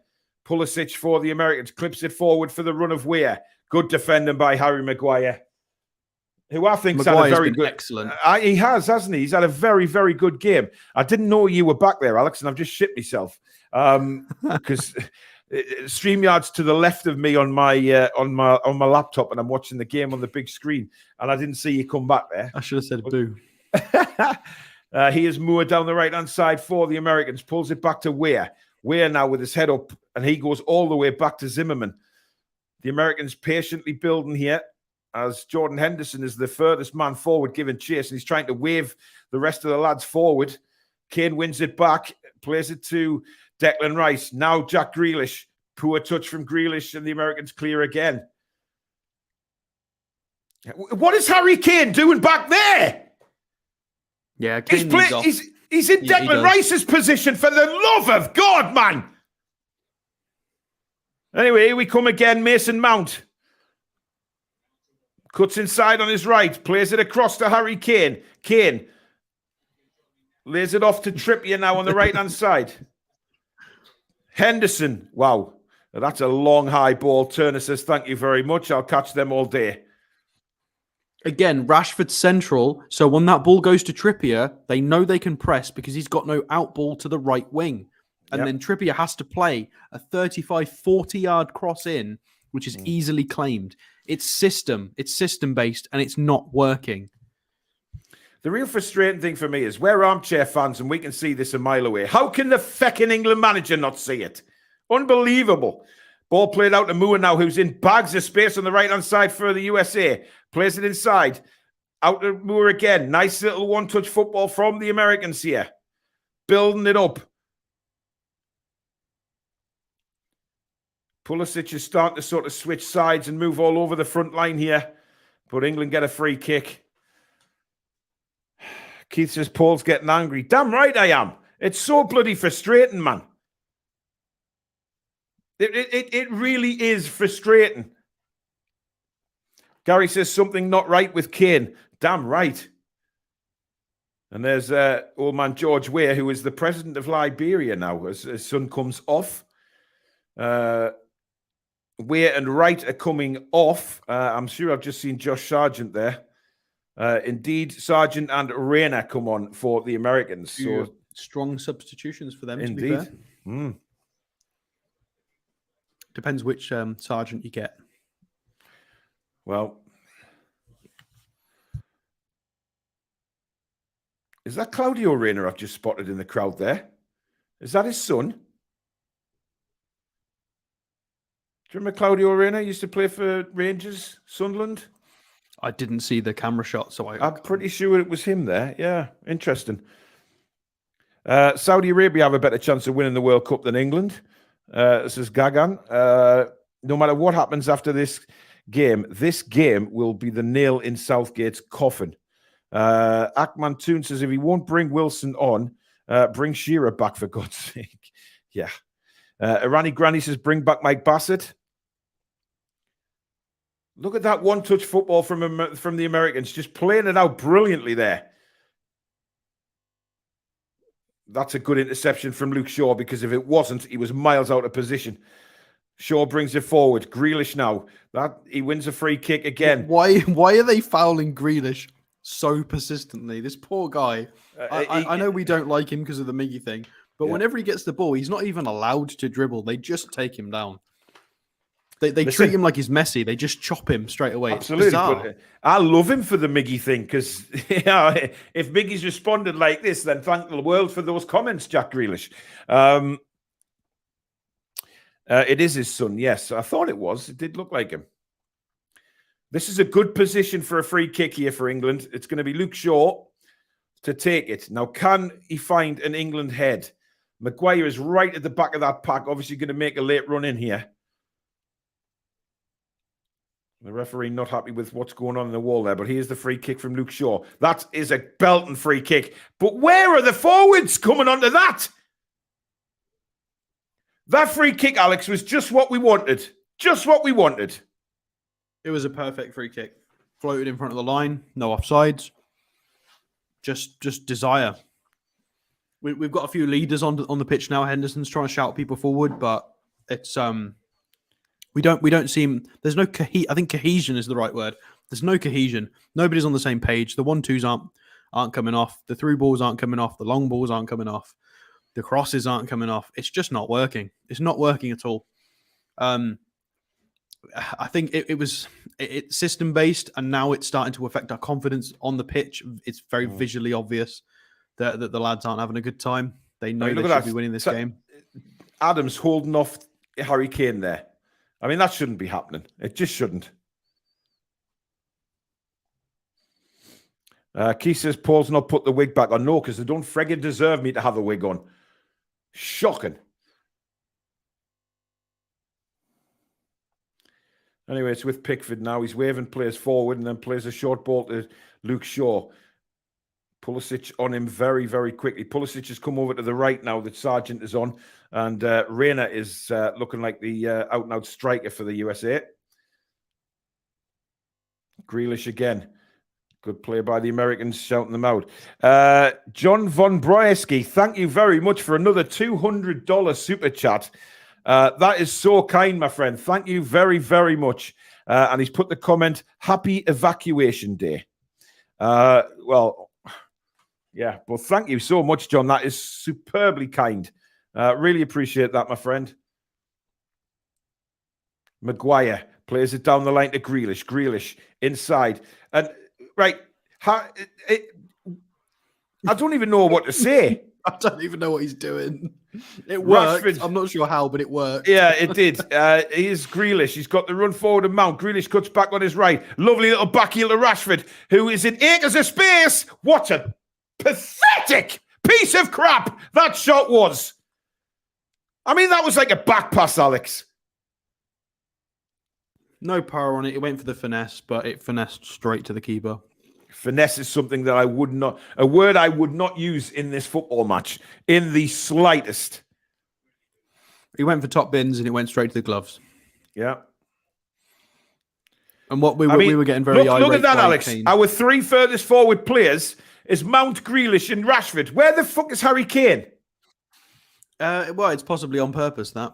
[SPEAKER 1] Pulisic for the Americans. Clips it forward for the run of Weir. Good defending by Harry Maguire, who I think's had a very good...
[SPEAKER 2] Excellent.
[SPEAKER 1] He has, hasn't he? He's had a very, very good game. I didn't know you were back there, Alex, and I've just shit myself. Because... StreamYard's to the left of me on my laptop, and I'm watching the game on the big screen, and I didn't see you come back there.
[SPEAKER 2] I should have said boo.
[SPEAKER 1] Here's Moore down the right-hand side for the Americans. Pulls it back to Weir. Weir now with his head up, and he goes all the way back to Zimmerman. The Americans patiently building here. as Jordan Henderson is the furthest man forward giving chase, and he's trying to wave the rest of the lads forward. Kane wins it back, plays it to Declan Rice. Now Jack Grealish. Poor touch from Grealish, and the Americans clear again. What is Harry Kane doing back there?
[SPEAKER 2] Yeah, Kane
[SPEAKER 1] he's in Declan Rice's position, for the love of God, man. Anyway, here we come again. Mason Mount cuts inside on his right, plays it across to Harry Kane. Kane lays it off to Trippier now on the right-hand side. Henderson, wow. That's a long, high ball. Turner says, thank you very much. I'll catch them all day.
[SPEAKER 2] Again, Rashford central. So when that ball goes to Trippier, they know they can press because he's got no out ball to the right wing. And then Trippier has to play a 35, 40-yard cross in, which is easily claimed. It's system-based, and it's not working.
[SPEAKER 1] The real frustrating thing for me is we're armchair fans, and we can see this a mile away. How can the fecking England manager not see it? Unbelievable. Ball played out to Moore now, who's in bags of space on the right-hand side for the USA. Plays it inside. Out to Moore again. Nice little one-touch football from the Americans here. Building it up. Pulisic is starting to sort of switch sides and move all over the front line here. But England get a free kick. Keith says, Paul's getting angry. Damn right I am. It's so bloody frustrating, man. It really is frustrating. Gary says, something not right with Kane. Damn right. And there's old man George Weah, who is the president of Liberia now, as his son comes off. Weah and Wright are coming off. I'm sure I've just seen Josh Sargent there. Indeed, Sargent and Rayner come on for the Americans. So
[SPEAKER 2] strong substitutions for them,
[SPEAKER 1] indeed.
[SPEAKER 2] to be fair. Depends which Sargent you get.
[SPEAKER 1] Well, is that Claudio Rayner I've just spotted in the crowd there? Is that his son? Do you remember Claudio Rayner used to play for Rangers, Sunderland?
[SPEAKER 2] I didn't see the camera shot, so
[SPEAKER 1] I'm pretty sure it was him there. Yeah, interesting. Saudi Arabia have a better chance of winning the World Cup than England. This is Gagan. No matter what happens after this game will be the nail in Southgate's coffin. Akman Toon says, if he won't bring Wilson on, bring Shearer back for God's sake. Yeah. Irani Granny says, bring back Mike Bassett. Look at that one-touch football from the Americans, just playing it out brilliantly there. That's a good interception from Luke Shaw, because if it wasn't, he was miles out of position. Shaw brings it forward. Grealish now. He wins a free kick again.
[SPEAKER 2] Why are they fouling Grealish so persistently? This poor guy. I know we don't like him because of the Miggy thing, but whenever he gets the ball, he's not even allowed to dribble. They just take him down. They treat him like he's Messi. They just chop him straight away.
[SPEAKER 1] Absolutely. But I love him for the Miggy thing, because if Miggy's responded like this, then thank the world for those comments, Jack Grealish. It is his son, yes. I thought it was. It did look like him. This is a good position for a free kick here for England. It's going to be Luke Shaw to take it. Now, can he find an England head? Maguire is right at the back of that pack, obviously going to make a late run in here. The referee not happy with what's going on in the wall there, but here's the free kick from Luke Shaw. That is a belting free kick. But where are the forwards coming onto that? That free kick, Alex, was just what we wanted. Just what we wanted.
[SPEAKER 2] It was a perfect free kick. Floated in front of the line. No offsides. Just desire. We've got a few leaders on the pitch now. Henderson's trying to shout people forward, but it's we don't seem. There's no I think cohesion is the right word. There's no cohesion. Nobody's on the same page. The 1-2s aren't coming off. The through balls aren't coming off. The long balls aren't coming off. The crosses aren't coming off. It's just not working. It's not working at all. I think it's system based, and now it's starting to affect our confidence on the pitch. It's very visually obvious that the lads aren't having a good time. They know they should be winning this game.
[SPEAKER 1] Adams holding off Harry Kane there. I mean, that shouldn't be happening. It just shouldn't. Keith says Paul's not put the wig back on. No, because they don't friggin' deserve me to have a wig on. Shocking. Anyway, it's with Pickford now. He's waving players forward and then plays a short ball to Luke Shaw. Pulisic on him very, very quickly. Pulisic has come over to the right now that Sargent is on. And Reina is looking like the out-and-out striker for the USA. Grealish again. Good play by the Americans, shouting them out. John Von Broeski, thank you very much for another $200 super chat. That is so kind, my friend. Thank you very, very much. And he's put the comment, happy evacuation day. Well, yeah, but thank you so much, John. That is superbly kind. Really appreciate that, my friend. Maguire plays it down the line to Grealish. Grealish inside. And, right, I don't even know what to say.
[SPEAKER 2] I don't even know what he's doing. It worked.
[SPEAKER 1] Rashford.
[SPEAKER 2] I'm not sure how, but it worked.
[SPEAKER 1] Yeah, it did. Here's Grealish. He's got the run forward and Mount. Grealish cuts back on his right. Lovely little backheel to Rashford, who is in acres of space. What a pathetic piece of crap that shot was. I mean, that was like a back pass, Alex.
[SPEAKER 2] No power on it. It went for the finesse, but it finessed straight to the keeper.
[SPEAKER 1] Finesse is something that I would not, a word I would not use in this football match in the slightest.
[SPEAKER 2] He went for top bins and it went straight to the gloves.
[SPEAKER 1] Yeah.
[SPEAKER 2] And what we were getting very irate.
[SPEAKER 1] Look at that, Alex.
[SPEAKER 2] Kane.
[SPEAKER 1] Our three furthest forward players is Mount, Grealish, and Rashford. Where the fuck is Harry Kane?
[SPEAKER 2] Well, it's possibly on purpose, that.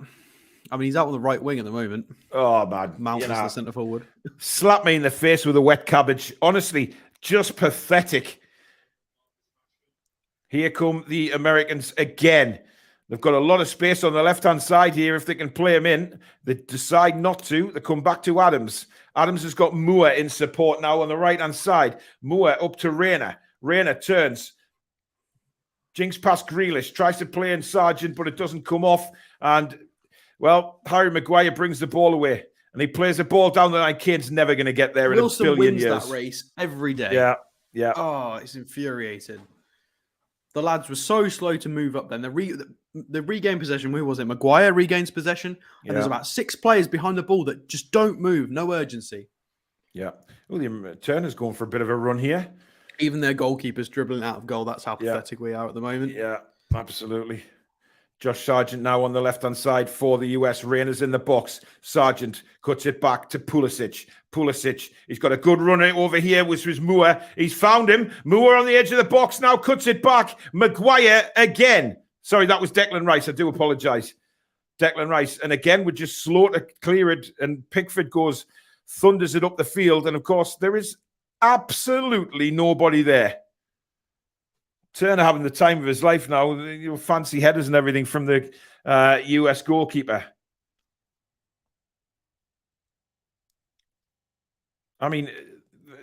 [SPEAKER 2] I mean, he's out on the right wing at the moment.
[SPEAKER 1] Oh, man.
[SPEAKER 2] Mount is the centre forward.
[SPEAKER 1] Slap me in the face with a wet cabbage. Honestly, just pathetic. Here come the Americans again. They've got a lot of space on the left-hand side here if they can play him in. They decide not to. They come back to Adams. Adams has got Moore in support now on the right-hand side. Moore up to Reina. Reina turns. Jinks past Grealish. Tries to play in Sargent, but it doesn't come off. And, well, Harry Maguire brings the ball away. And he plays the ball down the line. Kane's never going to get there
[SPEAKER 2] Wilson
[SPEAKER 1] in a billion
[SPEAKER 2] wins
[SPEAKER 1] years.
[SPEAKER 2] that race every day.
[SPEAKER 1] Yeah, yeah.
[SPEAKER 2] Oh, it's infuriating. The lads were so slow to move up then. The regain possession, who was it? Maguire regains possession. And there's about 6 players behind the ball that just don't move. No urgency.
[SPEAKER 1] Yeah. William Turner's going for a bit of a run here.
[SPEAKER 2] Even their goalkeeper's dribbling out of goal. That's how pathetic we are at the moment.
[SPEAKER 1] Yeah, absolutely. Josh Sargent now on the left-hand side for the US. Reina's in the box. Sargent cuts it back to Pulisic. Pulisic, he's got a good runner over here, which was Moore. He's found him. Moore on the edge of the box now, cuts it back. Maguire again. Sorry, that was Declan Rice. I do apologise. Declan Rice. And again, we're just slow to clear it. And Pickford goes, thunders it up the field. And, of course, there is absolutely nobody there. Turner having the time of his life now. Fancy headers and everything from the US goalkeeper. I mean,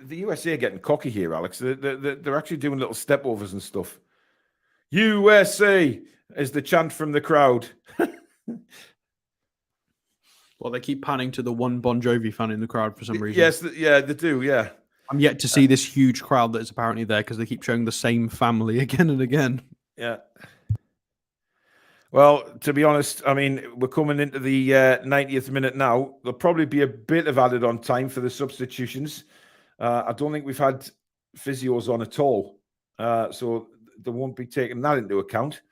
[SPEAKER 1] the USA are getting cocky here, Alex. They're actually doing little stepovers and stuff. USA is the chant from the crowd.
[SPEAKER 2] Well, they keep panning to the one Bon Jovi fan in the crowd for some reason.
[SPEAKER 1] Yes, yeah, they do, yeah.
[SPEAKER 2] I'm yet to see this huge crowd that is apparently there because they keep showing the same family again and again.
[SPEAKER 1] Yeah. Well, to be honest, I mean, we're coming into the 90th minute now. There'll probably be a bit of added on time for the substitutions. I don't think we've had physios on at all. So they won't be taking that into account.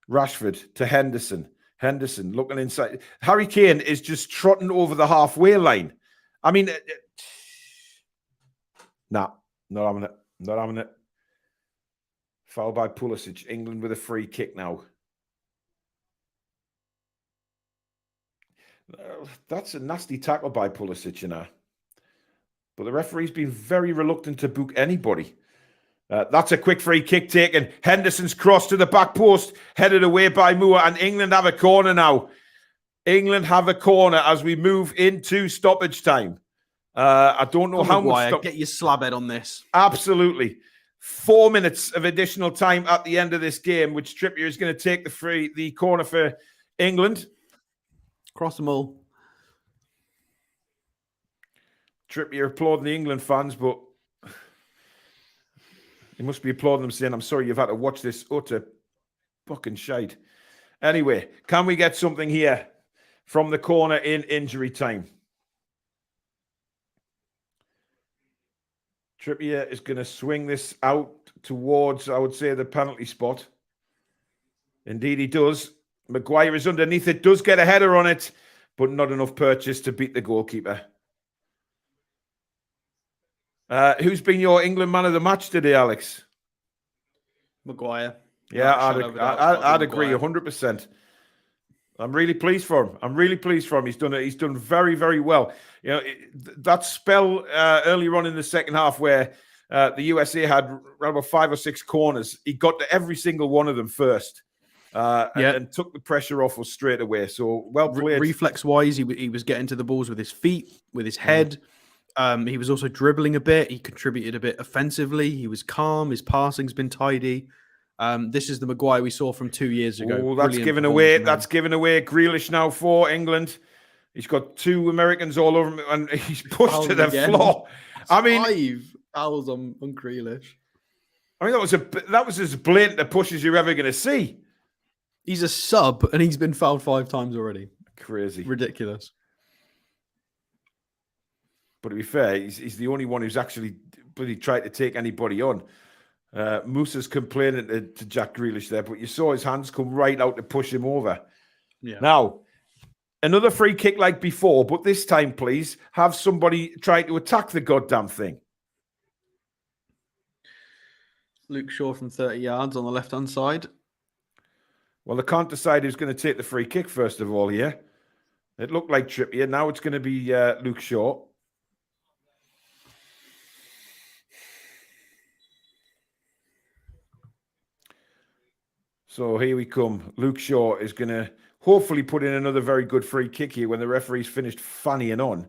[SPEAKER 1] Rashford to Henderson. Henderson looking inside. Harry Kane is just trotting over the halfway line. I mean... Nah, not having it. Not having it. Foul by Pulisic. England with a free kick now. That's a nasty tackle by Pulisic, you know. But the referee's been very reluctant to book anybody. That's a quick free kick taken. Henderson's cross to the back post, headed away by Moore, and England have a corner now. England have a corner as we move into stoppage time. I don't know how much.
[SPEAKER 2] Get your slab head on this.
[SPEAKER 1] Absolutely. 4 minutes of additional time at the end of this game, which Trippier is going to take the corner for England.
[SPEAKER 2] Cross them all.
[SPEAKER 1] Trippier applauding the England fans, but He must be applauding them, saying, "I'm sorry you've had to watch this utter fucking shite." Anyway, can we get something here from the corner in injury time? Trippier is going to swing this out towards, I would say, the penalty spot. Indeed, he does. Maguire is underneath it, does get a header on it, but not enough purchase to beat the goalkeeper. Who's been your England man of the match today, Alex?
[SPEAKER 2] Maguire.
[SPEAKER 1] Yeah, I'd agree 100%. I'm really pleased for him. He's done very, very well. You know, that spell earlier on in the second half where the USA had around about 5 or 6 corners, he got to every single one of them first. And took the pressure off us straight away. So well played.
[SPEAKER 2] Reflex-wise, he was getting to the balls with his feet, with his head. He was also dribbling a bit. He contributed a bit offensively. He was calm. His passing's been tidy. This is the Maguire we saw from 2 years ago.
[SPEAKER 1] Oh, that's given away. That's given away Grealish now for England. He's got 2 Americans all over him, and he's pushed to the floor.
[SPEAKER 2] I mean, 5 fouls on Grealish.
[SPEAKER 1] I mean, that was as blatant a push as you're ever going to see.
[SPEAKER 2] He's a sub, and he's been fouled 5 times already.
[SPEAKER 1] Crazy.
[SPEAKER 2] Ridiculous.
[SPEAKER 1] But to be fair, he's the only one who's actually really tried to take anybody on. Musa's complaining to Jack Grealish there, but you saw his hands come right out to push him over.
[SPEAKER 2] Yeah.
[SPEAKER 1] Now, another free kick like before, but this time, please, have somebody try to attack the goddamn thing.
[SPEAKER 2] Luke Shaw from 30 yards on the left-hand side.
[SPEAKER 1] Well, they can't decide who's going to take the free kick, first of all, here. It looked like Trippier. Now it's going to be Luke Shaw. So here we come. Luke Shaw is going to hopefully put in another very good free kick here when the referee's finished fannying on.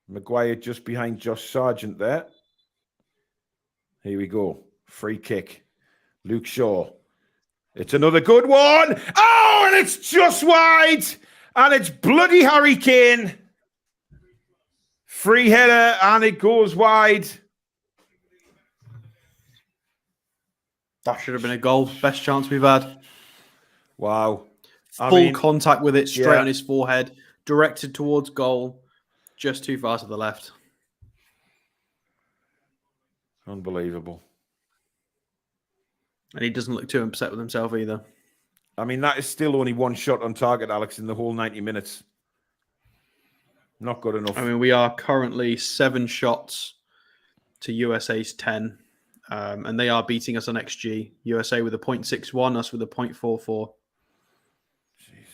[SPEAKER 1] Maguire just behind Josh Sargent there. Here we go. Free kick. Luke Shaw. It's another good one. Oh, and it's just wide. And it's bloody Harry Kane. Free header, and it goes wide.
[SPEAKER 2] That should have been a goal. Best chance we've had.
[SPEAKER 1] Wow.
[SPEAKER 2] Full contact with it, straight on his forehead, directed towards goal, just too far to the left.
[SPEAKER 1] Unbelievable.
[SPEAKER 2] And he doesn't look too upset with himself either.
[SPEAKER 1] I mean, that is still only 1 shot on target, Alex, in the whole 90 minutes. Not good enough.
[SPEAKER 2] I mean, we are currently 7 shots to USA's 10. And they are beating us on XG. USA with a 0.61, us with a 0.44.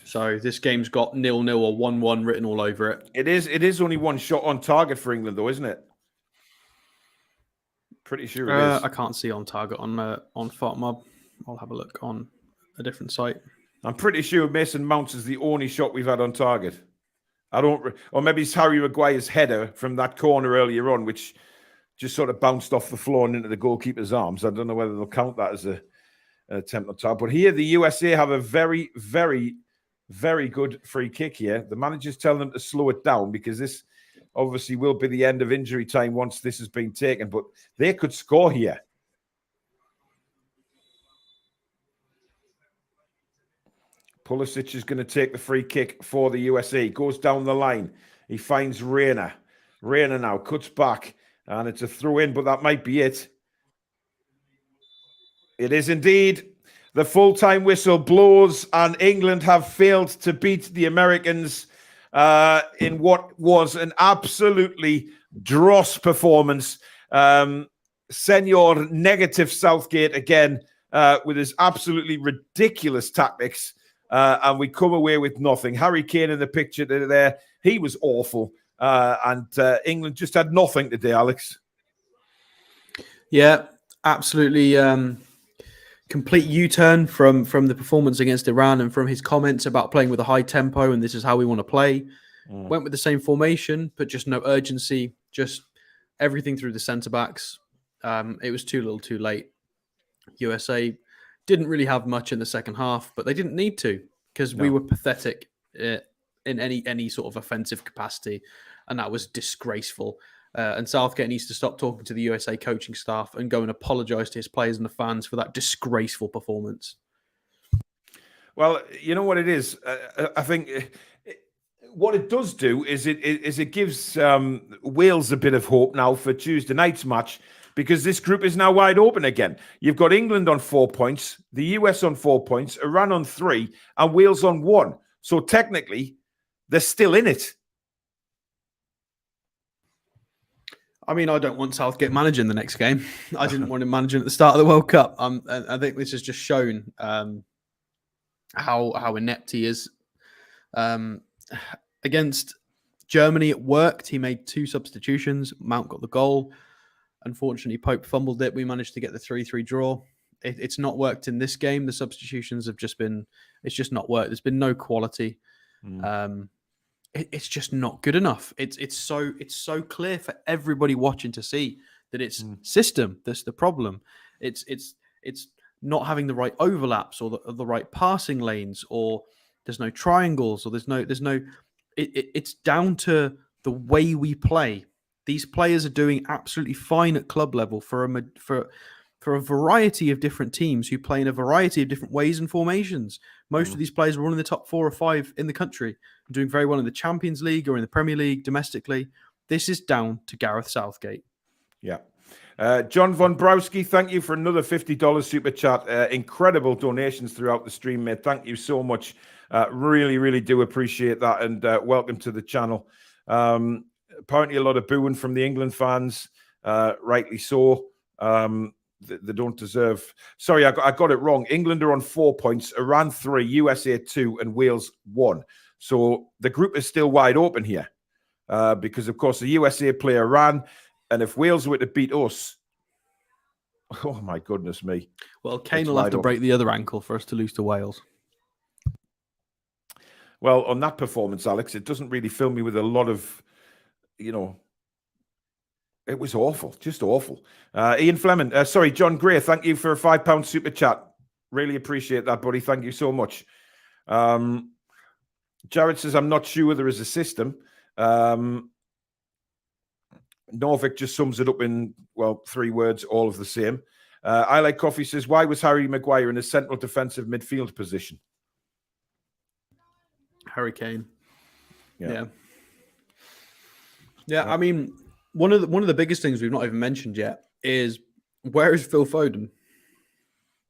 [SPEAKER 2] So this game's got 0-0 or 1-1 written all over it.
[SPEAKER 1] It is only 1 shot on target for England, though, isn't it? Pretty sure it is.
[SPEAKER 2] I can't see on target on FartMob. I'll have a look on a different site.
[SPEAKER 1] I'm pretty sure Mason Mounts is the only shot we've had on target. Or maybe it's Harry Maguire's header from that corner earlier on, which just sort of bounced off the floor and into the goalkeeper's arms. I don't know whether they'll count that as an attempt on target. But here, the USA have a very, very, very good free kick here. The manager's telling them to slow it down because this obviously will be the end of injury time once this has been taken. But they could score here. Pulisic is going to take the free kick for the USA. Goes down the line. He finds Reina. Reina now cuts back. And it's a throw in, but that might be it. It is indeed. The full-time whistle blows, and England have failed to beat the Americans in what was an absolutely dross performance. Senor Negative Southgate again with his absolutely ridiculous tactics, and we come away with nothing. Harry Kane in the picture there. He was awful. And England just had nothing today, Alex.
[SPEAKER 2] Yeah, absolutely. Complete U-turn from the performance against Iran and from his comments about playing with a high tempo and this is how we want to play. Went with the same formation, but just no urgency, just everything through the centre-backs. It was too little too late. USA didn't really have much in the second half, but they didn't need to because we were pathetic in any sort of offensive capacity, and that was disgraceful. And Southgate needs to stop talking to the USA coaching staff and go and apologise to his players and the fans for that disgraceful performance.
[SPEAKER 1] Well, you know what it is? I think what it does do is it gives Wales a bit of hope now for Tuesday night's match, because this group is now wide open again. You've got England on 4 points, the US on 4 points, Iran on 3, and Wales on 1. So technically, they're still in it.
[SPEAKER 2] I mean, I don't want Southgate managing the next game. I didn't want him managing at the start of the World Cup. I think this has just shown how inept he is. Against Germany, it worked. He made 2 substitutions. Mount got the goal. Unfortunately, Pope fumbled it. We managed to get the 3-3 draw. It's not worked in this game. The substitutions have just been... It's just not worked. There's been no quality. It's just not good enough. It's so clear for everybody watching to see that it's system that's the problem. It's not having the right overlaps or the right passing lanes, or there's no triangles, or there's no. It's down to the way we play. These players are doing absolutely fine at club level for a variety of different teams who play in a variety of different ways and formations. Most of these players are one of the top 4 or 5 in the country, doing very well in the Champions League or in the Premier League domestically. This is down to Gareth Southgate.
[SPEAKER 1] Yeah. John Von Browski, thank you for another $50 super chat. Incredible donations throughout the stream, mate. Thank you so much. Really, really do appreciate that. And welcome to the channel. Apparently a lot of booing from the England fans, rightly so. They don't deserve... Sorry, I got it wrong. England are on 4 points, Iran 3, USA 2, and Wales 1. So the group is still wide open here because, of course, the USA play Iran, and if Wales were to beat us... Oh, my goodness me.
[SPEAKER 2] Well, Kane will have to break the other ankle for us to lose to Wales.
[SPEAKER 1] Well, on that performance, Alex, it doesn't really fill me with a lot of, it was awful, just awful. Ian Fleming, sorry, John Gray, thank you for a £5 super chat. Really appreciate that, buddy. Thank you so much. Jared says, I'm not sure there is a system. Norvik just sums it up in, 3 words, all of the same. I Like Coffee says, why was Harry Maguire in a central defensive midfield position?
[SPEAKER 2] Harry Kane.
[SPEAKER 1] Yeah.
[SPEAKER 2] I mean, one of the biggest things we've not even mentioned yet is, where is Phil Foden?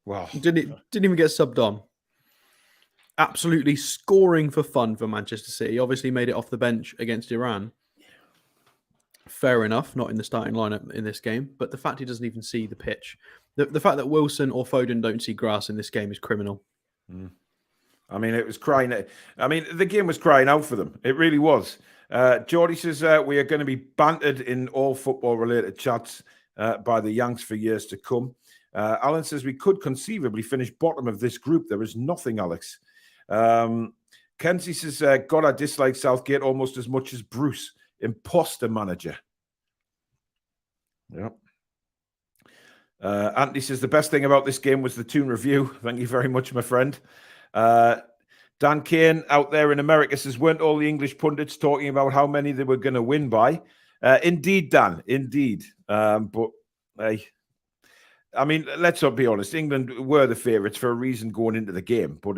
[SPEAKER 1] Wow.
[SPEAKER 2] Didn't even get subbed on. Absolutely scoring for fun for Manchester City. Obviously made it off the bench against Iran. Fair enough, not in the starting lineup in this game, but the fact he doesn't even see the pitch. The fact that Wilson or Foden don't see grass in this game is criminal.
[SPEAKER 1] I mean, it was crying. I mean, the game was crying out for them. It really was. Geordie says we are going to be bantered in all football-related chats by the Yanks for years to come. Alan says we could conceivably finish bottom of this group. There is nothing, Alex. Kenzie says, God, I dislike Southgate almost as much as Bruce. Imposter manager. Yep. Anthony says the best thing about this game was the Toon review. Thank you very much, my friend. Dan Kane out there in America says, weren't all the English pundits talking about how many they were going to win by? Indeed, Dan, indeed. But hey, I mean, let's not be honest. England were the favourites for a reason going into the game, but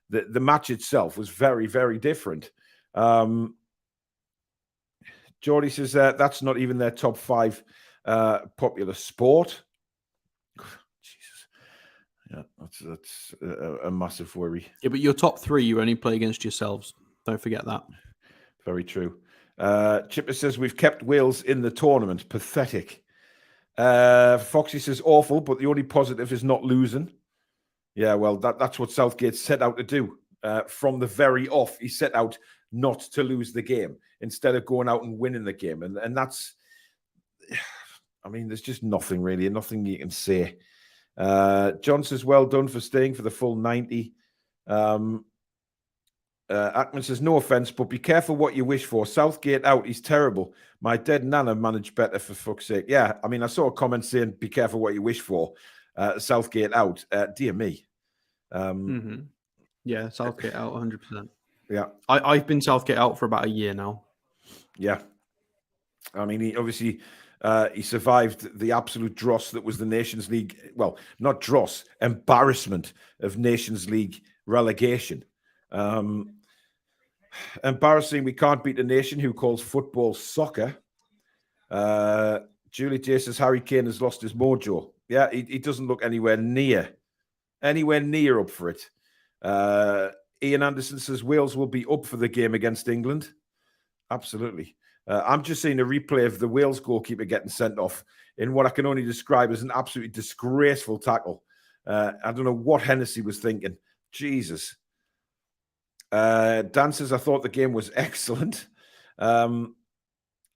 [SPEAKER 1] the match itself was very, very different. Geordie says that's not even their top 5 popular sport. Jesus, yeah, that's a massive worry.
[SPEAKER 2] Yeah, but your top 3, you only play against yourselves. Don't forget that.
[SPEAKER 1] Very true. Chipper says we've kept Wales in the tournament. Pathetic. Foxy says awful, but the only positive is not losing. Yeah, well, that's what Southgate set out to do. From the very off, he set out not to lose the game instead of going out and winning the game. And that's, I mean, there's just nothing really, nothing you can say. John says, well done for staying for the full 90. Ackman says, no offense, but be careful what you wish for. Southgate out, he's terrible. My dead nana managed better, for fuck's sake. Yeah, I mean, I saw a comment saying, be careful what you wish for. Southgate out. Dear me.
[SPEAKER 2] Yeah, Southgate out 100%.
[SPEAKER 1] Yeah.
[SPEAKER 2] I've been Southgate out for about a year now.
[SPEAKER 1] Yeah. I mean, he survived the absolute dross that was the Nations League. Well, not dross, embarrassment of Nations League relegation. Embarrassing. We can't beat a nation who calls football soccer. Julie J says Harry Kane has lost his mojo. Yeah, he doesn't look anywhere near up for it. Ian Anderson says Wales will be up for the game against England. Absolutely. I'm just seeing a replay of the Wales goalkeeper getting sent off in what I can only describe as an absolutely disgraceful tackle. I don't know what Hennessy was thinking. Jesus. Dan says, I thought the game was excellent.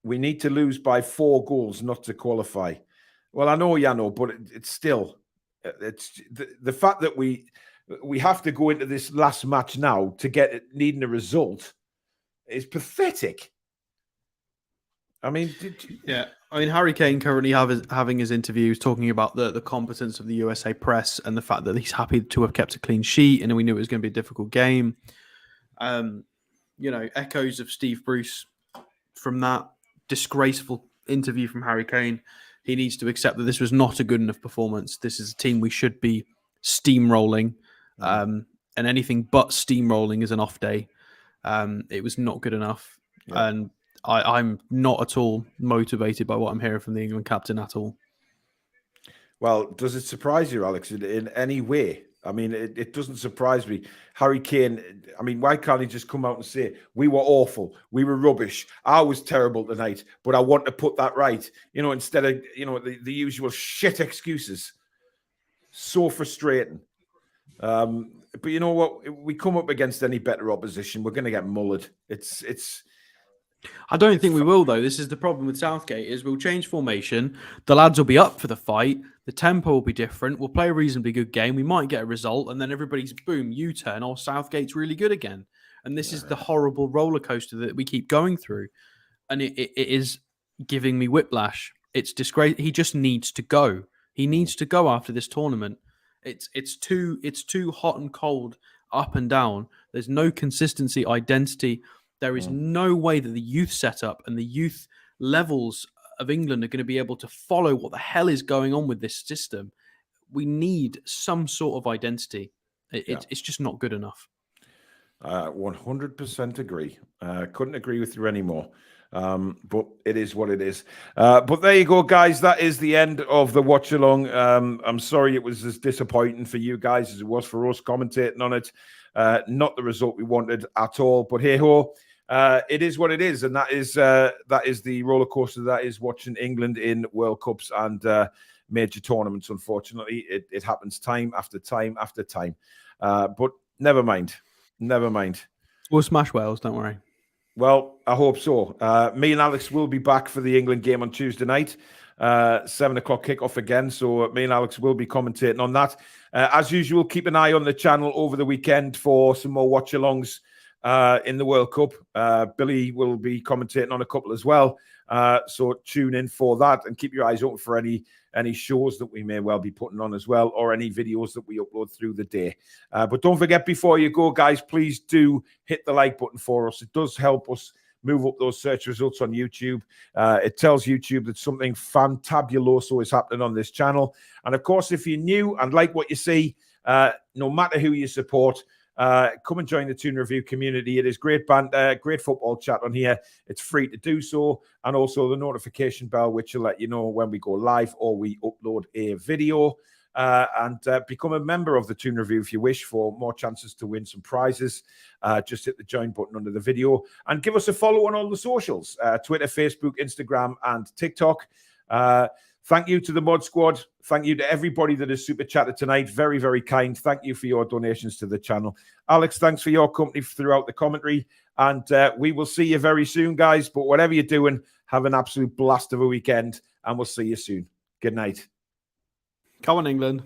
[SPEAKER 1] We need to lose by 4 goals not to qualify. Well, I know, Yano, but it's still, it's the fact that we have to go into this last match now to get it needing a result is pathetic. I mean,
[SPEAKER 2] Harry Kane currently having his interviews talking about the competence of the USA press and the fact that he's happy to have kept a clean sheet, and we knew it was going to be a difficult game. Echoes of Steve Bruce from that disgraceful interview from Harry Kane. He needs to accept that this was not a good enough performance. This is a team we should be steamrolling, and anything but steamrolling is an off day. It was not good enough, and I'm not at all motivated by what I'm hearing from the England captain at all.
[SPEAKER 1] Well, does it surprise you, Alex, in any way? I mean, it doesn't surprise me. Harry Kane, I mean, why can't he just come out and say, we were awful, we were rubbish, I was terrible tonight, but I want to put that right, instead of, the usual shit excuses. So frustrating. But you know what? We come up against any better opposition, we're going to get mullered.
[SPEAKER 2] I don't think we will, though. This is the problem with Southgate, is we'll change formation. The lads will be up for the fight. The tempo will be different. We'll play a reasonably good game. We might get a result. And then everybody's, boom, U-turn. Oh, Southgate's really good again. And this is the horrible roller coaster that we keep going through. And it is giving me whiplash. It's disgrace. He just needs to go. He needs to go after this tournament. It's too hot and cold, up and down. There's no consistency, identity. There is no way that the youth setup and the youth levels of England are going to be able to follow what the hell is going on with this system. We need some sort of identity. It's just not good enough.
[SPEAKER 1] 100% agree. Couldn't agree with you anymore. But it is what it is. But there you go, guys. That is the end of the watch along. I'm sorry it was as disappointing for you guys as it was for us commentating on it. Not the result we wanted at all. But hey ho. It is what it is, and that is the roller coaster that is watching England in World Cups and major tournaments. Unfortunately, it happens time after time after time. But never mind.
[SPEAKER 2] We'll smash Wales, don't worry.
[SPEAKER 1] Well, I hope so. Me and Alex will be back for the England game on Tuesday night. 7 o'clock kickoff again. So me and Alex will be commentating on that. As usual, keep an eye on the channel over the weekend for some more watch-alongs in the World Cup. Billy will be commentating on a couple as well. So tune in for that and keep your eyes open for any shows that we may well be putting on as well, or any videos that we upload through the day. But don't forget, before you go, guys, please do hit the like button for us. It does help us move up those search results on YouTube. It tells YouTube that something fantabuloso is happening on this channel. And of course, if you're new and like what you see, no matter who you support, come and join the Toon Review community. It is great banter, great football chat on here. It's free to do so. And also the notification bell, which will let you know when we go live or we upload a video. And become a member of the Toon Review if you wish, for more chances to win some prizes. Just hit the join button under the video and give us a follow on all the socials, Twitter, Facebook, Instagram, and TikTok. Thank you to the Mod Squad. Thank you to everybody that has super chatted tonight. Very, very kind. Thank you for your donations to the channel. Alex, thanks for your company throughout the commentary. And we will see you very soon, guys. But whatever you're doing, have an absolute blast of a weekend. And we'll see you soon. Good night.
[SPEAKER 2] Come on, England.